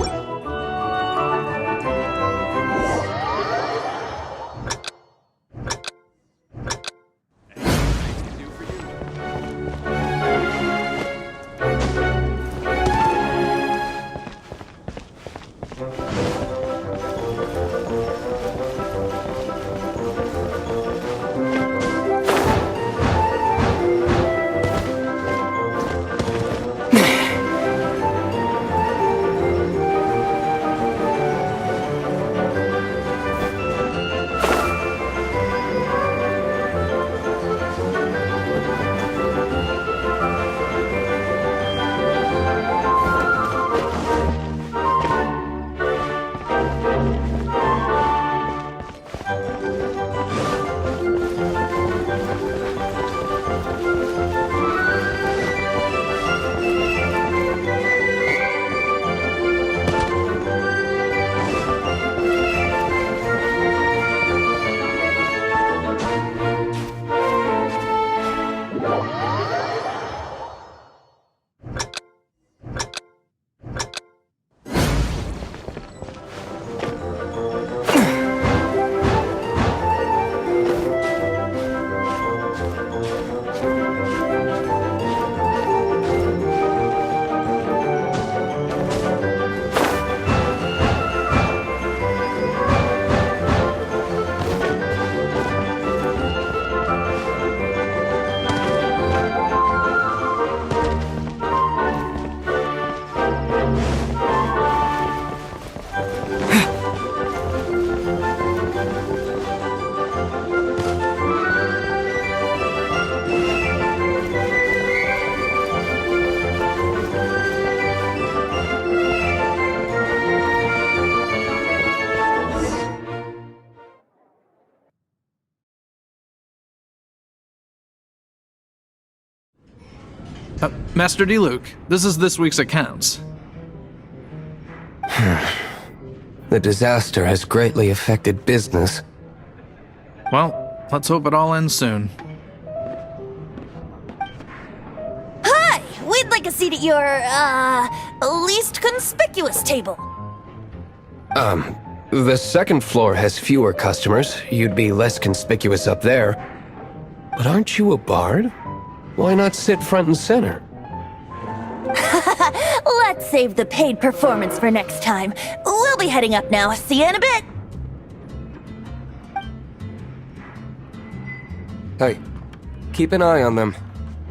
Master D. this is this week's accounts. The disaster has greatly affected business. Well, let's hope it all ends soon. Hi! We'd like a seat at your, least conspicuous table. The second floor has fewer customers. You'd be less conspicuous up there. But aren't you a bard? Why not sit front and center? Let's save the paid performance for next time. We'll be heading up now. See you in a bit. Hey, keep an eye on them.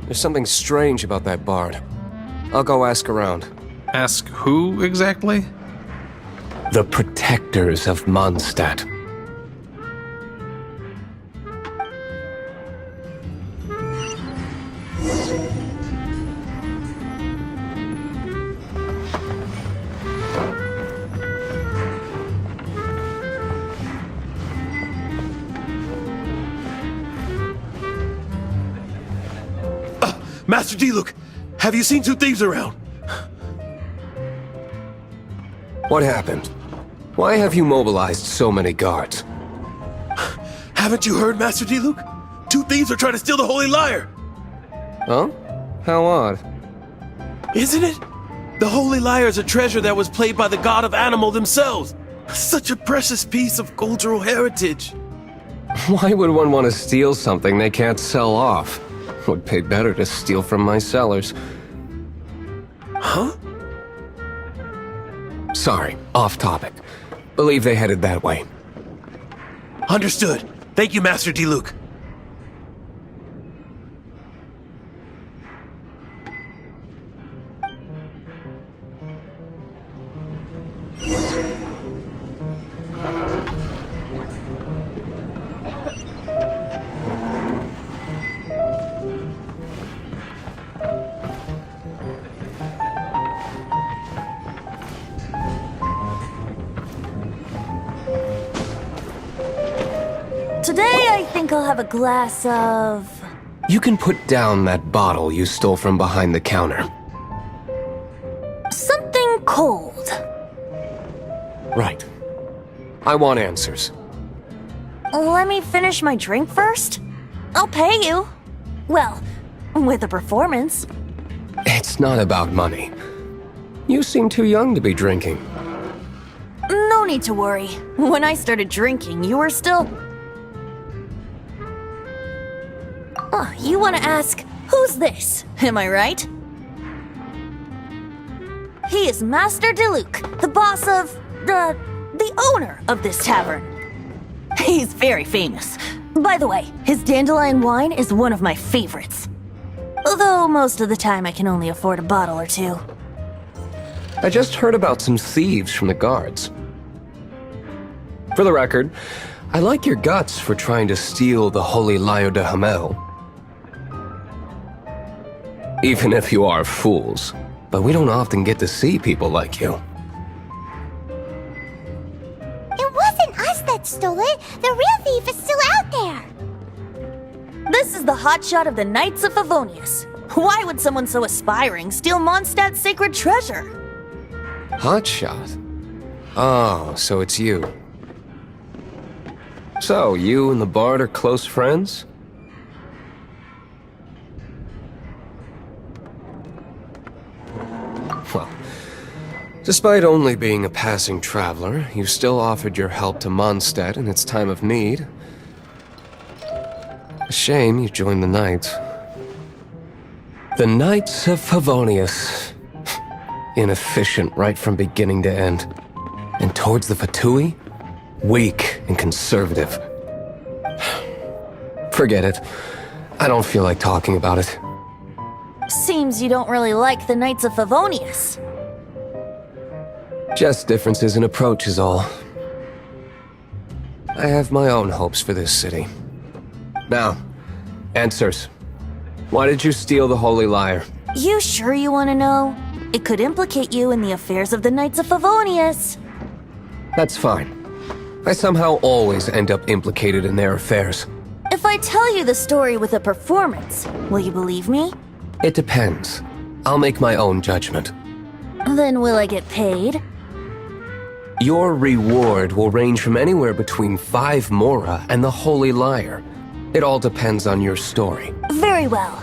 There's something strange about that bard. I'll go ask around. Ask who exactly? The protectors of Mondstadt. Master D, have you seen two thieves around? What happened? Why have you mobilized so many guards? Haven't you heard, Master D, Two thieves are trying to steal the Holy Lyre! Huh? How odd. Isn't it? The Holy Lyre is a treasure that was played by the god of animal themselves. Such a precious piece of cultural heritage. Why would one want to steal something they can't sell off? Would pay better to steal from my sellers. Huh? Sorry, off topic. Believe they headed that way. Understood. Thank you, Master D. Today I think I'll have a glass of... You can put down that bottle you stole from behind the counter. something cold. Right. I want answers. Let me finish my drink first. I'll pay you. Well, with a performance. It's not about money. You seem too young to be drinking. No need to worry. When I started drinking, you were still... Oh, you want to ask, who's this? Am I right? He is Master Diluc, the boss of... the owner of this tavern. He's very famous. By the way, his dandelion wine is one of my favorites. Although most of the time I can only afford a bottle or two. I just heard about some thieves from the guards. For the record, I like your guts for trying to steal the Holy Lyre de Hamel. Even if you are fools, but we don't often get to see people like you. It wasn't us that stole it. The real thief is still out there. This is the hotshot of the Knights of Favonius. Why would someone so aspiring steal Mondstadt's sacred treasure? Hotshot? Oh, so it's you. So, you and the Bard are close friends? Well, despite only being a passing traveler, you still offered your help to Mondstadt in its time of need. A shame you joined the Knights. The Knights of Favonius. Inefficient right from beginning to end. And towards the Fatui, weak and conservative. Forget it. I don't feel like talking about it. Seems you don't really like the Knights of Favonius. Just differences in approach is all. I have my own hopes for this city. Now, answers. Why did you steal the Holy Lyre? You sure you want to know? It could implicate you in the affairs of the Knights of Favonius. That's fine. I somehow always end up implicated in their affairs. If I tell you the story with a performance, will you believe me? It depends. I'll make my own judgment. Then will I get paid? Your reward will range from anywhere between 5 Mora and the Holy Lyre. It all depends on your story. Very well.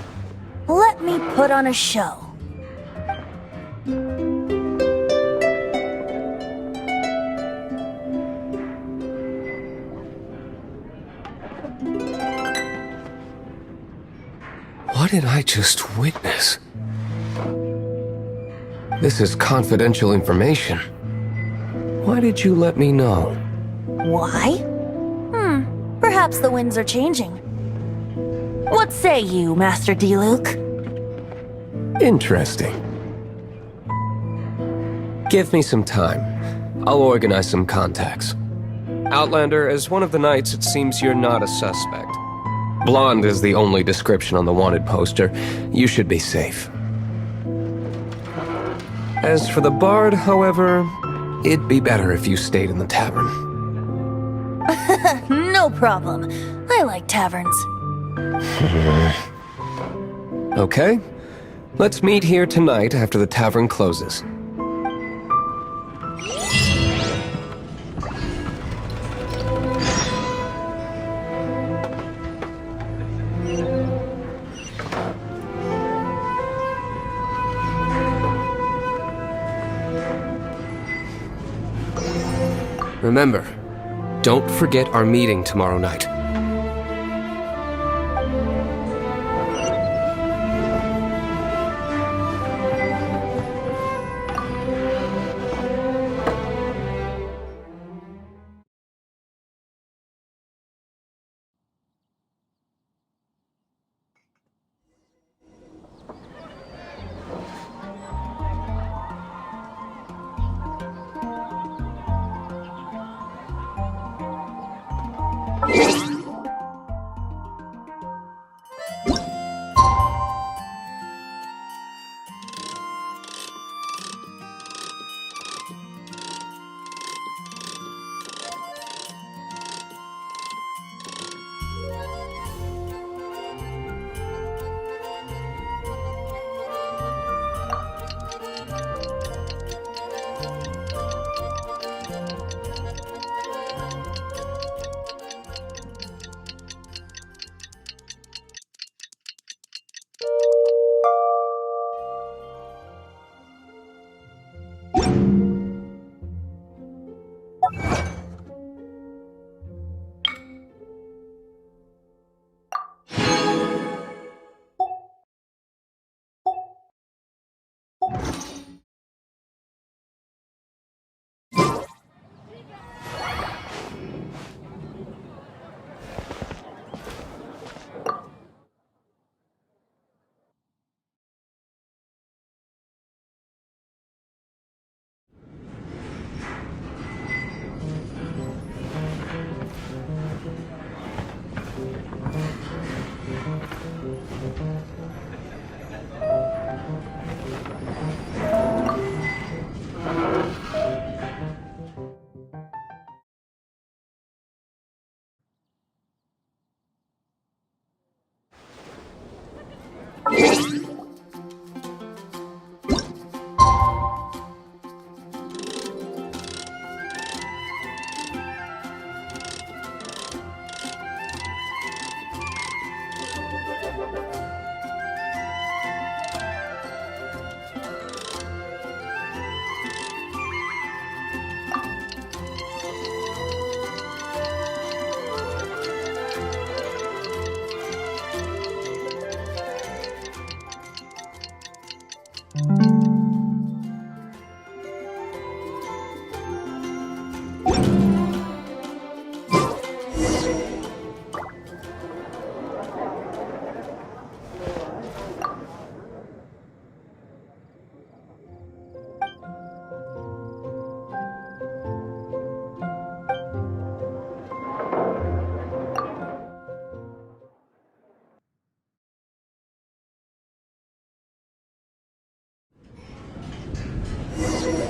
Let me put on a show. What did I just witness? This is confidential information. Why did you let me know? Why? Perhaps the winds are changing. What say you, Master D-Luke? Interesting. Give me some time. I'll organize some contacts. Outlander, as one of the knights, it seems you're not a suspect. Blonde is the only description on the wanted poster. You should be safe. As for the bard, however, it'd be better if you stayed in the tavern. No problem. I like taverns. Okay. Let's meet here tonight after the tavern closes. Remember, don't forget our meeting tomorrow night.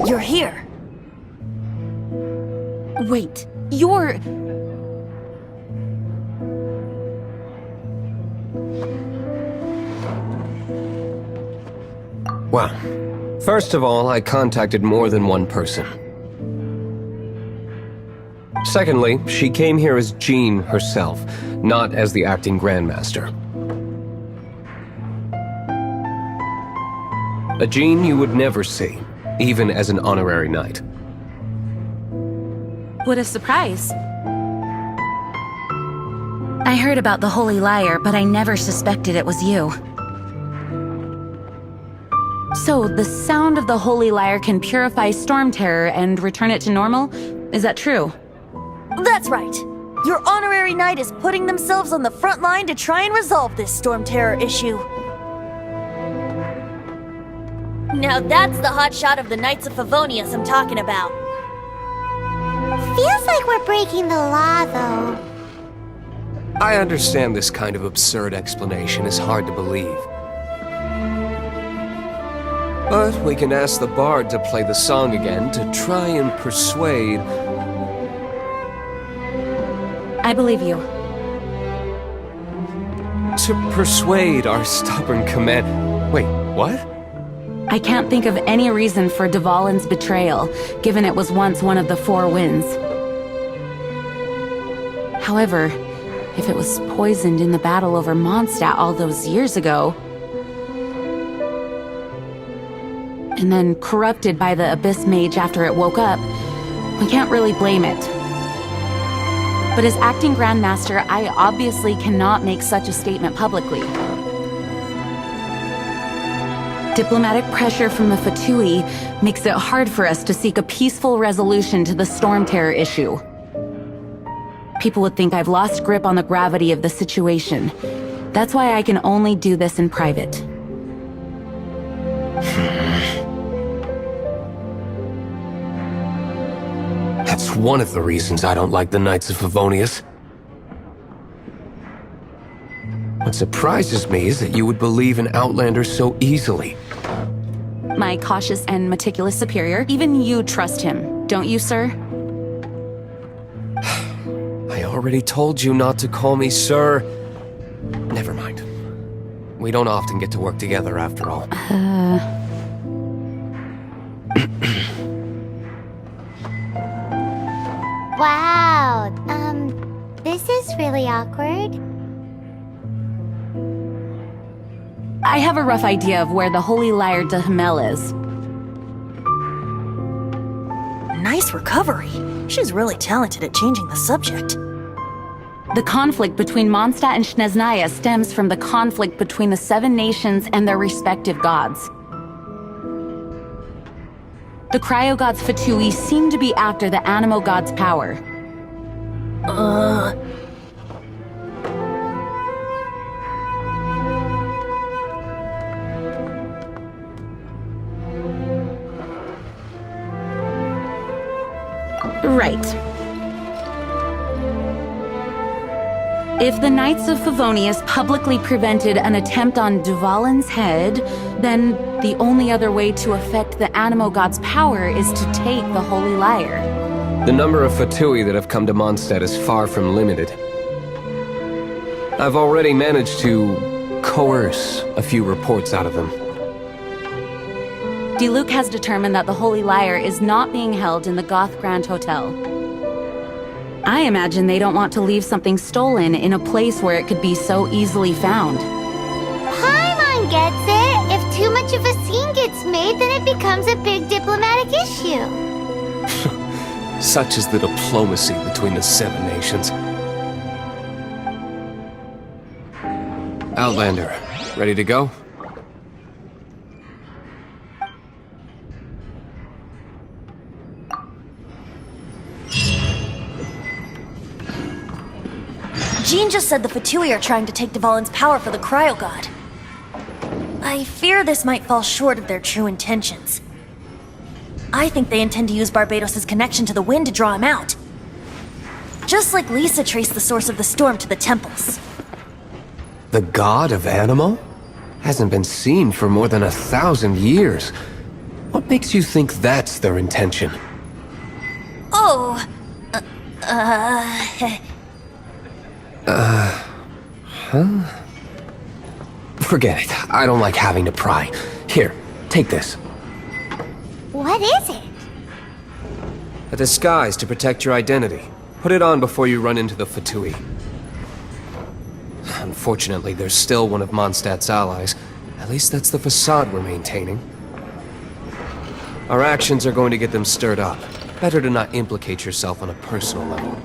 You're here. Wait, you're... Well, first of all, I contacted more than one person. Secondly, she came here as Jean herself, not as the acting Grandmaster. A Jean you would never see, even as an honorary knight. What a surprise. I heard about the Holy Liar, but I never suspected it was you. So, the sound of the Holy Liar can purify Storm Terror and return it to normal? Is that true? That's right. Your honorary knight is putting themselves on the front line to try and resolve this Storm Terror issue. Now that's the hotshot of the Knights of Favonius I'm talking about. Feels like we're breaking the law, though. I understand this kind of absurd explanation is hard to believe. But we can ask the bard to play the song again to try and persuade... I believe you. To persuade our stubborn command... Wait, what? I can't think of any reason for Dvalin's betrayal, given it was once one of the Four Winds. However, if it was poisoned in the battle over Mondstadt all those years ago, and then corrupted by the Abyss Mage after it woke up, we can't really blame it. But as acting Grandmaster, I obviously cannot make such a statement publicly. Diplomatic pressure from the Fatui makes it hard for us to seek a peaceful resolution to the Storm Terror issue. People would think I've lost grip on the gravity of the situation. That's why I can only do this in private. That's one of the reasons I don't like the Knights of Favonius. What surprises me is that you would believe in Outlander so easily. My cautious and meticulous superior, even you trust him, don't you, sir? I already told you not to call me sir. Never mind. We don't often get to work together after all. Wow, this is really awkward. I have a rough idea of where the Holy Liar de Himmel is. Nice recovery. She's really talented at changing the subject. The conflict between Mondstadt and Snezhnaya stems from the conflict between the Seven Nations and their respective gods. The Cryo-gods Fatui seem to be after the Animo god's power. Right. If the Knights of Favonius publicly prevented an attempt on Dvalin's head, then the only other way to affect the Animo god's power is to take the Holy Liar. The number of Fatui that have come to Mondstadt is far from limited. I've already managed to coerce a few reports out of them. Diluc has determined that the Holy Liar is not being held in the Goth Grand Hotel. I imagine they don't want to leave something stolen in a place where it could be so easily found. Paimon gets it. If too much of a scene gets made, then it becomes a big diplomatic issue. Such is the diplomacy between the Seven Nations. Outlander, ready to go? Jean just said the Fatui are trying to take Dvalin's power for the Cryo God. I fear this might fall short of their true intentions. I think they intend to use Barbados' connection to the wind to draw him out. Just like Lisa traced the source of the storm to the temples. The god of Animo? Hasn't been seen for more than 1,000 years. What makes you think that's their intention? Oh, Huh? Forget it. I don't like having to pry. Here, Take this. What is it? A disguise to protect your identity. Put it on before you run into the Fatui. Unfortunately, there's still one of Mondstadt's allies. At least that's the facade we're maintaining. Our actions are going to get them stirred up. Better to not implicate yourself on a personal level.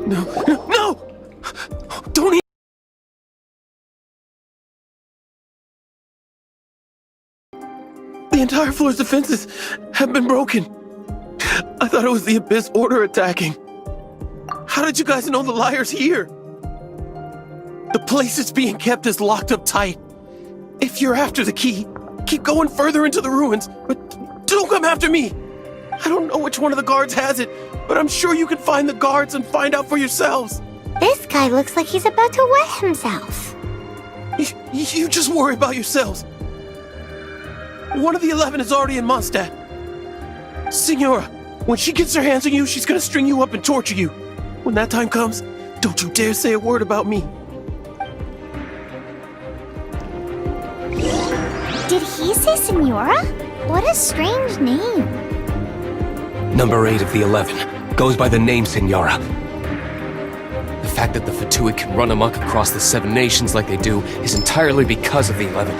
No! Don't eat! The entire floor's defenses have been broken. I thought it was the Abyss Order attacking. How did you guys know the Liar's here? The place it's being kept is locked up tight. If you're after the key, keep going further into the ruins, but don't come after me. I don't know which one of the guards has it, but I'm sure you can find the guards and find out for yourselves. This guy looks like he's about to wet himself. You just worry about yourselves. One of the 11 is already in Mondstadt. Signora, when she gets her hands on you, she's gonna string you up and torture you. When that time comes, don't you dare say a word about me. Did he say Senora? What a strange name. Number 8 of the 11 goes by the name Senora. The fact that the Fatui can run amok across the 7 nations like they do is entirely because of the 11.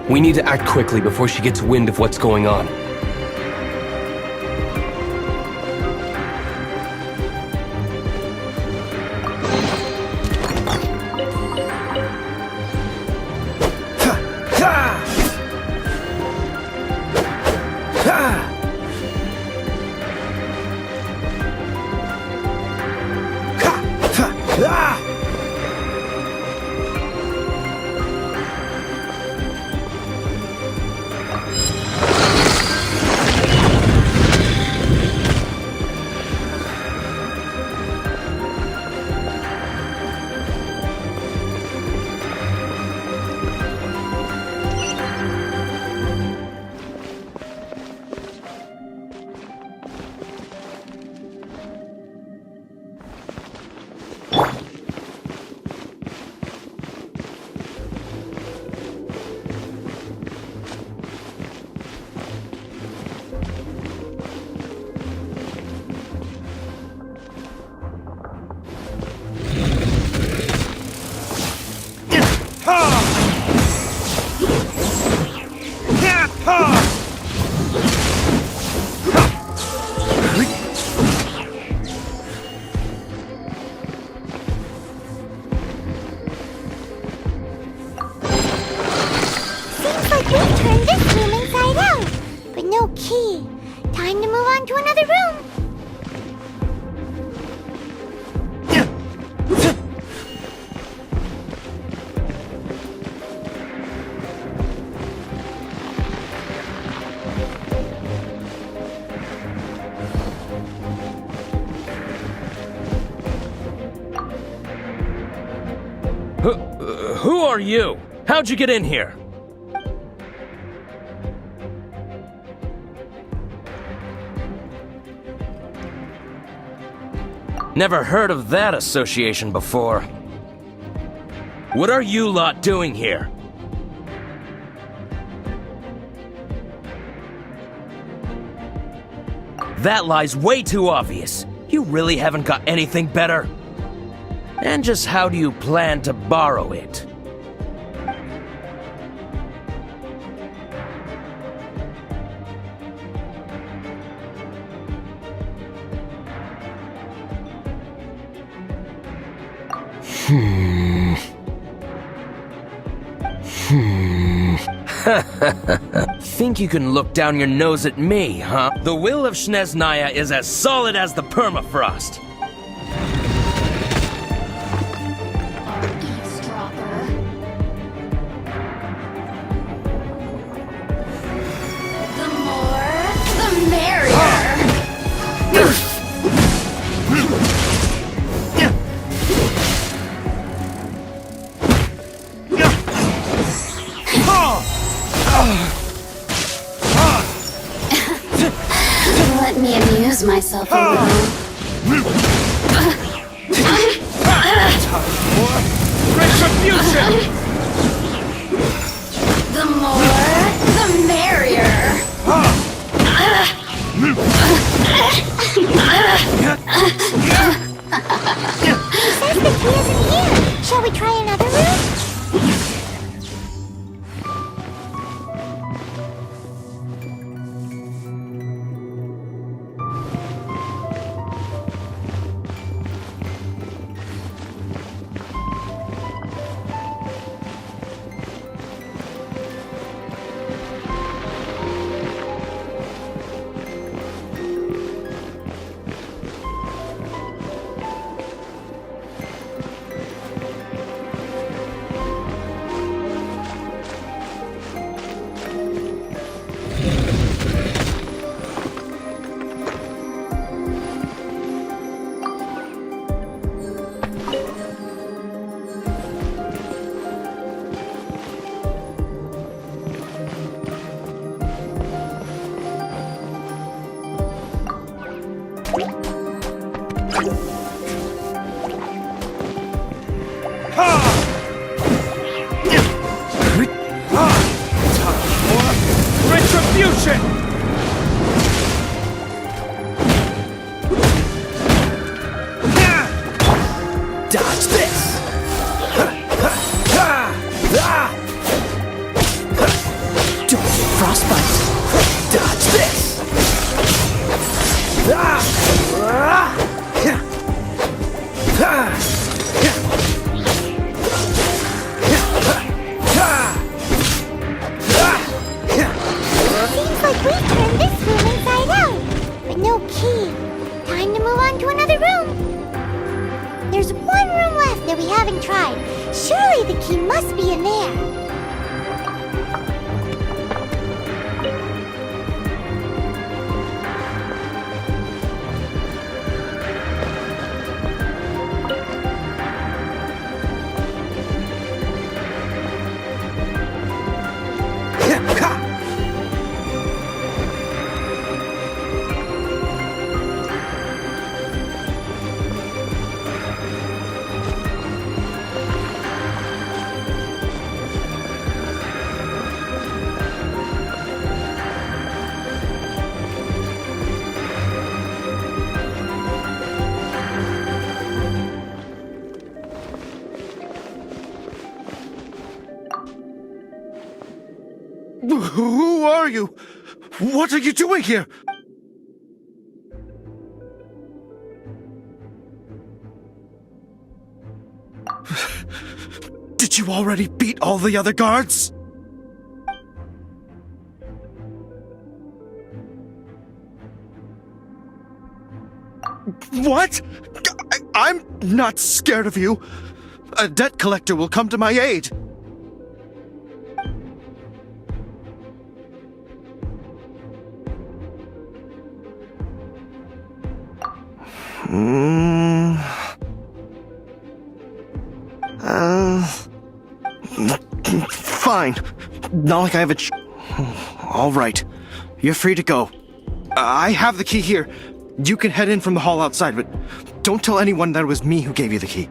We need to act quickly before she gets wind of what's going on. Who are you? How'd you get in here? Never heard of that association before. What are you lot doing here? That lie's way too obvious. You really haven't got anything better? And just how do you plan to borrow it? Think you can look down your nose at me, huh? The will of Snezhnaya is as solid as the permafrost. The more, the merrier. Let me amuse myself a little. Retribution! The more, the merrier. says the key isn't here. Shall we try another room? Retribution! Dodge this! Don't get frostbite! Dodge this! Seems like we turned this room inside out, but no key. Time to move on to another room. There's one room left that we haven't tried. Surely the key must be in there. Who are you? What are you doing here? Did you already beat all the other guards? What? I'm not scared of you. A debt collector will come to my aid. Fine. Not like I have All right. You're free to go. I have the key here. You can head in from the hall outside, but don't tell anyone that it was me who gave you the key.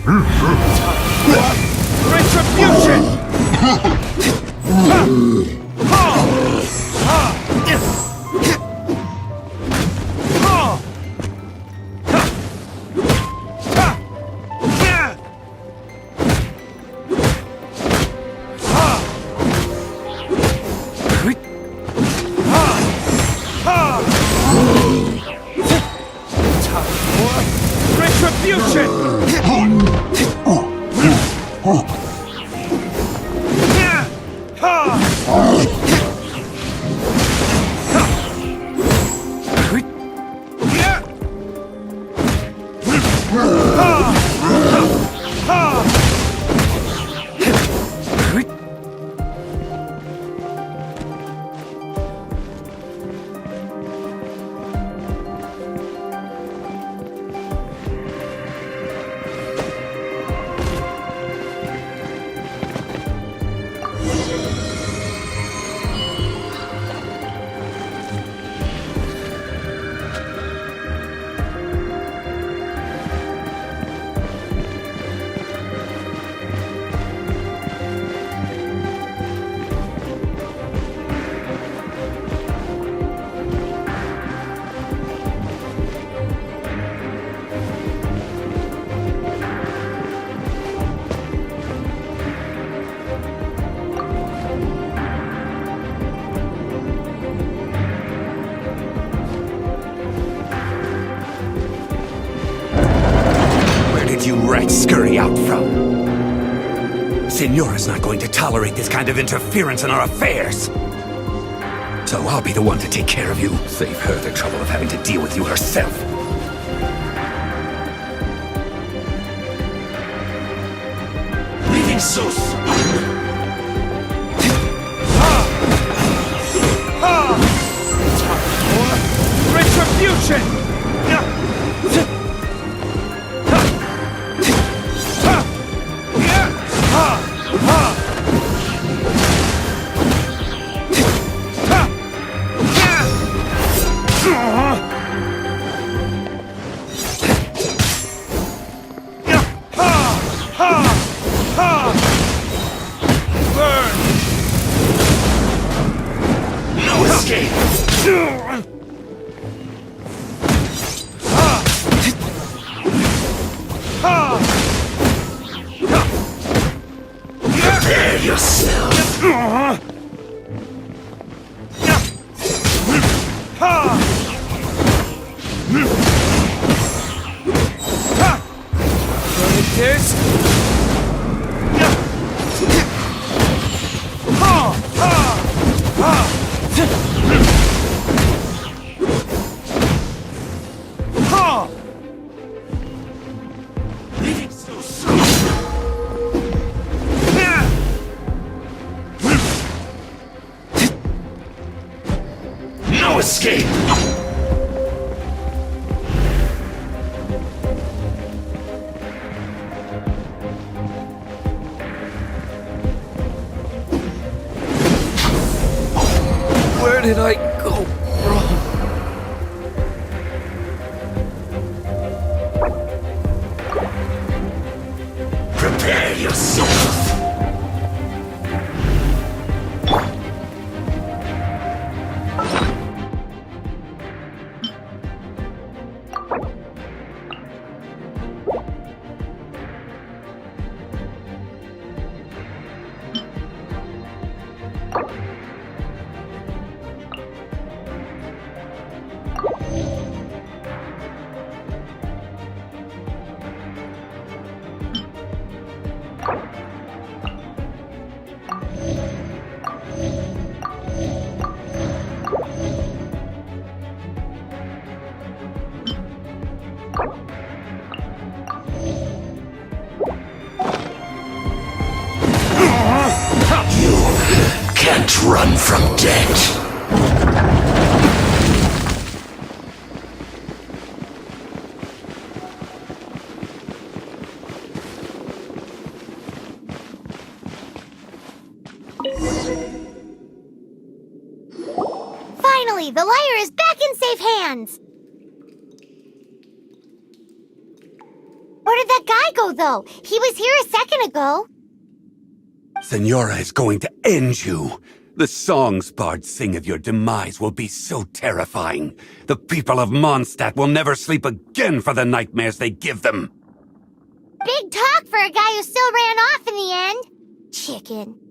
Retribution! You rats scurry out from? Signora's not going to tolerate this kind of interference in our affairs. So I'll be the one to take care of you. Save her the trouble of having to deal with you herself. Leaving so soon. Retribution! No escape! Prepare yourself. No escape! Where did I go wrong? Prepare yourself. Can't run from death. Finally, the lyre is back in safe hands! Where did that that guy go, though? He was here a second ago. Senora is going to end you. The songs bards sing of your demise will be so terrifying. The people of Mondstadt will never sleep again for the nightmares they give them. Big talk for a guy who still ran off in the end. Chicken.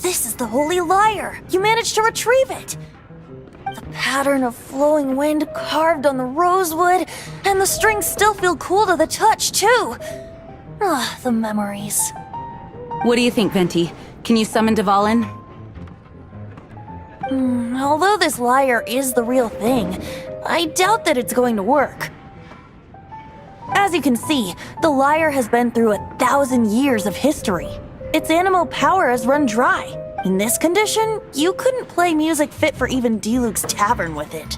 This is the Holy Lyre! You managed to retrieve it! The pattern of flowing wind carved on the rosewood, and the strings still feel cool to the touch, too! Ah, the memories. What do you think, Venti? Can you summon Dvalin? Although this lyre is the real thing, I doubt that it's going to work. As you can see, the lyre has been through 1,000 years of history. Its animal power has run dry. In this condition, you couldn't play music fit for even D-Luke's tavern with it.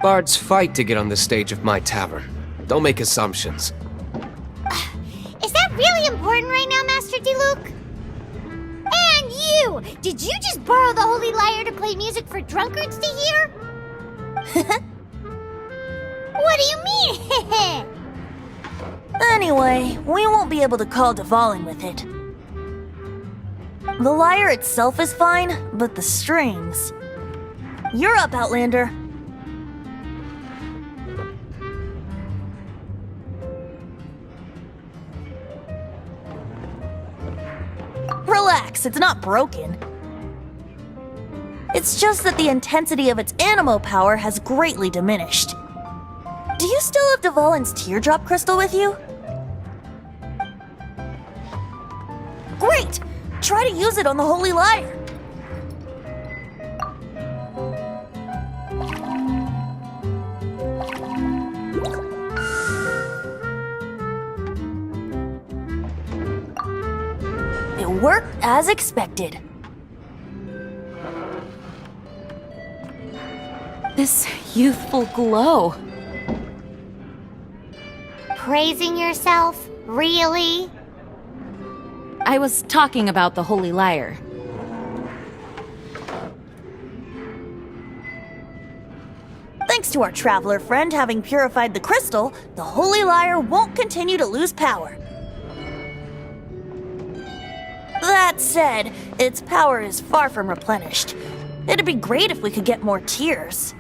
Bards fight to get on the stage of my tavern. Don't make assumptions. Is that really important right now, Master D-Luke? And you! Did you just borrow the Holy Lyre to play music for drunkards to hear? What do you mean? Anyway, we won't be able to call Dvalin with it. The lyre itself is fine, but the strings... You're up, Outlander. Relax, it's not broken. It's just that the intensity of its animo power has greatly diminished. Do you still have Dvalin's teardrop crystal with you? Great! Try to use it on the Holy Lyre. It worked as expected. This youthful glow. Praising yourself? Really? I was talking about the Holy Lyre. Thanks to our traveler friend having purified the crystal, the Holy Lyre won't continue to lose power. That said, its power is far from replenished. It'd be great if we could get more tears.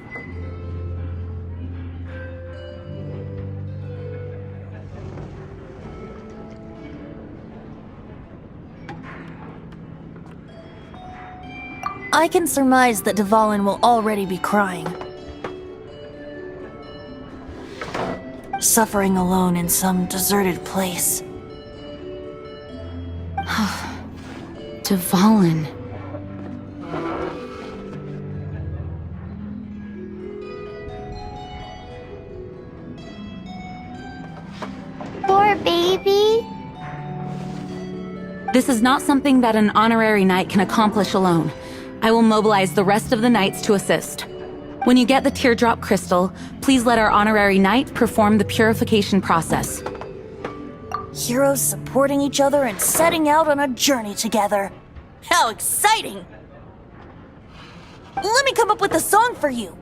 I can surmise that Dvalin will already be crying. Suffering alone in some deserted place. Dvalin. Poor baby. This is not something that an honorary knight can accomplish alone. I will mobilize the rest of the knights to assist. When you get the teardrop crystal, please let our honorary knight perform the purification process. Heroes supporting each other and setting out on a journey together. How exciting! Let me come up with a song for you.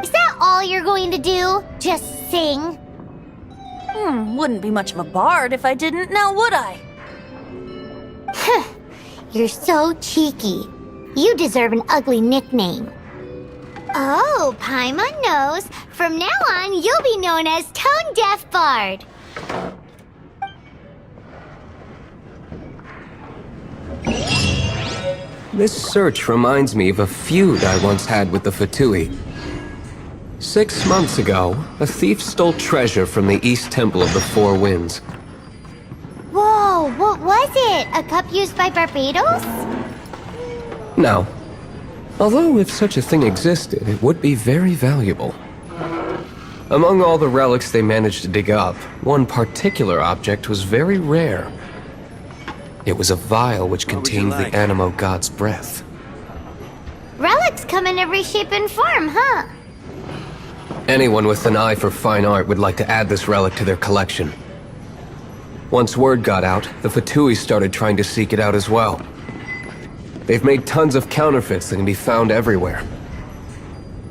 Is that all you're going to do? Just sing? Wouldn't be much of a bard if I didn't, now would I? You're so cheeky. You deserve an ugly nickname. Oh, Paimon knows. From now on, you'll be known as Tone Deaf Bard. This search reminds me of a feud I once had with the Fatui. 6 months ago, a thief stole treasure from the East Temple of the Four Winds. Whoa, what was it? A cup used by Barbados? No. Although if such a thing existed, it would be very valuable. Among all the relics they managed to dig up, one particular object was very rare. It was a vial which contained the Animo God's breath. Relics come in every shape and form, huh? Anyone with an eye for fine art would like to add this relic to their collection. Once word got out, the Fatui started trying to seek it out as well. They've made tons of counterfeits that can be found everywhere.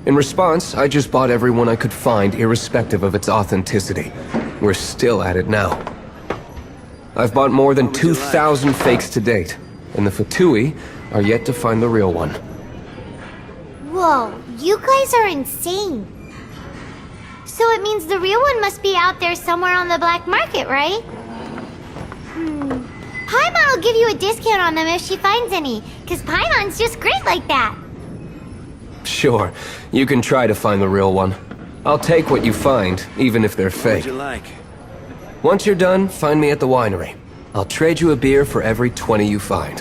In response, I just bought everyone I could find, irrespective of its authenticity. We're still at it now. I've bought more than 2,000 fakes to date, and the Fatui are yet to find the real one. Whoa, you guys are insane. So it means the real one must be out there somewhere on the black market, right? Paimon will give you a discount on them if she finds any, because Paimon's just great like that. Sure, you can try to find the real one. I'll take what you find, even if they're fake. What'd you like? Once you're done, find me at the winery. I'll trade you a beer for every 20 you find.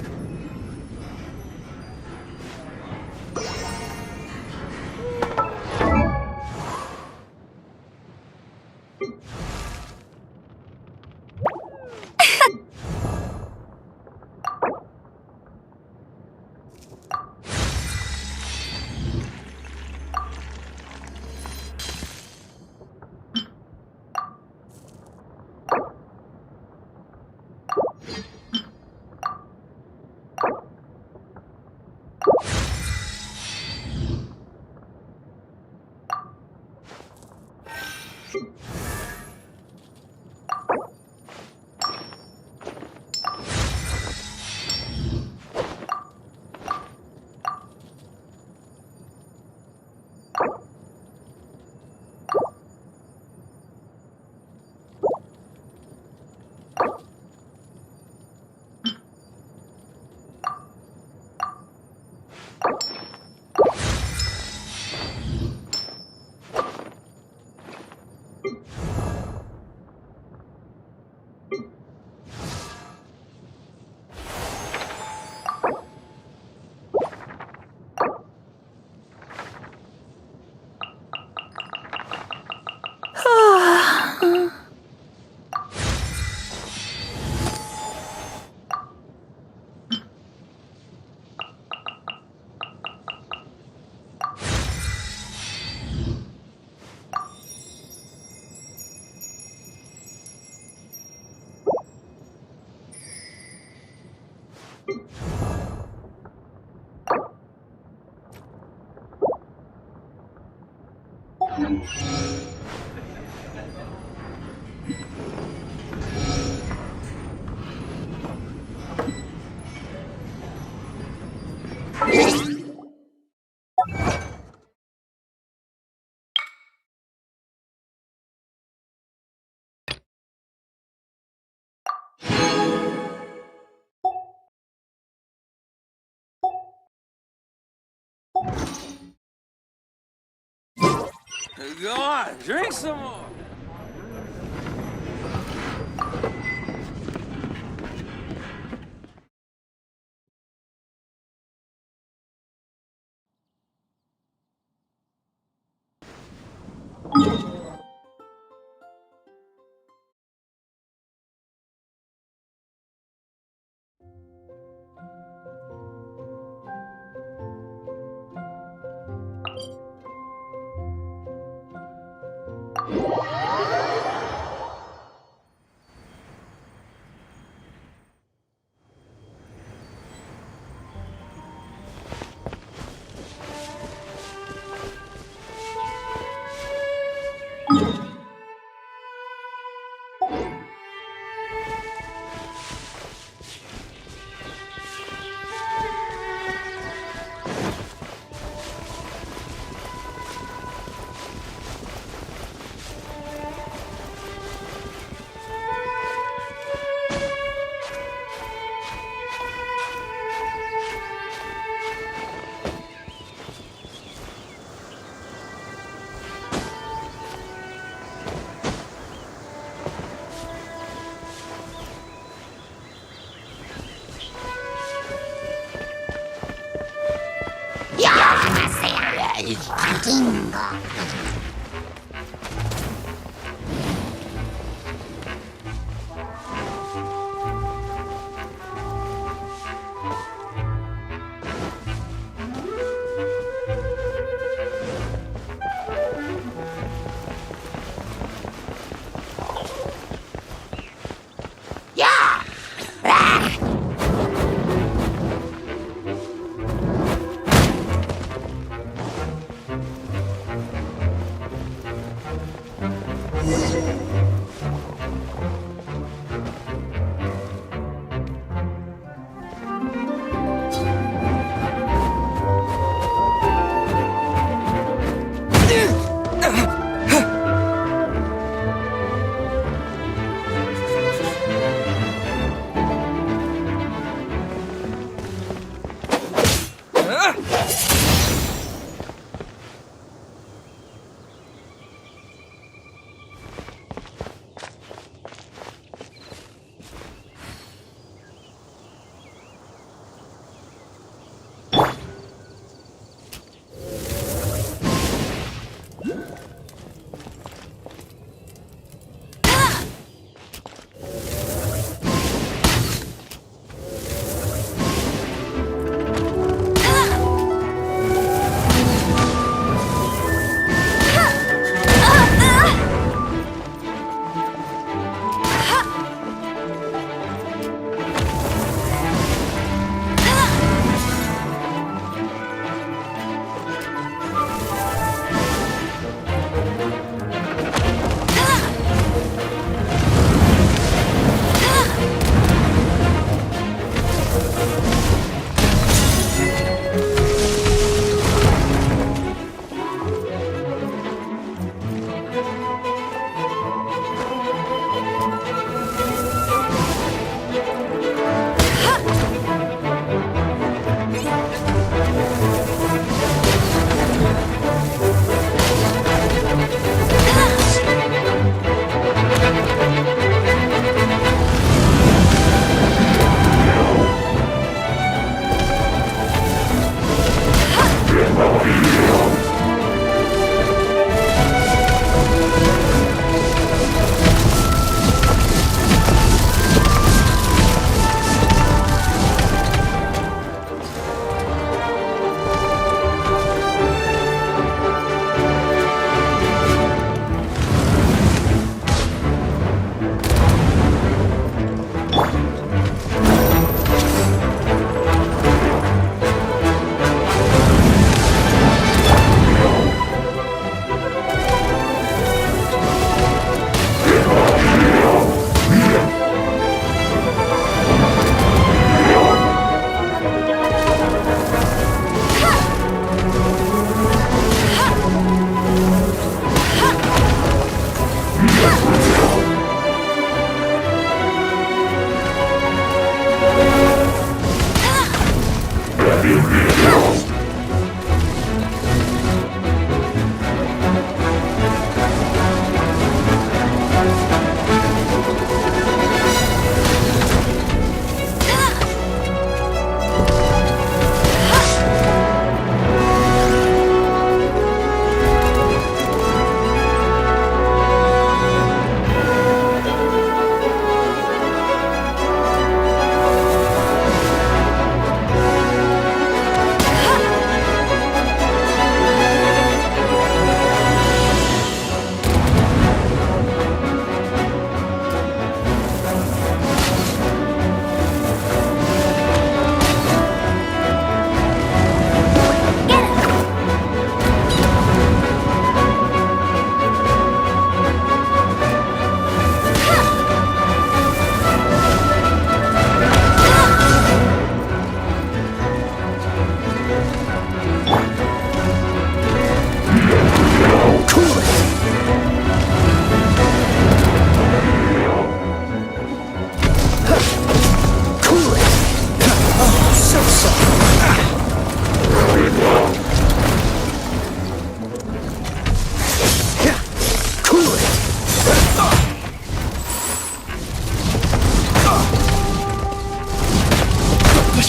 Go on, drink some more.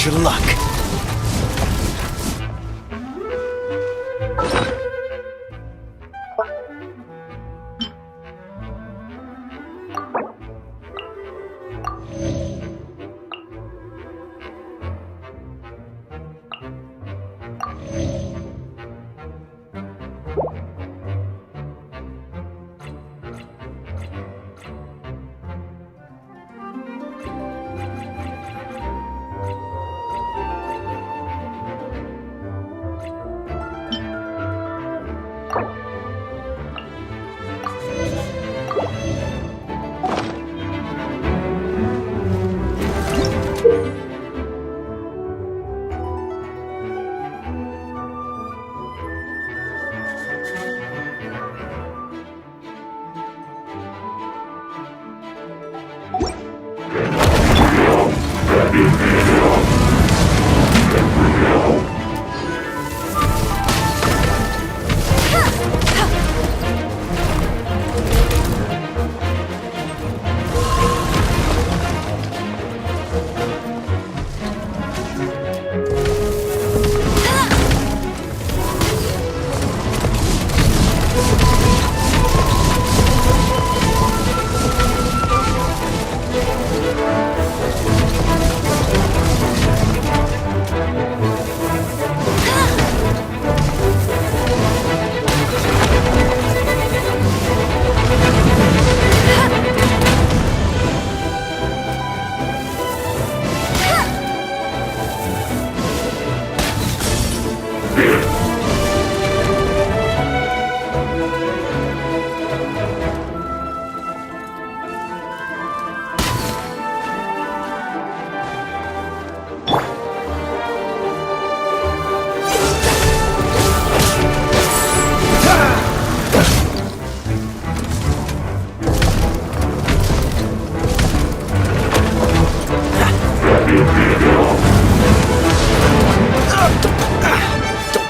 push your luck.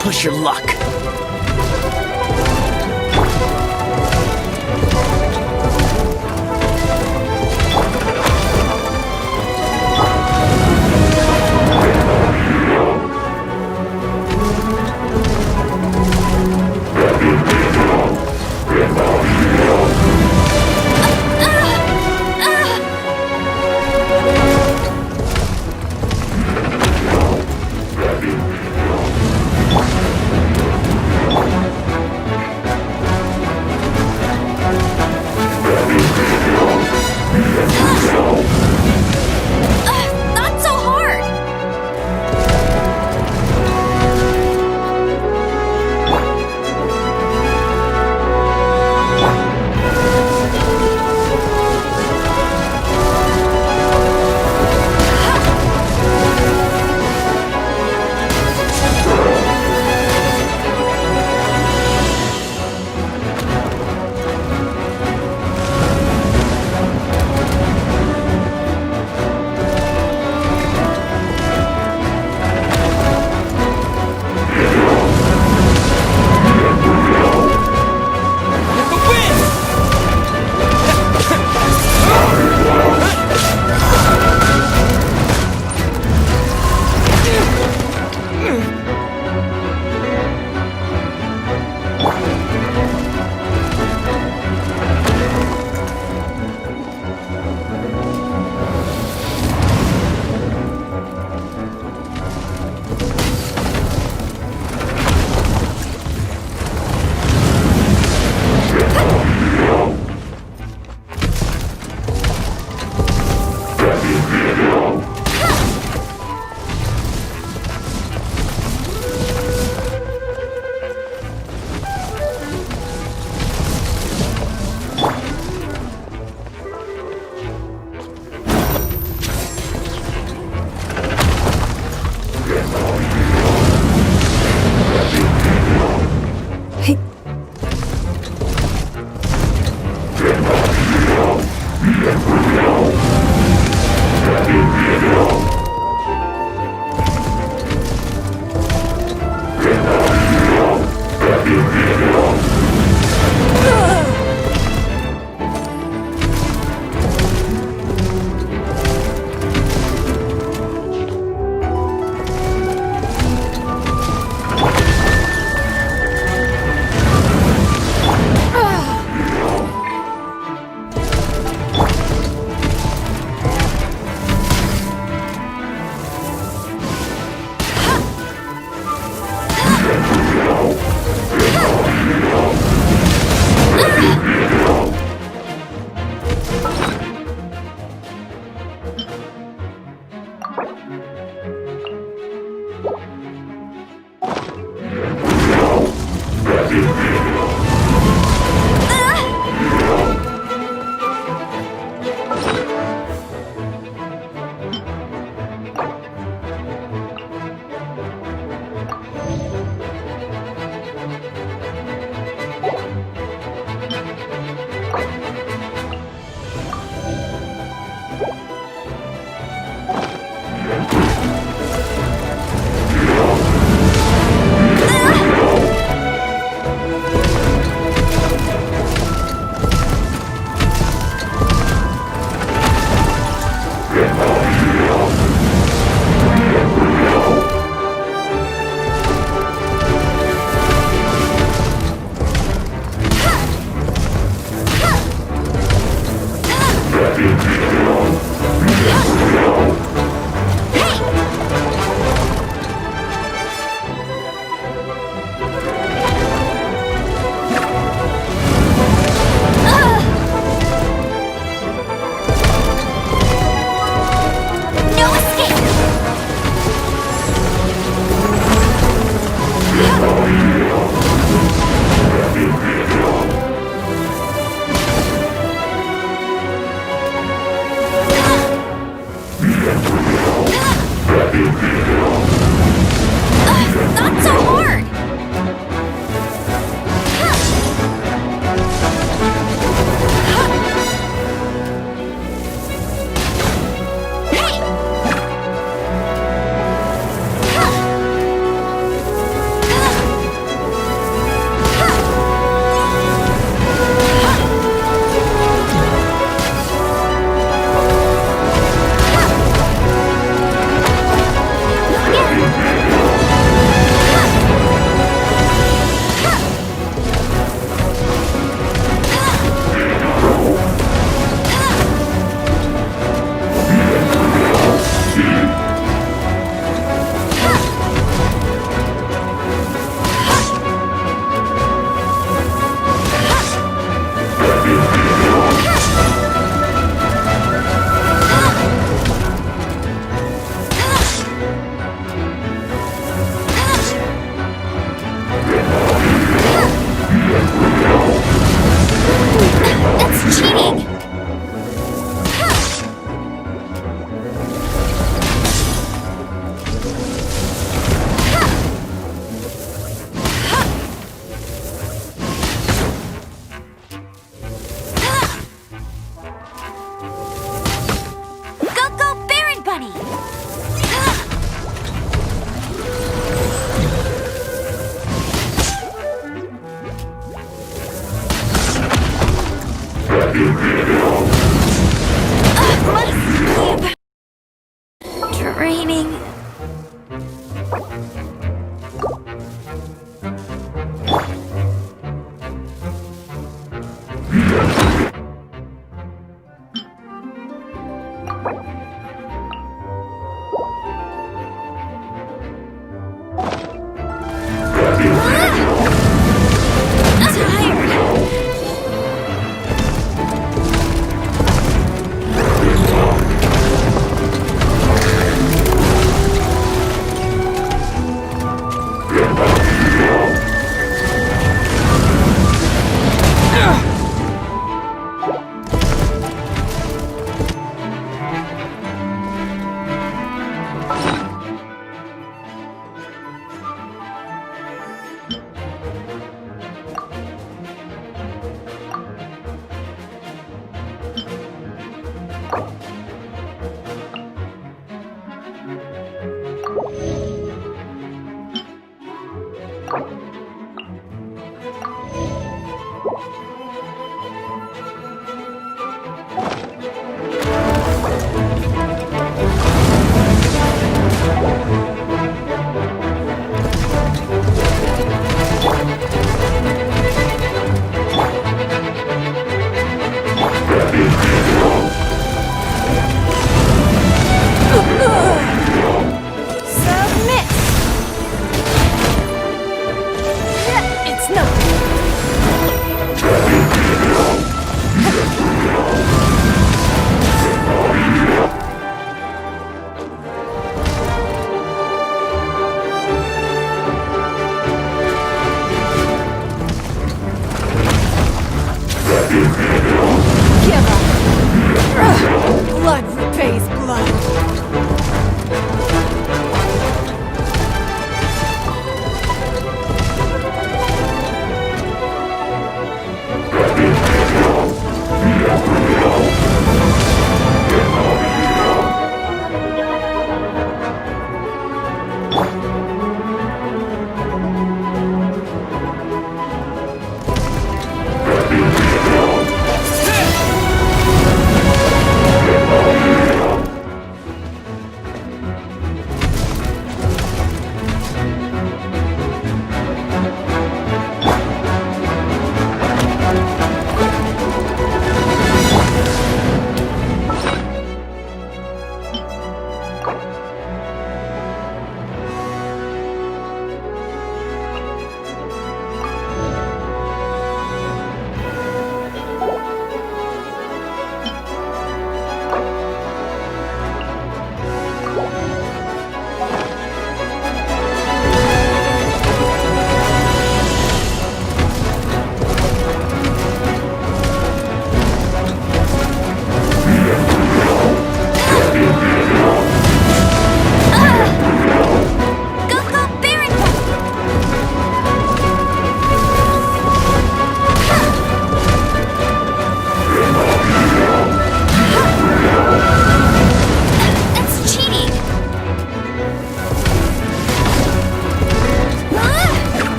Push your luck. Not so hard!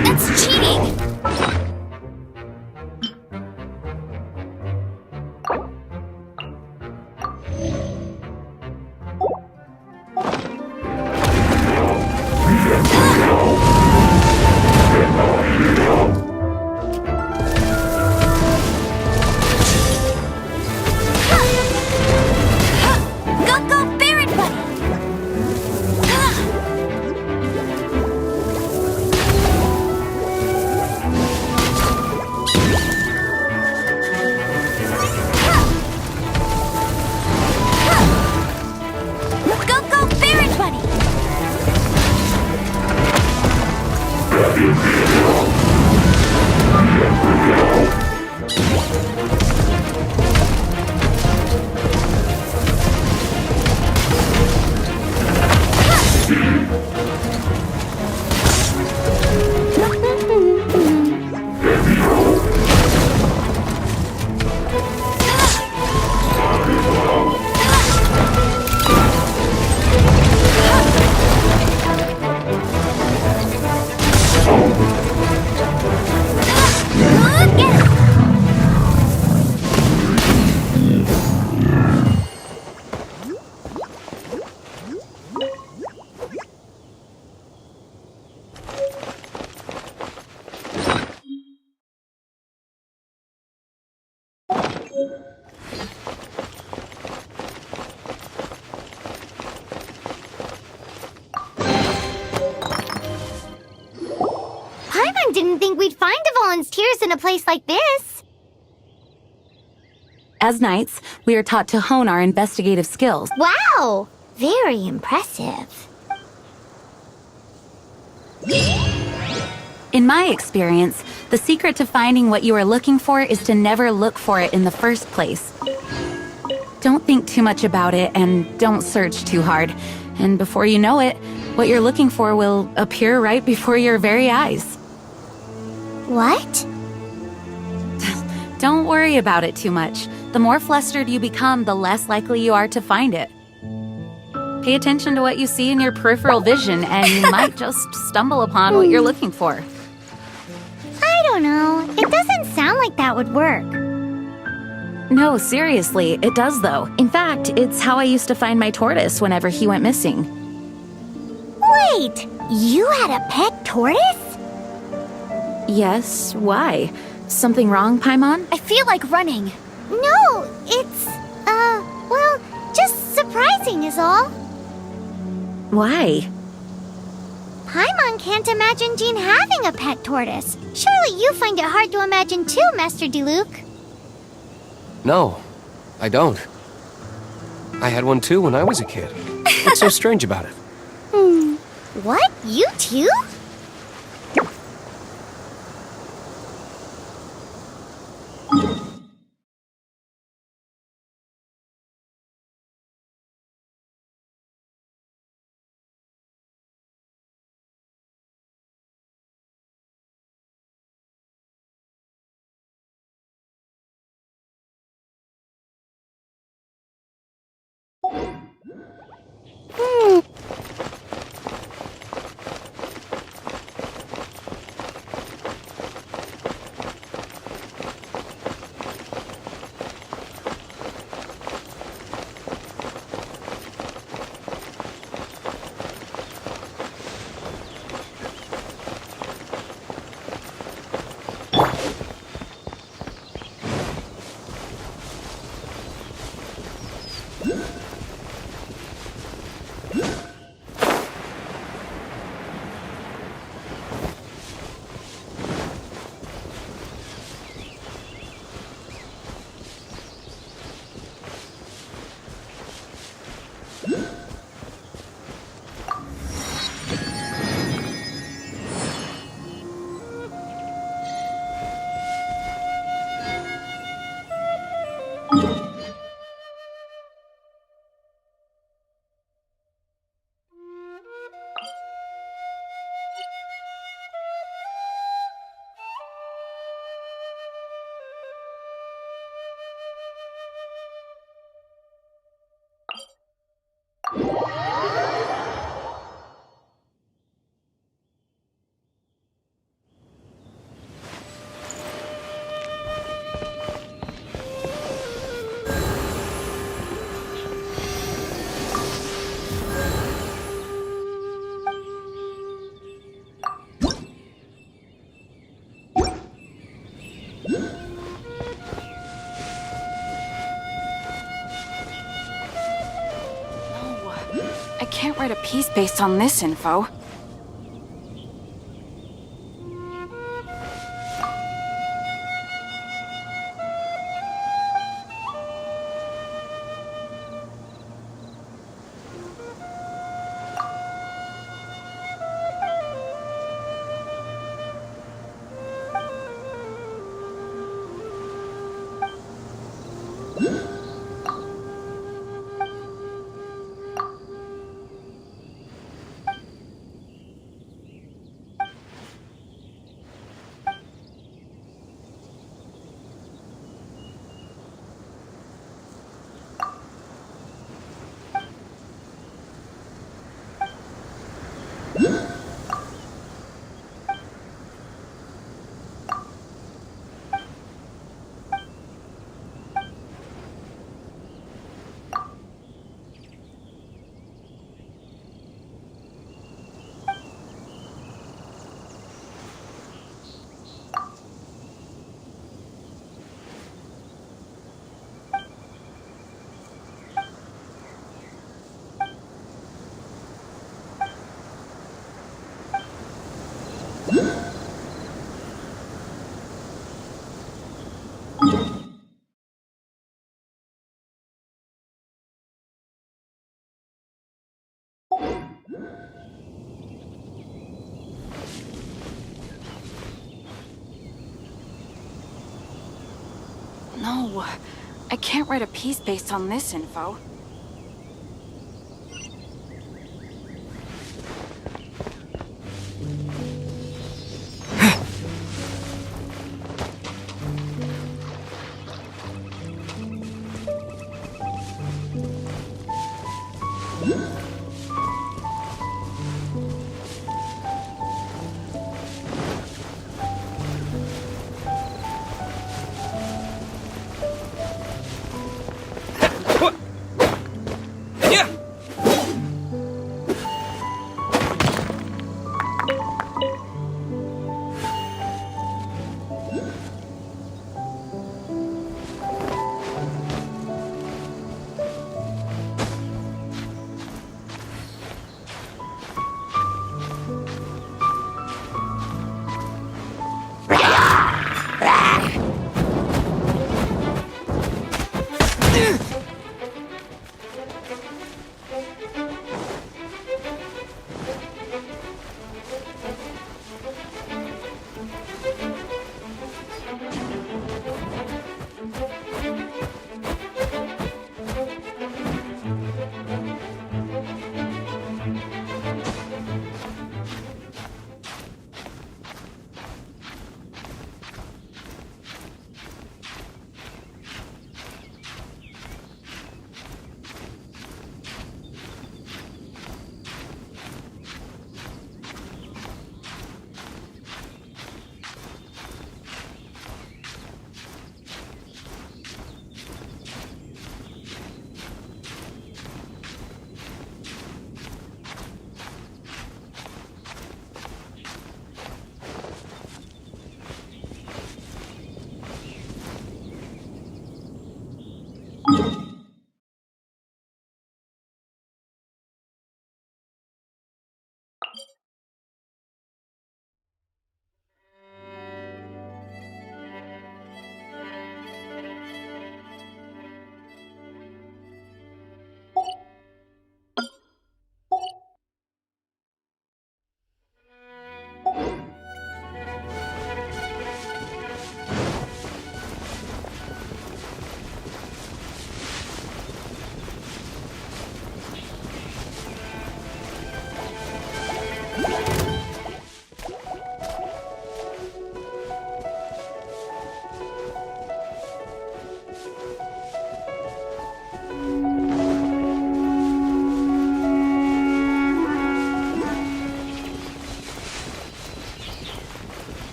That's cheating! Paimon didn't think we'd find the volunteers in a place like this. As knights, we are taught to hone our investigative skills. Wow! Very impressive. In my experience, the secret to finding what you are looking for is to never look for it in the first place. Don't think too much about it and don't search too hard. And before you know it, what you're looking for will appear right before your very eyes. What? Don't worry about it too much. The more flustered you become, the less likely you are to find it. Pay attention to what you see in your peripheral vision, and you might just stumble upon what you're looking for. I don't know. It doesn't sound like that would work. No, seriously, it does though. In fact, it's how I used to find my tortoise whenever he went missing. Wait! You had a pet tortoise? Yes, why? Something wrong, Paimon? I feel like running. No, it's, well, just surprising is all. Why? Paimon can't imagine Jean having a pet tortoise. Surely you find it hard to imagine too, Master Diluc. No, I don't. I had one too when I was a kid. What's so strange about it? What? You too? I can't write a piece based on this info. No, I can't write a piece based on this info.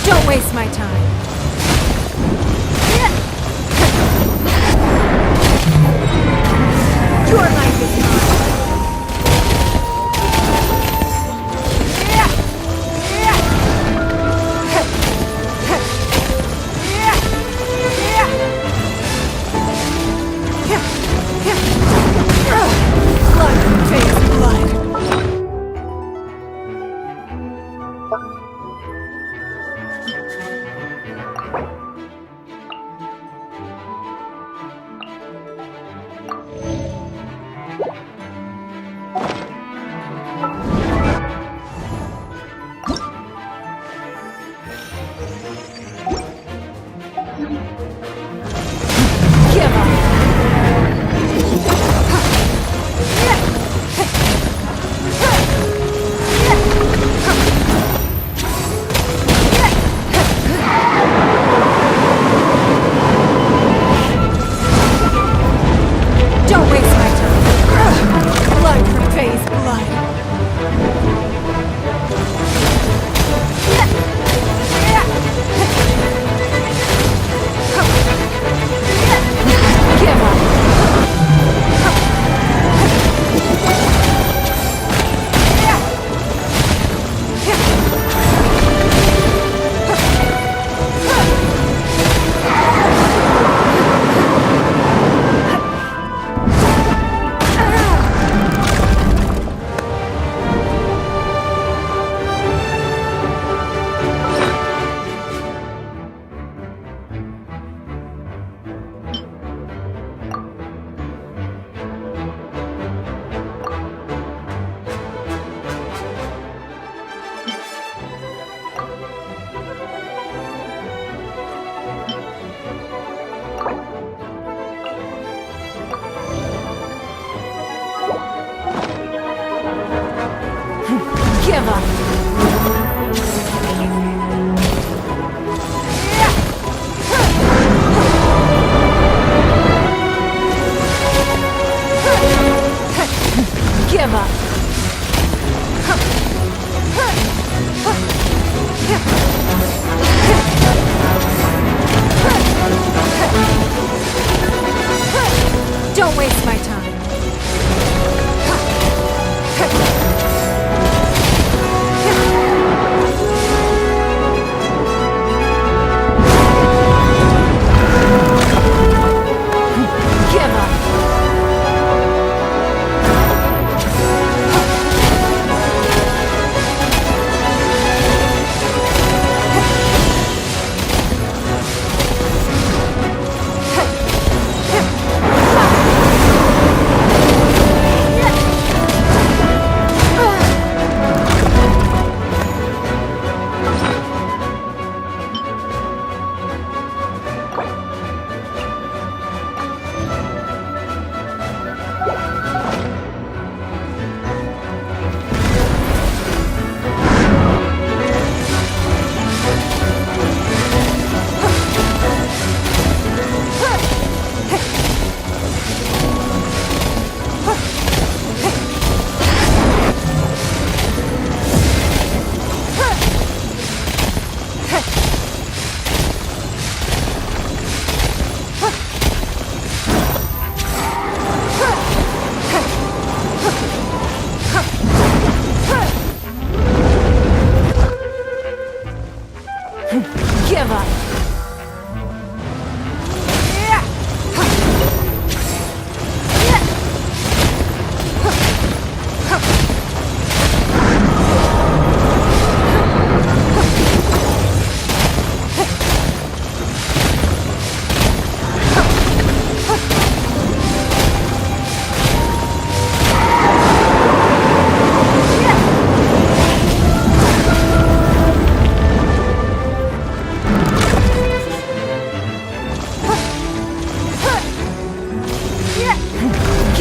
Don't waste my time.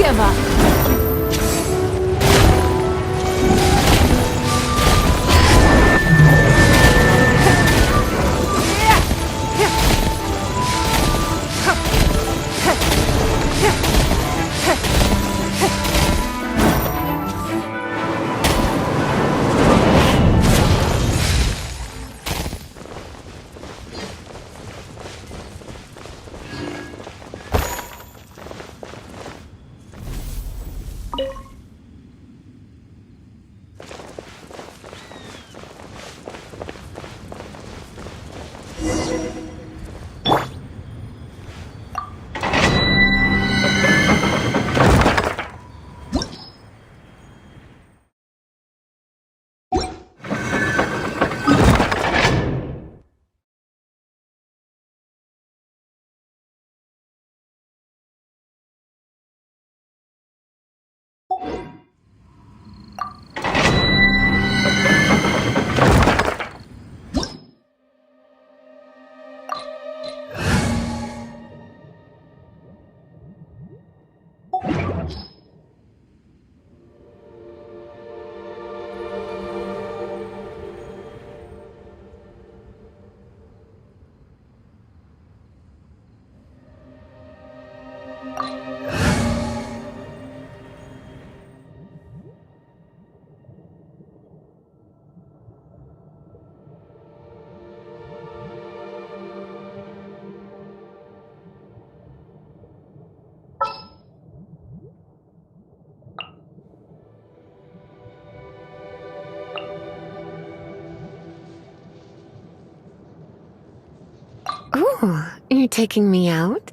give up. Ooh, you're taking me out?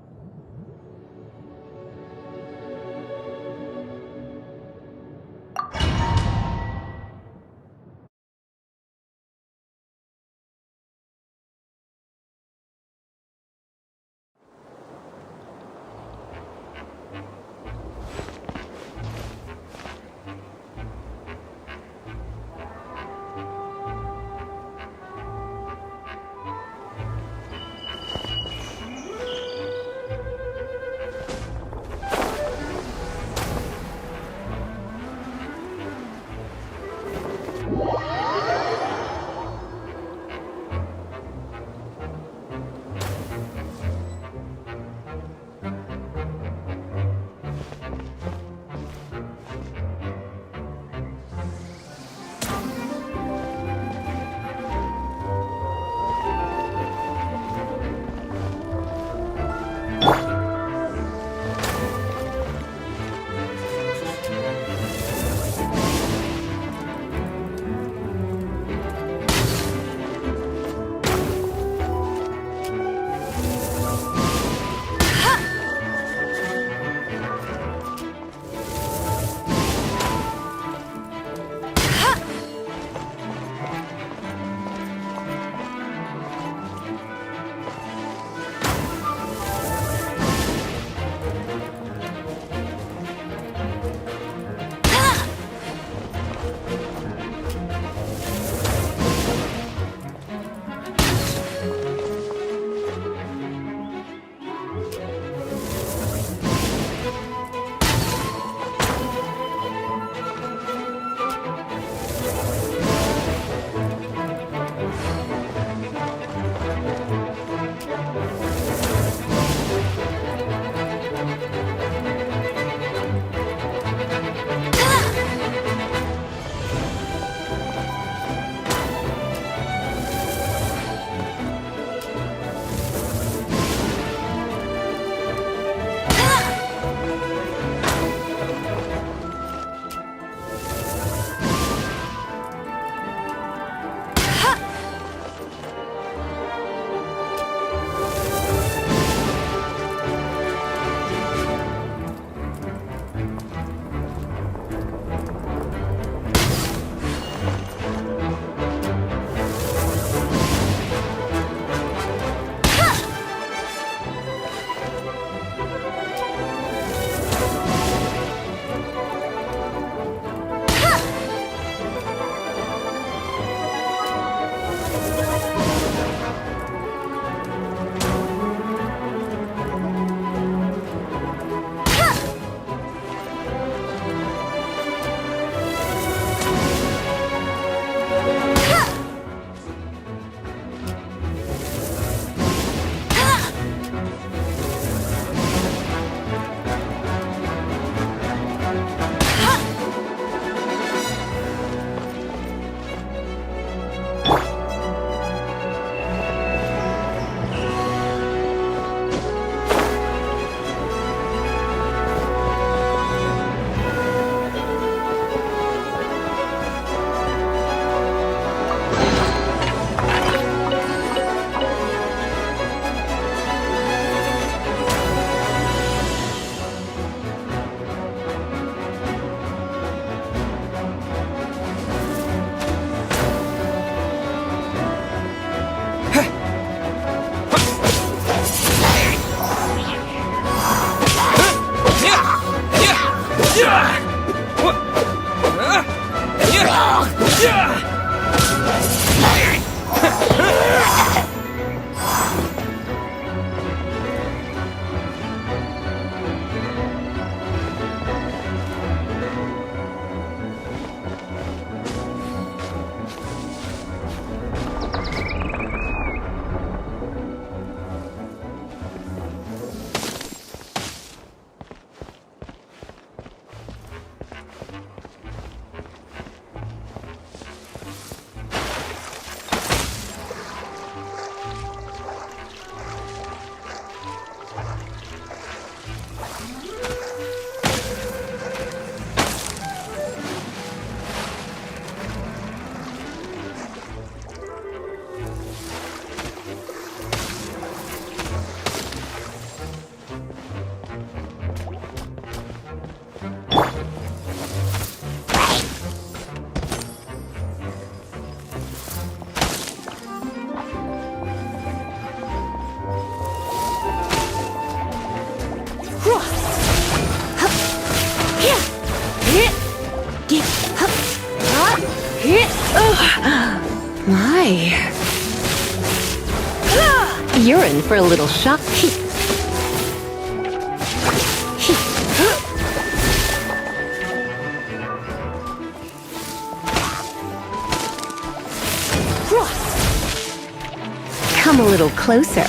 Hi. You're in for a little shock. Come a little closer.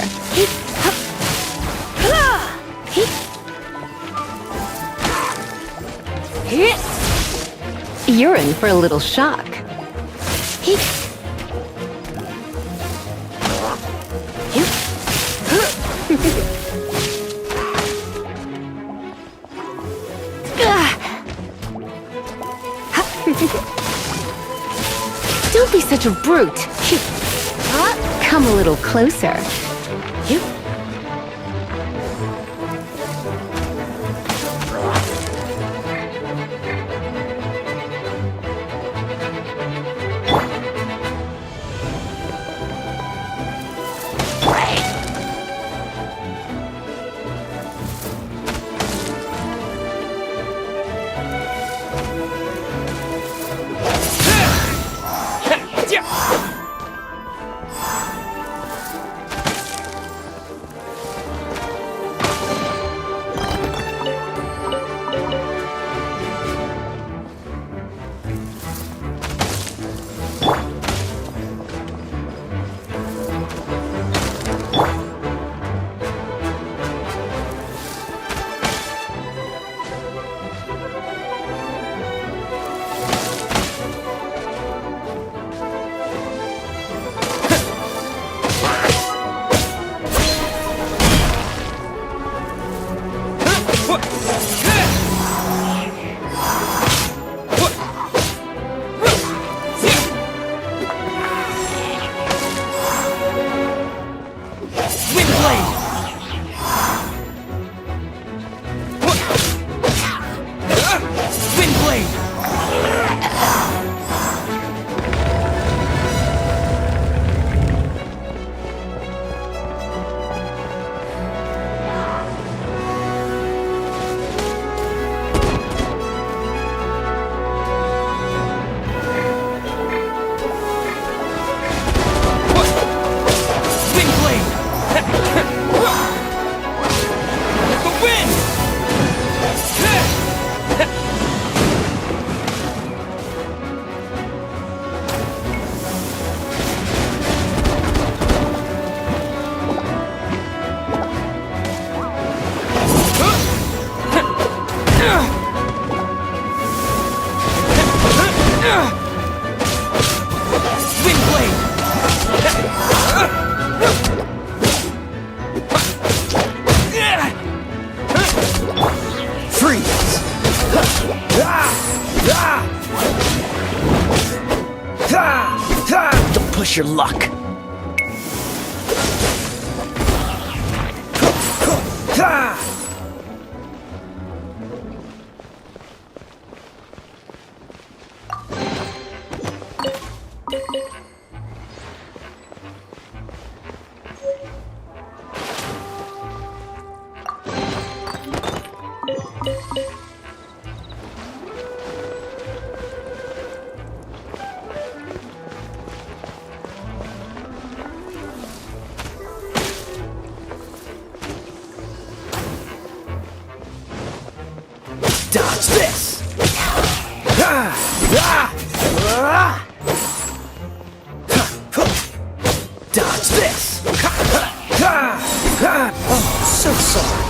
You're in for a little shock. Don't be such a brute. Come a little closer. Don't push your luck. Dodge this! Dodge this! Oh, so sorry.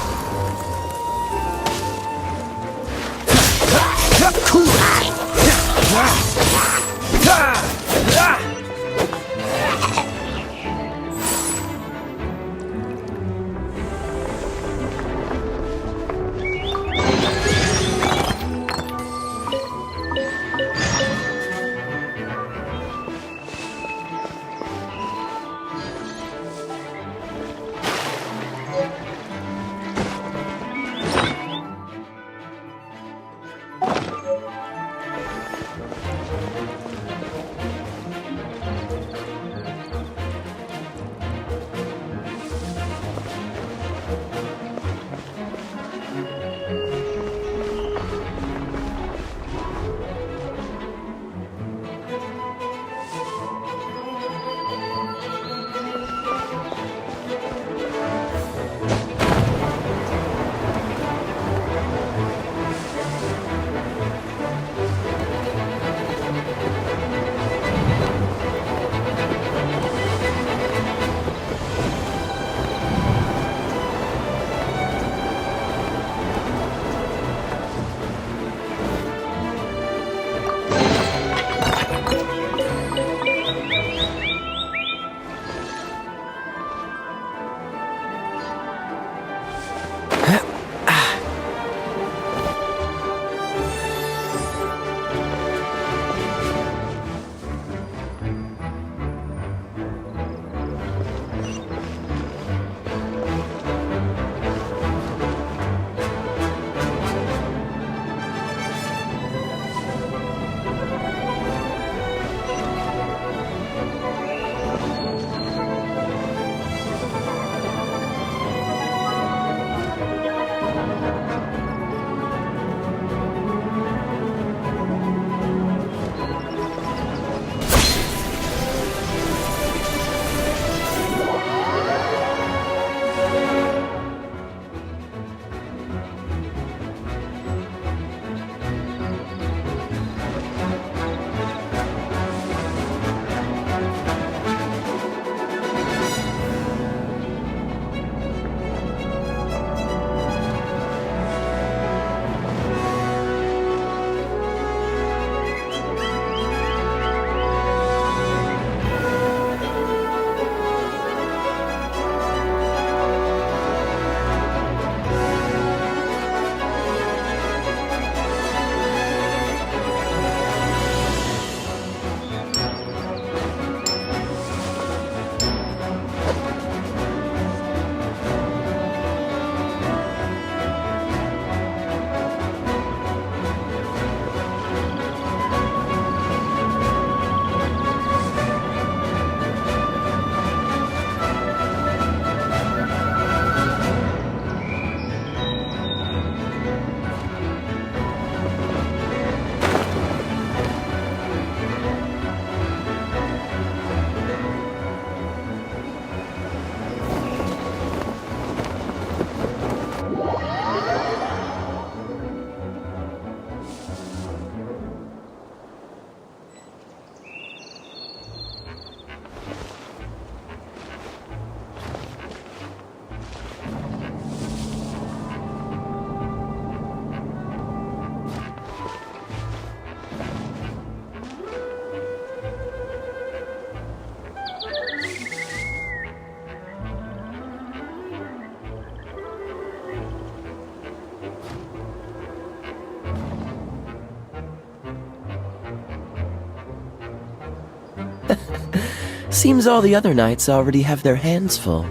Seems all the other knights already have their hands full.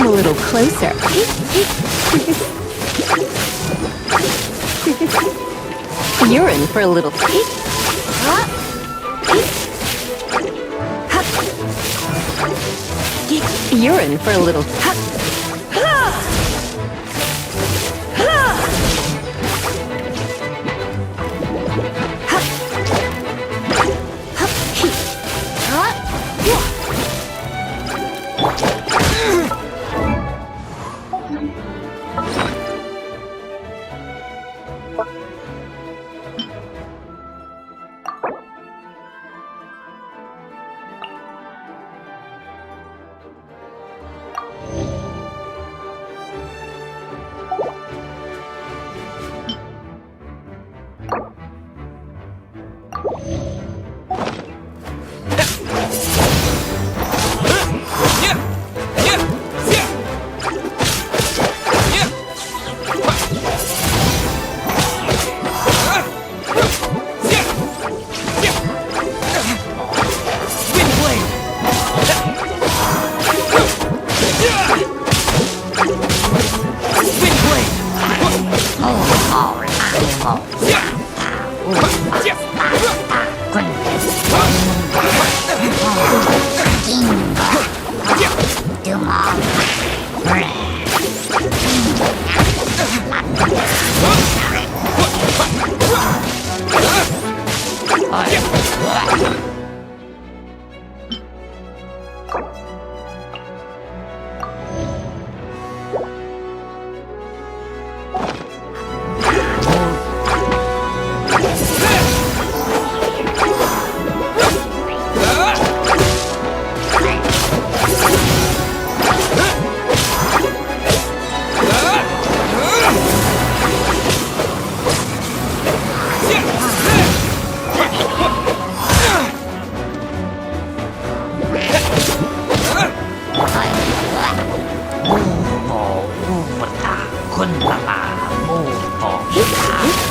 Come a little closer. You're in for a little. You're in for a little.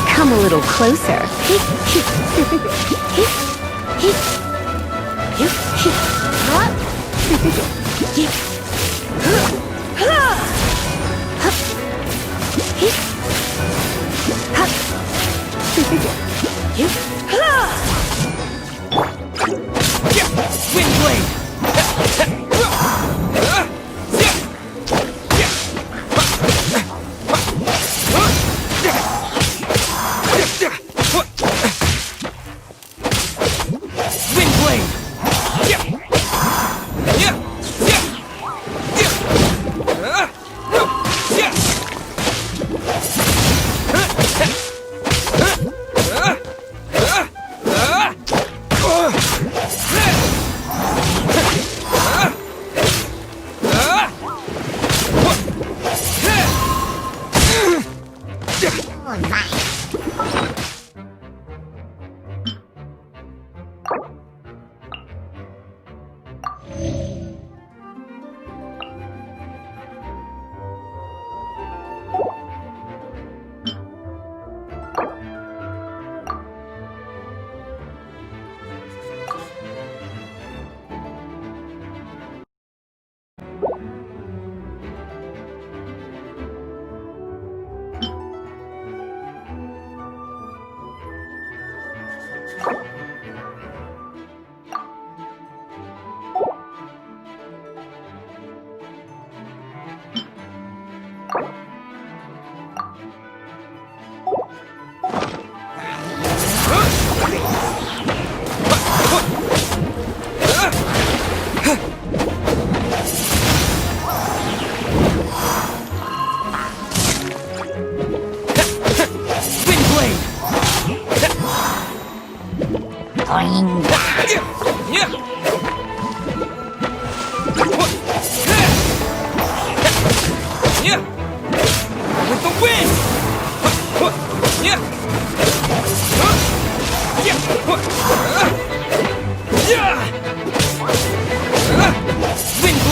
Come a little closer.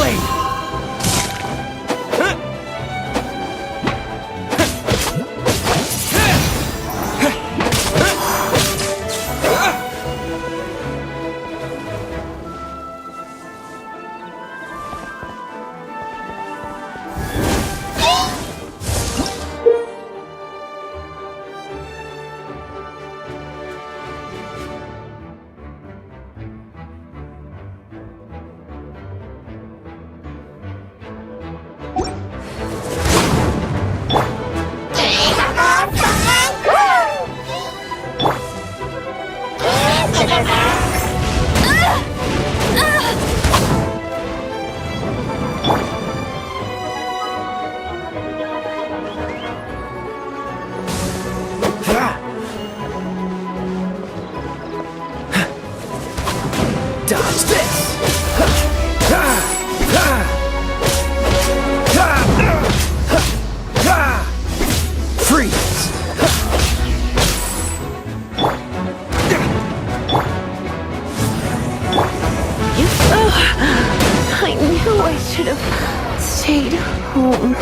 blade! Dodge this! Freeze! I knew I should have stayed home.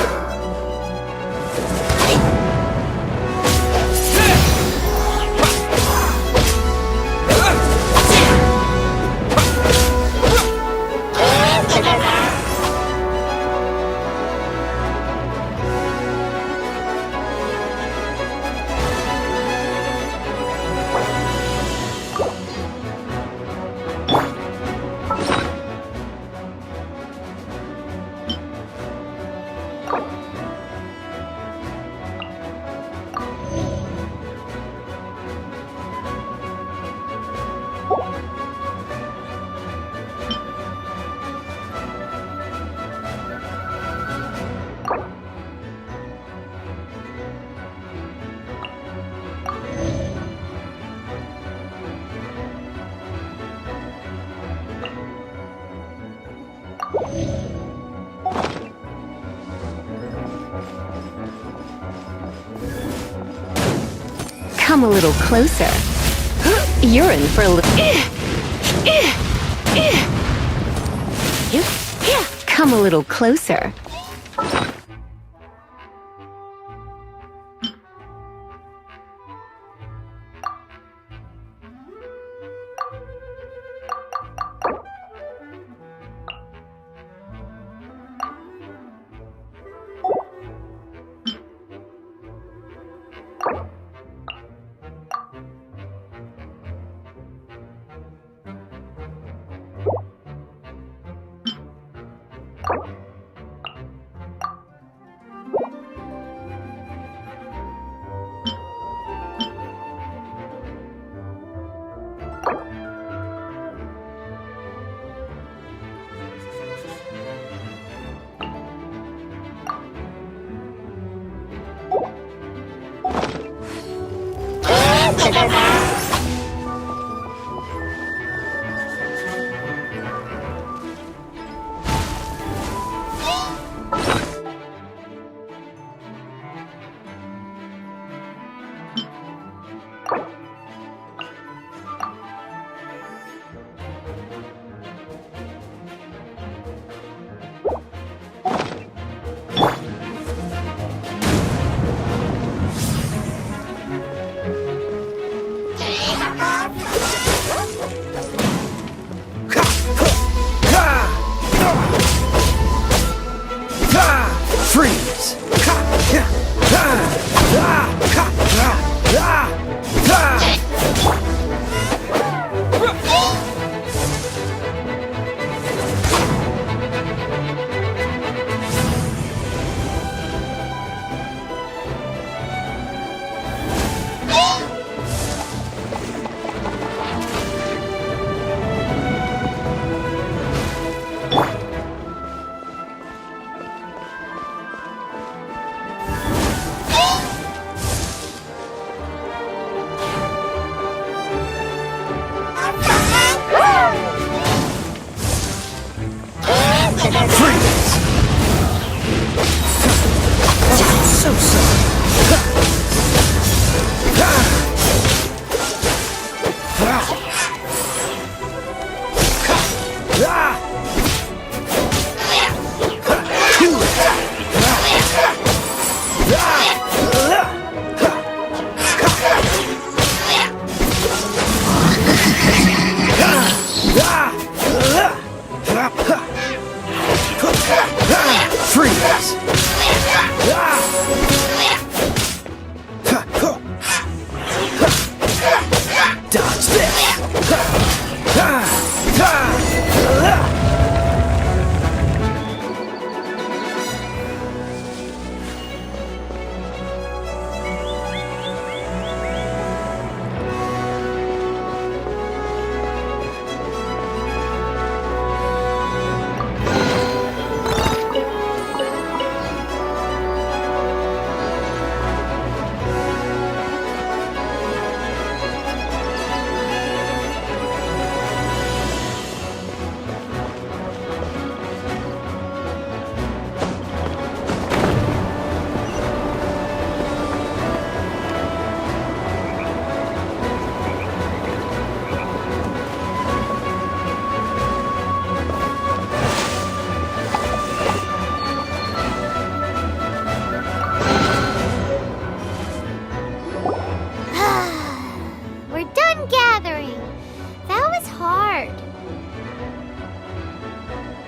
Come a little closer. You're in for a little... Come a little closer.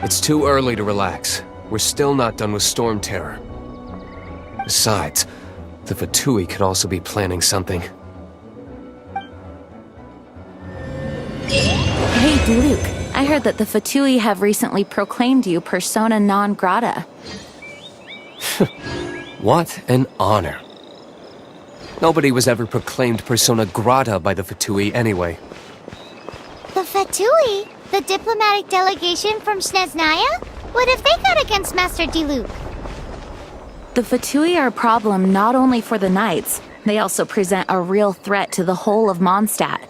It's too early to relax. We're still not done with Storm Terror. Besides, the Fatui could also be planning something. Hey, Luke. I heard that the Fatui have recently proclaimed you persona non grata. What an honor. Nobody was ever proclaimed persona grata by the Fatui anyway. The Fatui? The diplomatic delegation from Snezhnaya? What have they got against Master Diluc? The Fatui are a problem not only for the Knights, they also present a real threat to the whole of Mondstadt.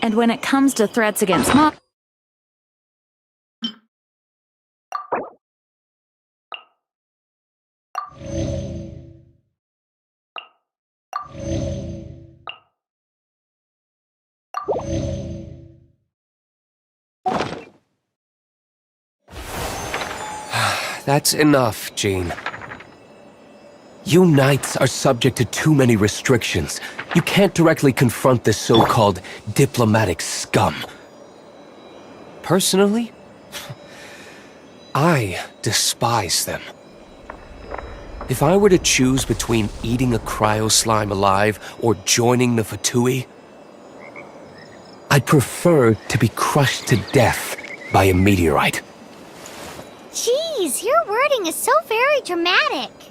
And when it comes to threats against That's enough, Jean. You Knights are subject to too many restrictions. You can't directly confront this so-called diplomatic scum. Personally, I despise them. If I were to choose between eating a cryo slime alive or joining the Fatui, I'd prefer to be crushed to death by a meteorite. Jeez, your wording is so very dramatic.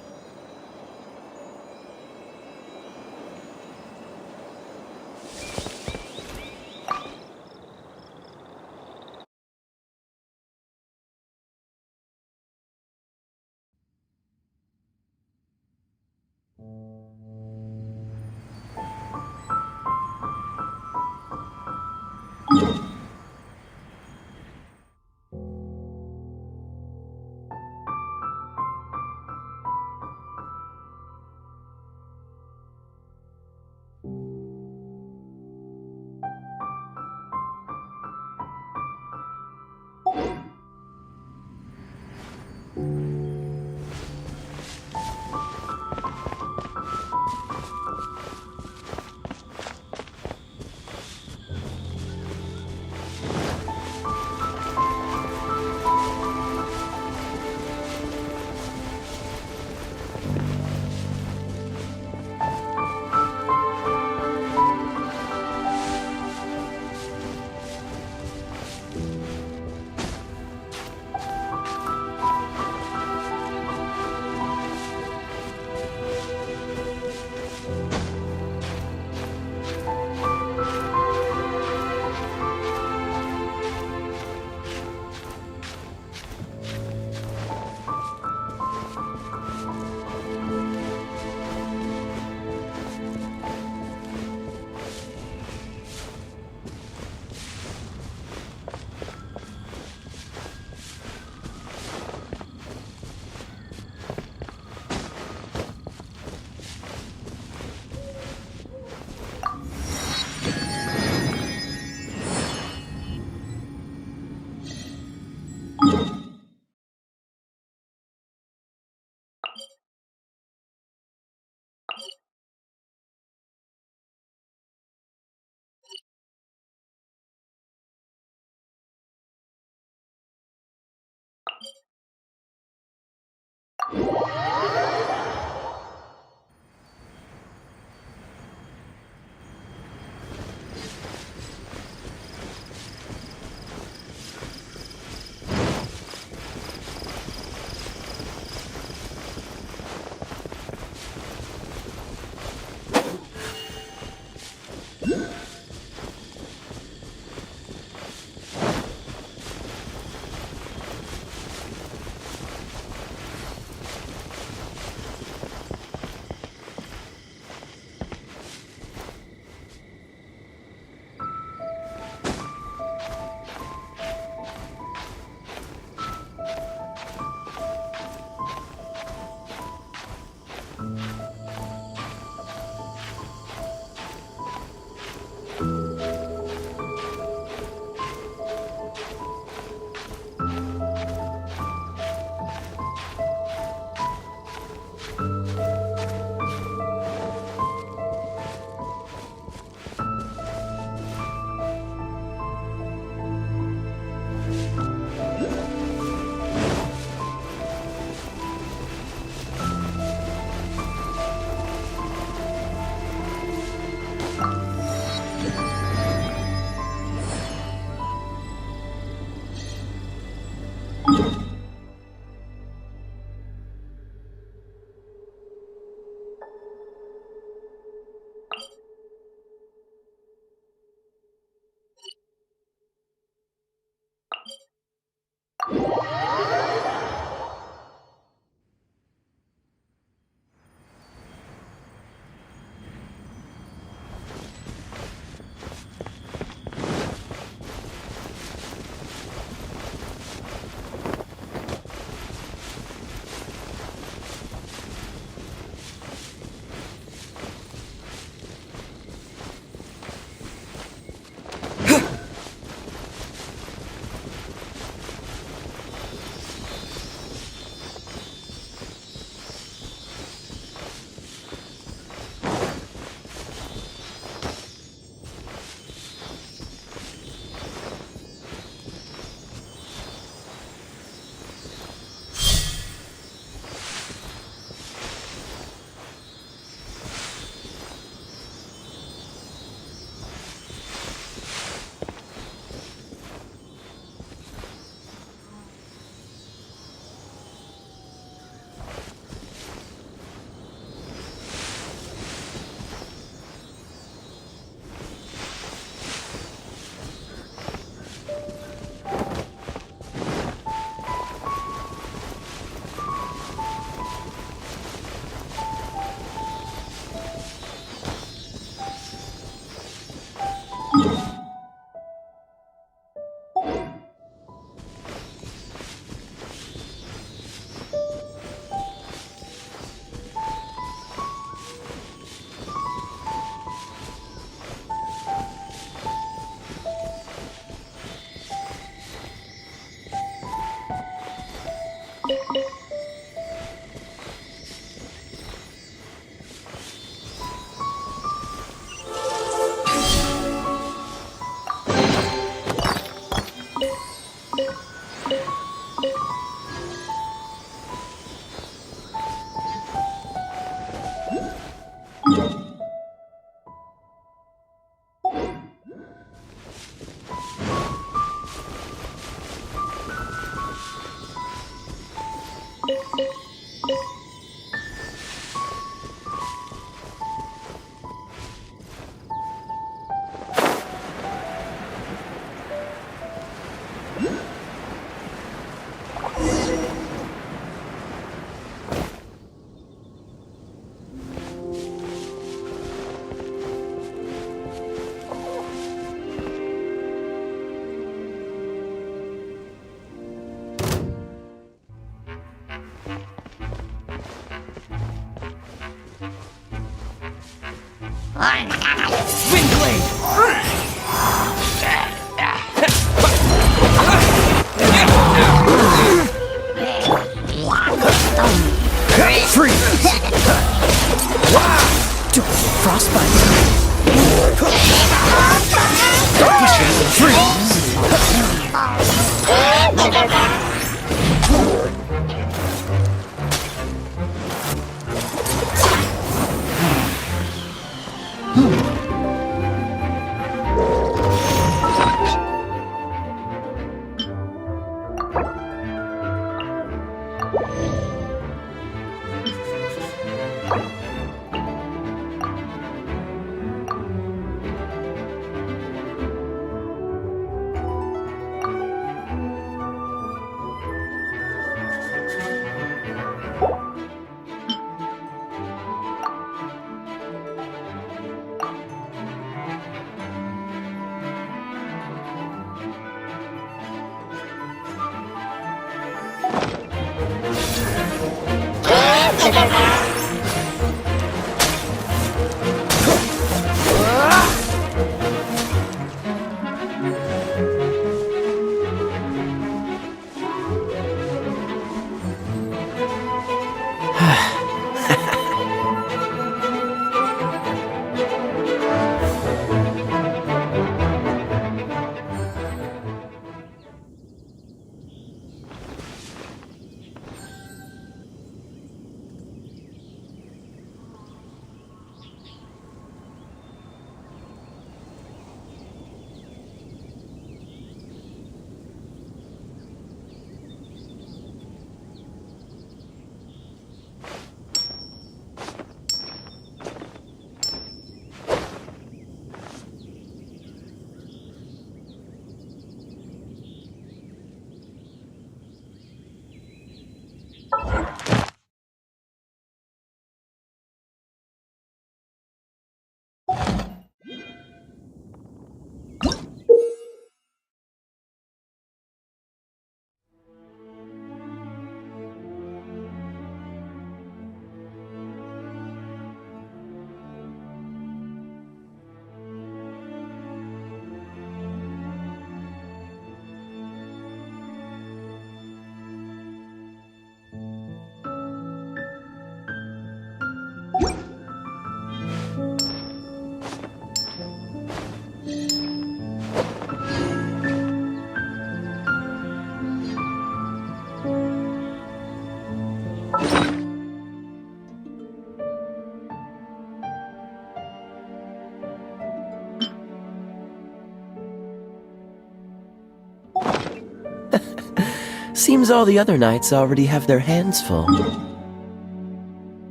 Seems all the other knights already have their hands full.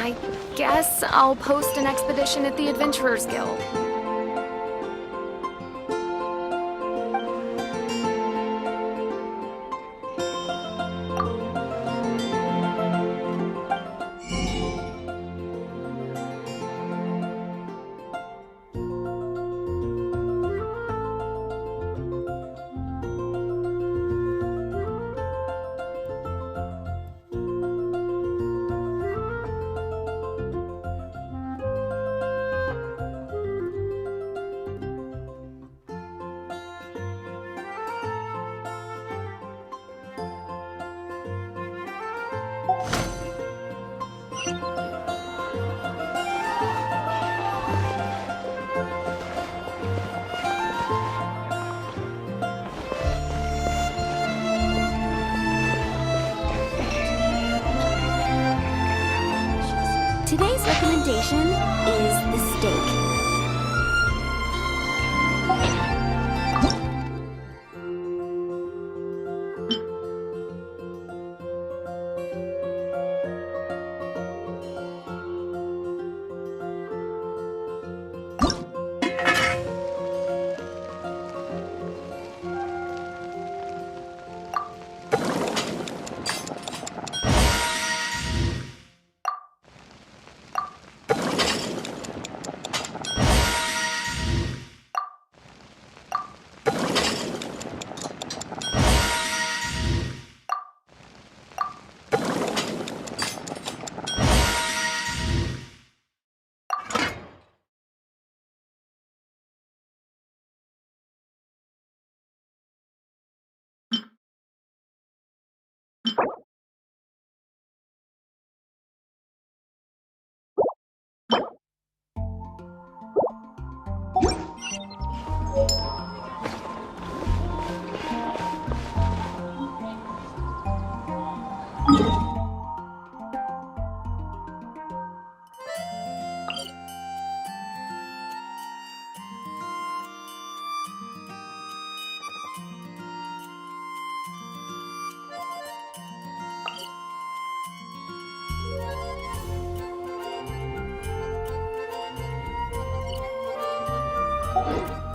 I guess I'll post an expedition at the Adventurers Guild. recommendation is the steak.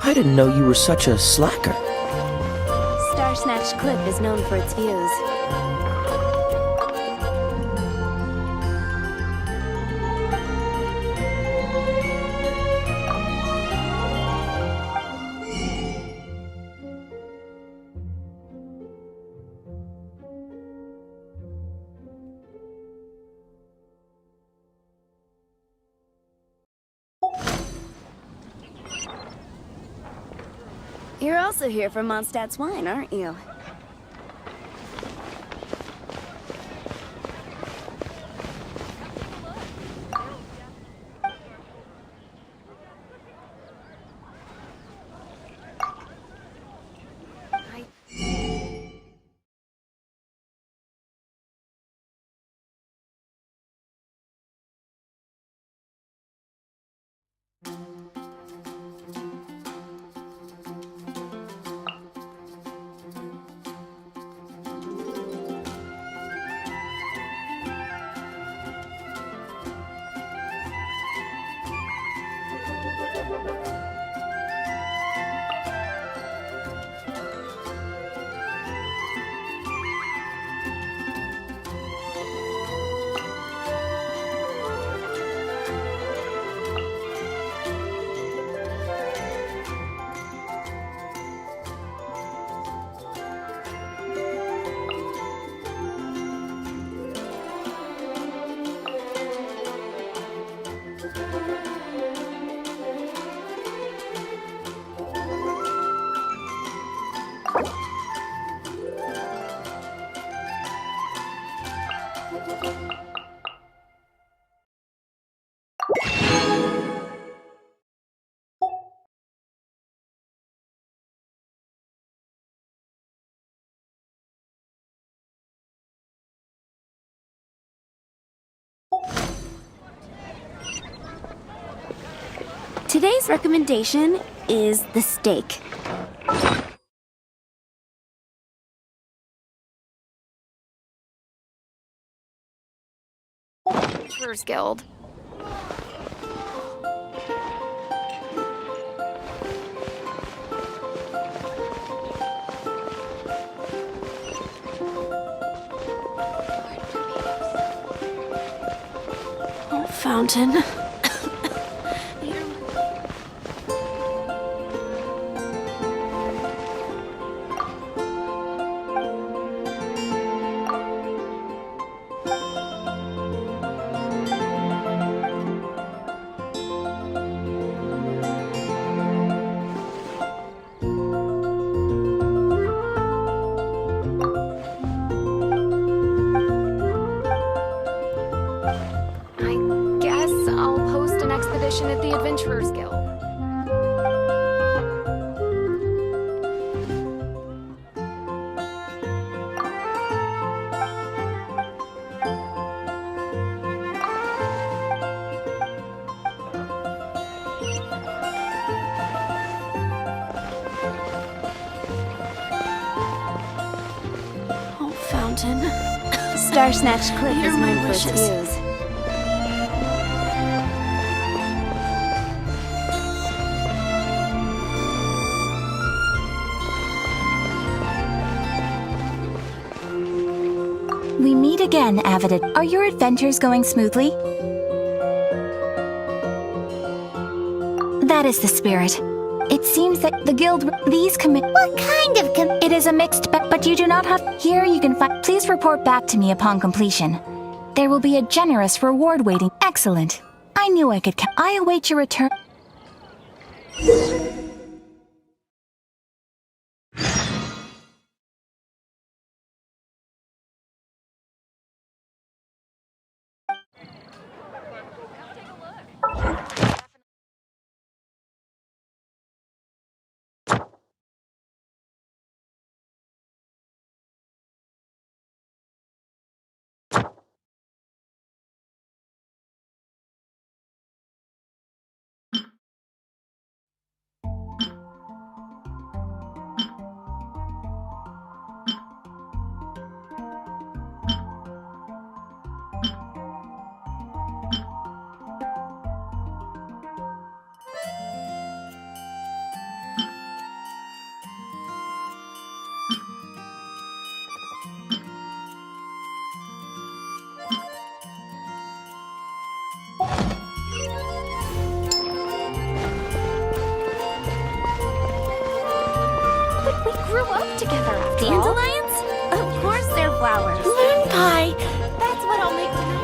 I didn't know you were such a slacker. Star Snatch Cliff is known for its views. You're also here for Mondstadt's wine, aren't you? Today's recommendation is the steak. Adventurers Guild. Fountain. I guess I'll post an expedition at the Adventurers Guild. mountain. Star Snatch Cliff Hear is my known for its wishes. views. We meet again, Avid. Are your adventures going smoothly? That is the spirit. It seems that the guild these commit. What kind of It is a mixed bag, but you do not have. Here you can find. Please report back to me upon completion. There will be a generous reward waiting. Excellent. I knew I could. I await your return. But we grew up together after all. Dandelions? Of course they're flowers. Moon pie! That's what I'll make tonight.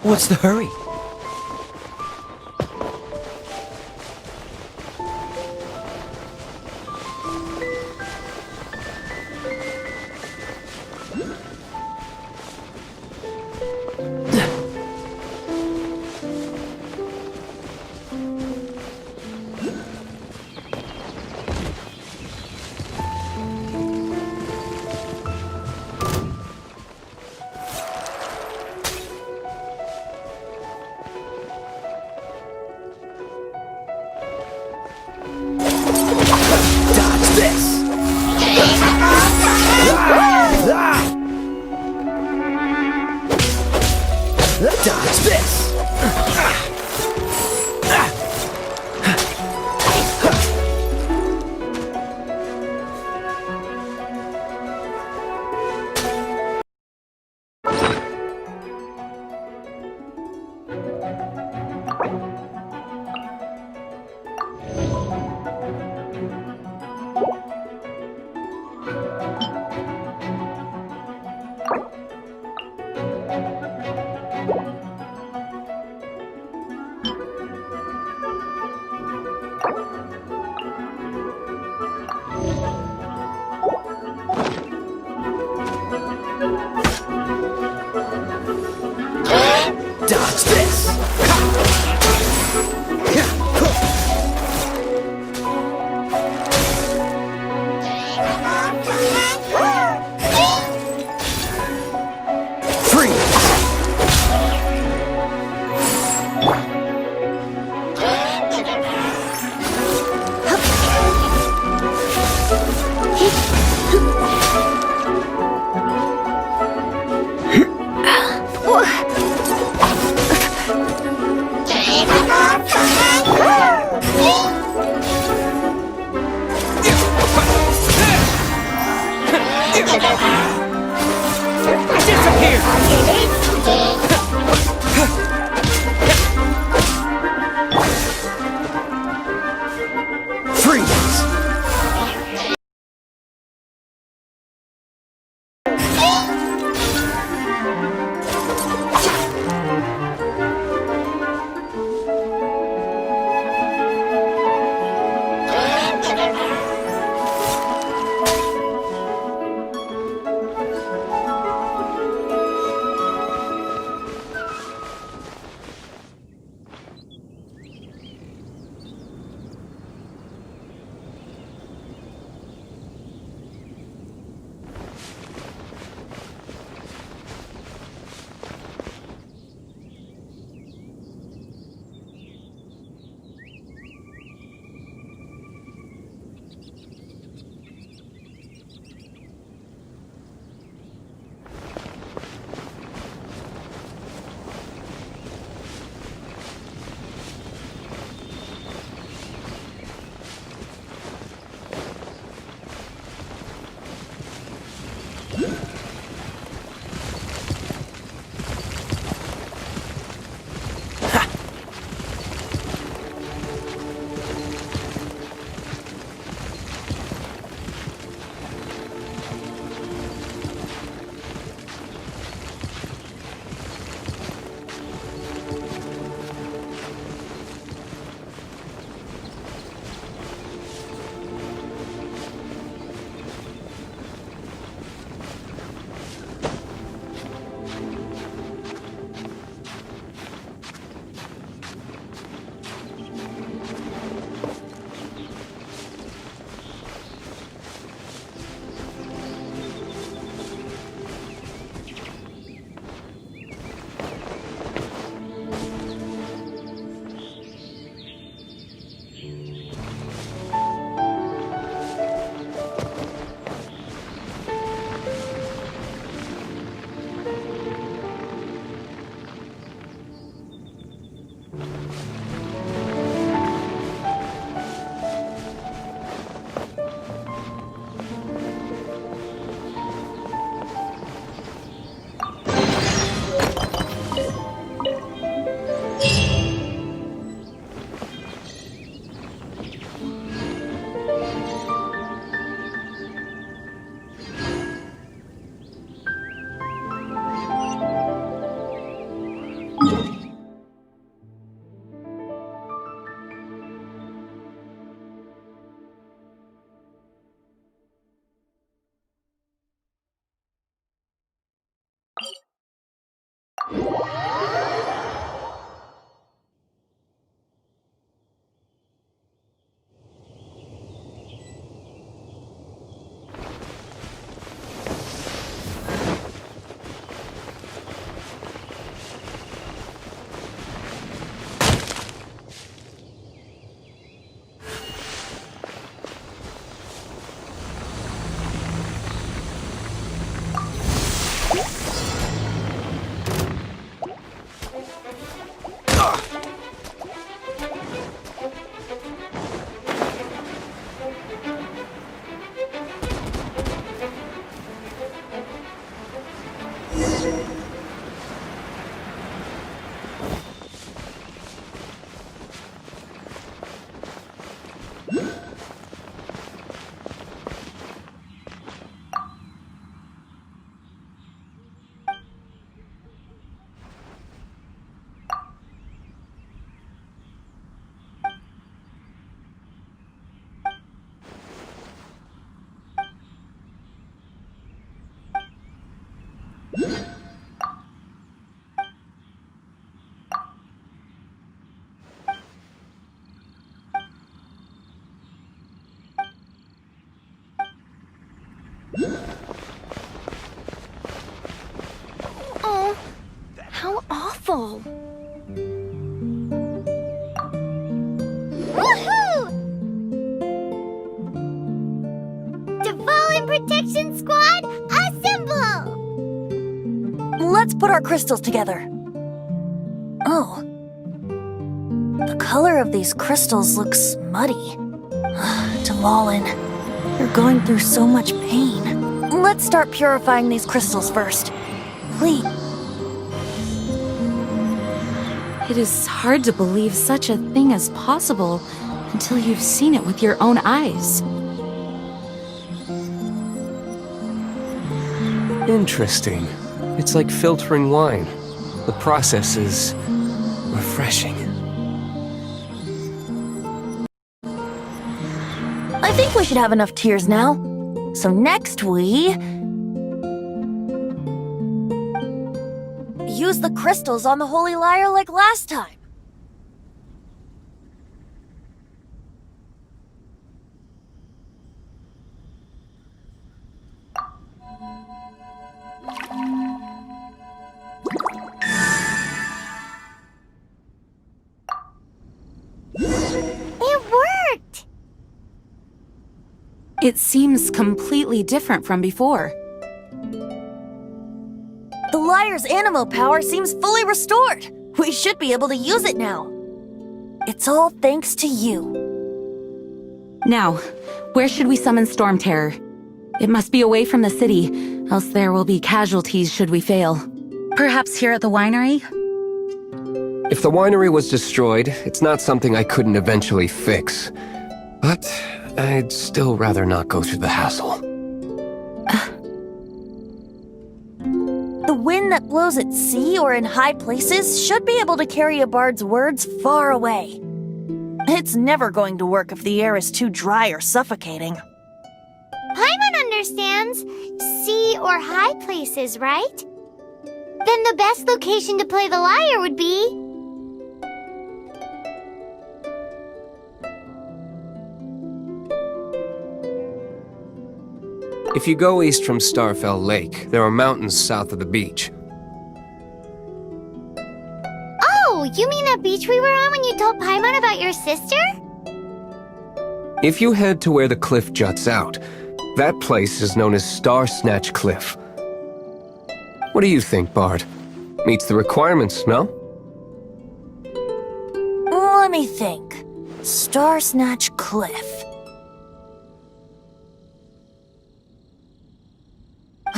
What's the hurry? Dodge this! Dodge this! Oh, how awful. Woohoo! Fallen Protection Squad, assemble! Let's put our crystals together. Oh. The color of these crystals looks muddy. Dvalin, you're going through so much pain. Let's start purifying these crystals first. Please. It is hard to believe such a thing is possible until you've seen it with your own eyes. Interesting. It's like filtering wine. The process is refreshing. I think we should have enough tears now. So next we... use the crystals on the Holy Lyre like last time. It worked! It seems completely different from before. The Lyre's animal power seems fully restored. We should be able to use it now. It's all thanks to you. Now, where should we summon Storm Terror? It must be away from the city, else there will be casualties should we fail. Perhaps here at the winery? If the winery was destroyed, it's not something I couldn't eventually fix. But I'd still rather not go through the hassle. The wind that blows at sea or in high places should be able to carry a bard's words far away. It's never going to work if the air is too dry or suffocating. Paimon understands sea or high places, right? Then the best location to play the lyre would be... If you go east from Starfell Lake, there are mountains south of the beach. Oh, you mean that beach we were on when you told Paimon about your sister? If you head to where the cliff juts out, that place is known as Star Snatch Cliff. What do you think, Bard? Meets the requirements, no? Let me think. Star Snatch Cliff.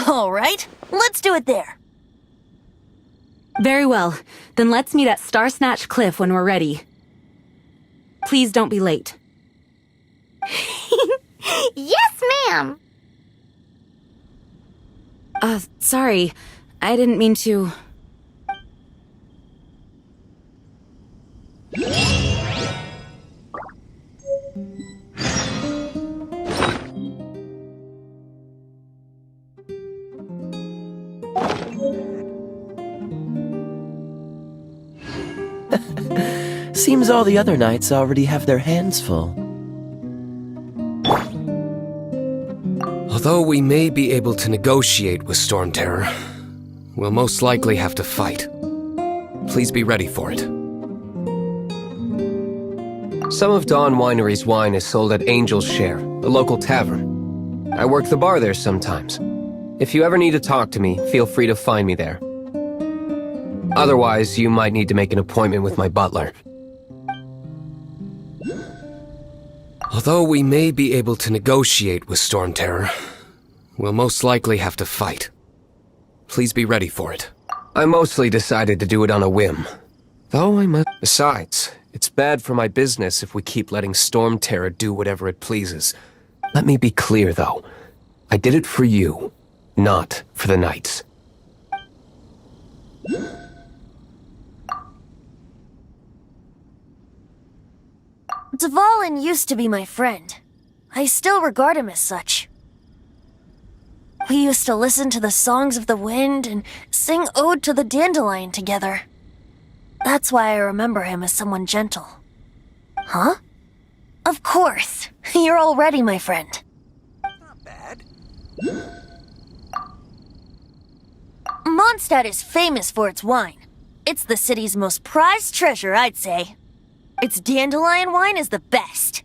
All right, let's do it there. Very well. Then let's meet at Star Snatch Cliff when we're ready. Please don't be late. Yes, ma'am! Sorry. I didn't mean to... Seems all the other knights already have their hands full. Although we may be able to negotiate with Storm Terror, we'll most likely have to fight. Please be ready for it. Some of Dawn Winery's wine is sold at Angel's Share, a local tavern. I work the bar there sometimes. If you ever need to talk to me, feel free to find me there. Otherwise, you might need to make an appointment with my butler. Although we may be able to negotiate with Storm Terror, we'll most likely have to fight. Please be ready for it. I mostly decided to do it on a whim. Though I must... Besides, it's bad for my business if we keep letting Storm Terror do whatever it pleases. Let me be clear, though. I did it for you, not for the Knights. Dvalin used to be my friend. I still regard him as such. We used to listen to the songs of the wind and sing Ode to the Dandelion together. That's why I remember him as someone gentle. Huh? Of course. You're already my friend. Not bad. Mondstadt is famous for its wine. It's the city's most prized treasure, I'd say. Its dandelion wine is the best.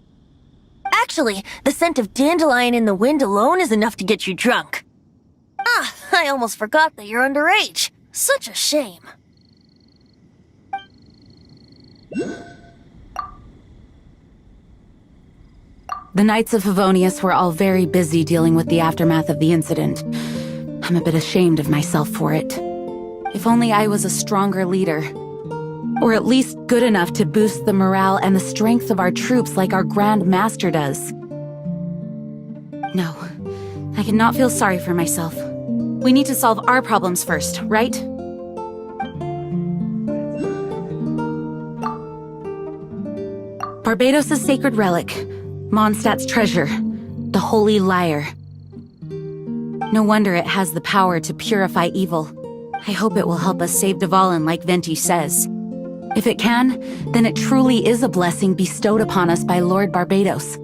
Actually, the scent of dandelion in the wind alone is enough to get you drunk. Ah, I almost forgot that you're underage. Such a shame. The Knights of Favonius were all very busy dealing with the aftermath of the incident. I'm a bit ashamed of myself for it. If only I was a stronger leader. Or at least good enough to boost the morale and the strength of our troops like our Grand Master does. No, I cannot feel sorry for myself. We need to solve our problems first, right? Barbados' sacred relic, Mondstadt's treasure, the Holy Lyre. No wonder it has the power to purify evil. I hope it will help us save Dvalin like Venti says. If it can, then it truly is a blessing bestowed upon us by Lord Barbados.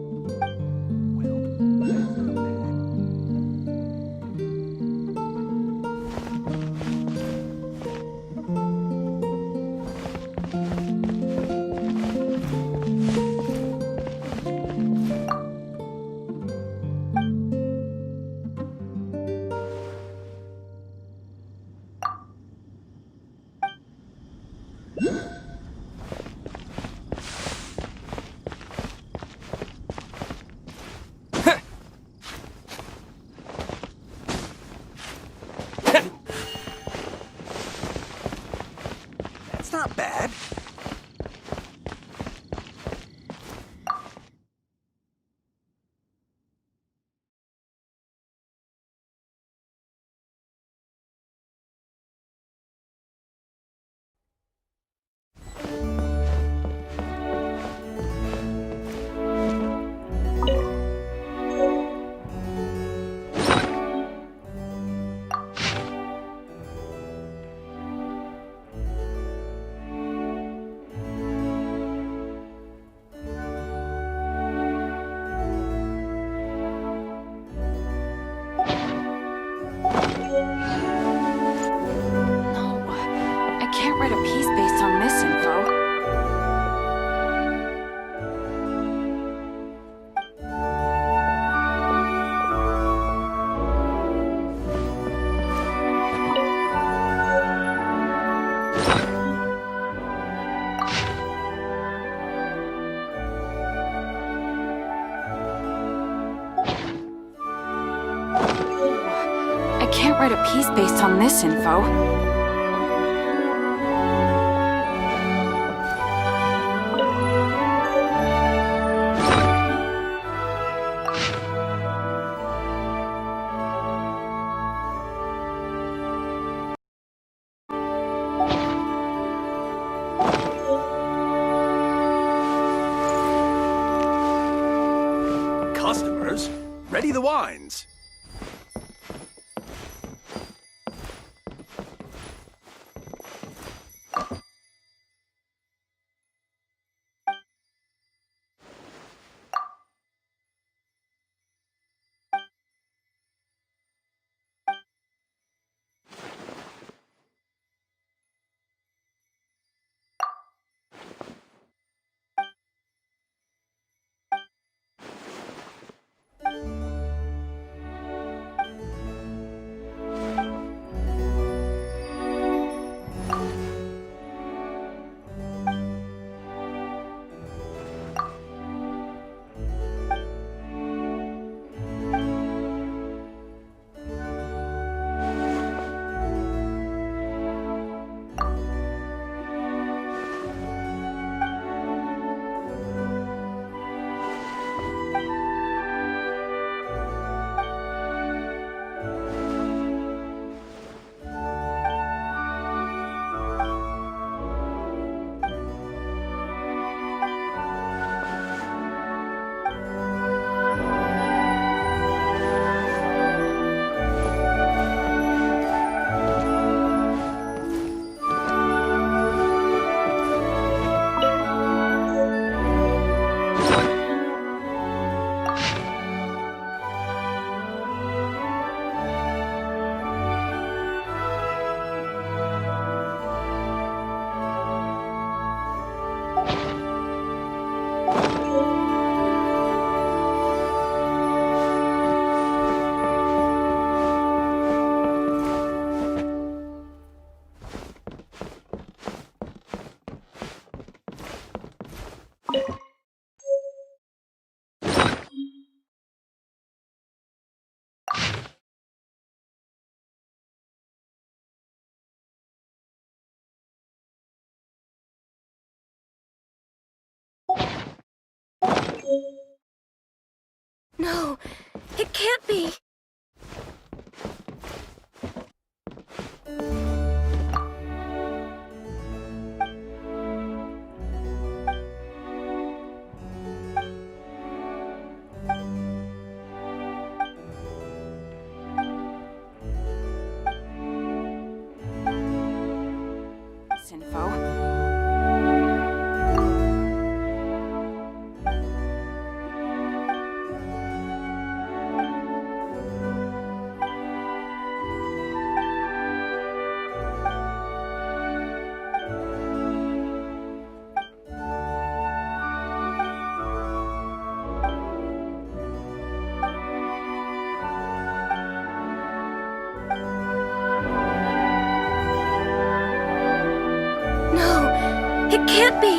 That's not bad. Write a piece based on this info. I can't write a piece based on this info. Customers, ready the wines. No, it can't be. Info. No, it can't be.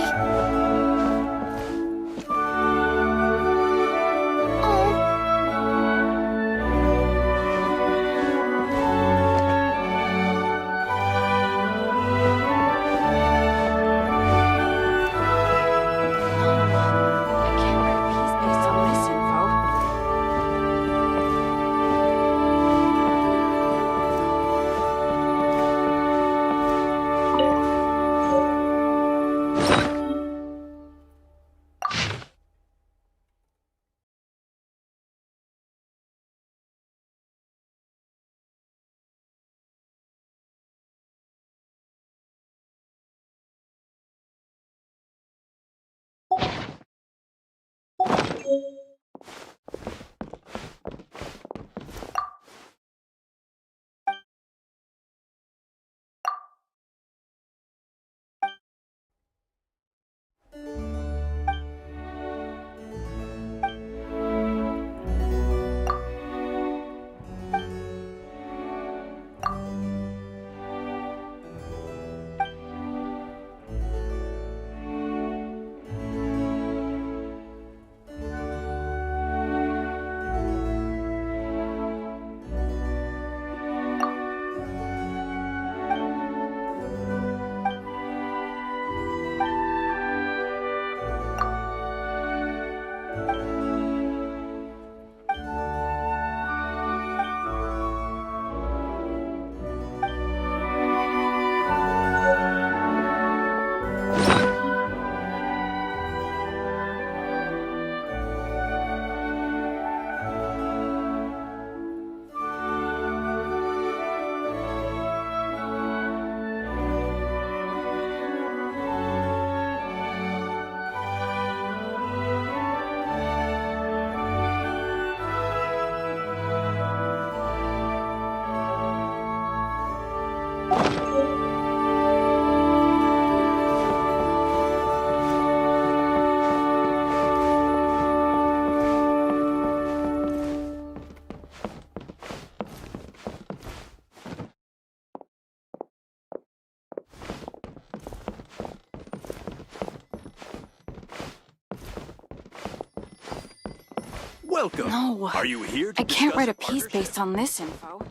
Welcome. No. Are you here to I can't discuss write a piece partnership? based on this info.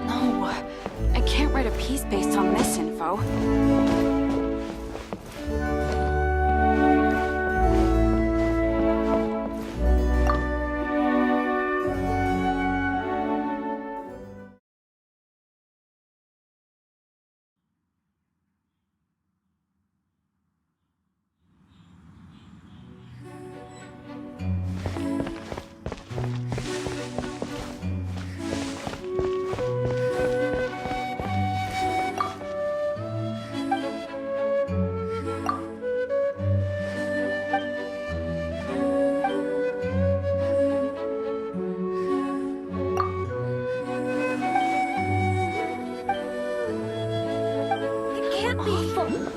No, I can't write a piece based on this info. can't be!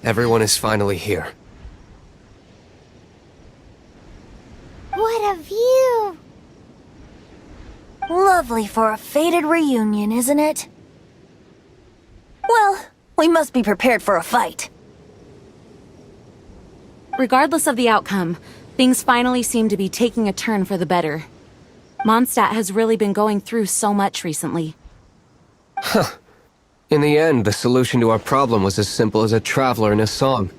Everyone is finally here. What a view! Lovely for a fated reunion, isn't it? Well, we must be prepared for a fight. Regardless of the outcome, things finally seem to be taking a turn for the better. Mondstadt has really been going through so much recently. Huh. In the end, the solution to our problem was as simple as a traveler in a song.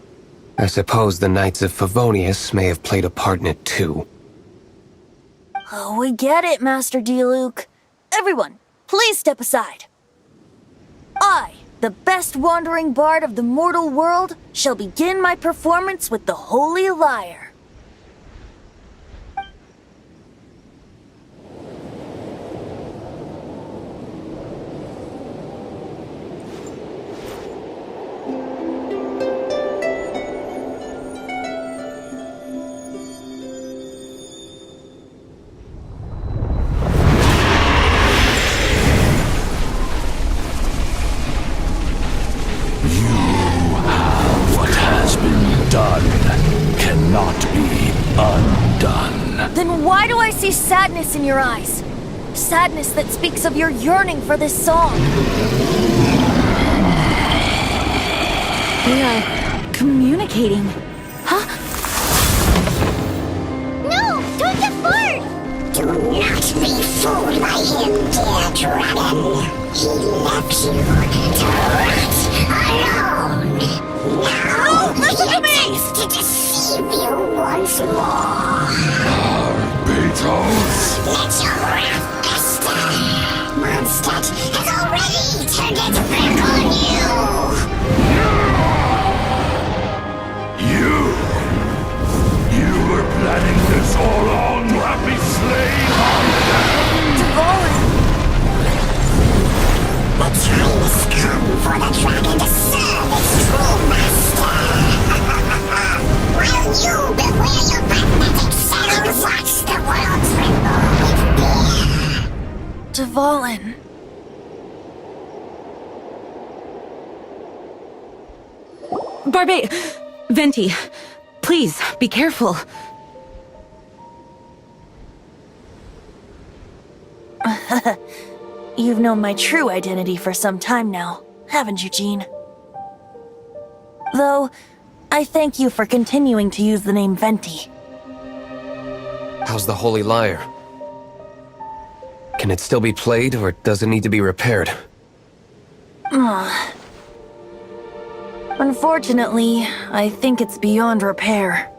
I suppose the Knights of Favonius may have played a part in it too. Oh, we get it, Master Diluc. Everyone, please step aside. I, the best wandering bard of the mortal world, shall begin my performance with the Holy Lyre. Cannot be undone. Then why do I see sadness in your eyes? Sadness that speaks of your yearning for this song. They are communicating. Huh? No! Don't get fart! Do not be fooled by him, dear dragon. He left you to rot alone. Now he intends to deceive you once more. Beatles! Let your wrath fester. Mondstadt has already turned its back on you. You were planning this all along to have me slain The time has come for the dragon to serve its true master. While you beware your magnetic shadows, watch the world tremble with fear. Dvalin. Venti, please, be careful. You've known my true identity for some time now, haven't you, Jean? Though, I thank you for continuing to use the name Venti. How's the Holy Lyre? Can it still be played, or does it need to be repaired? Unfortunately, I think it's beyond repair.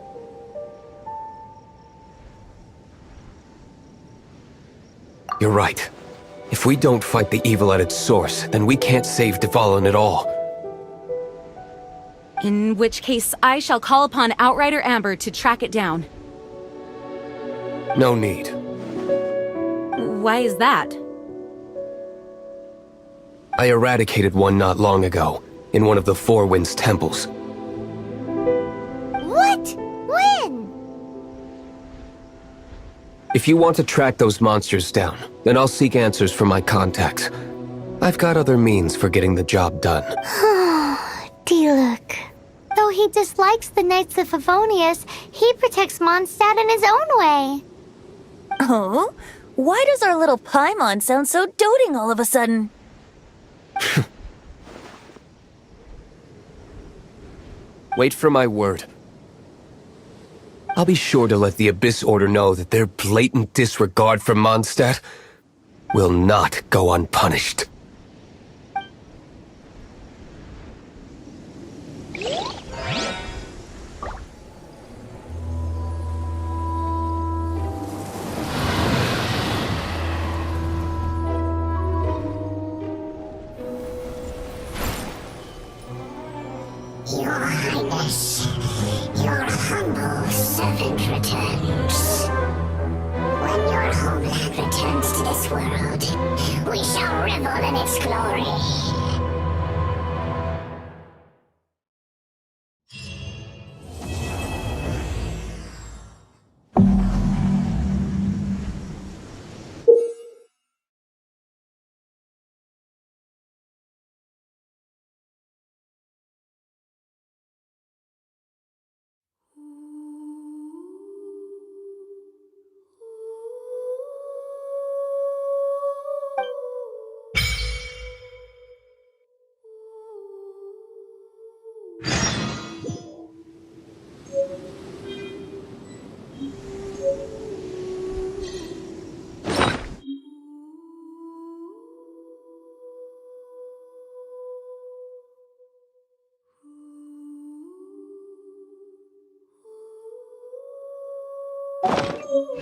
You're right. If we don't fight the evil at its source, then we can't save Dvalin at all. In which case, I shall call upon Outrider Amber to track it down. No need. Why is that? I eradicated one not long ago, in one of the Four Winds temples. What? When? If you want to track those monsters down, then I'll seek answers from my contacts. I've got other means for getting the job done. Diluc. Though he dislikes the Knights of Favonius, he protects Mondstadt in his own way. Oh? Why does our little Paimon sound so doting all of a sudden? Wait for my word. I'll be sure to let the Abyss Order know that their blatant disregard for Mondstadt will not go unpunished. Your Highness, your humble servant returns. When your homeland returns to this world, we shall revel in its glory. You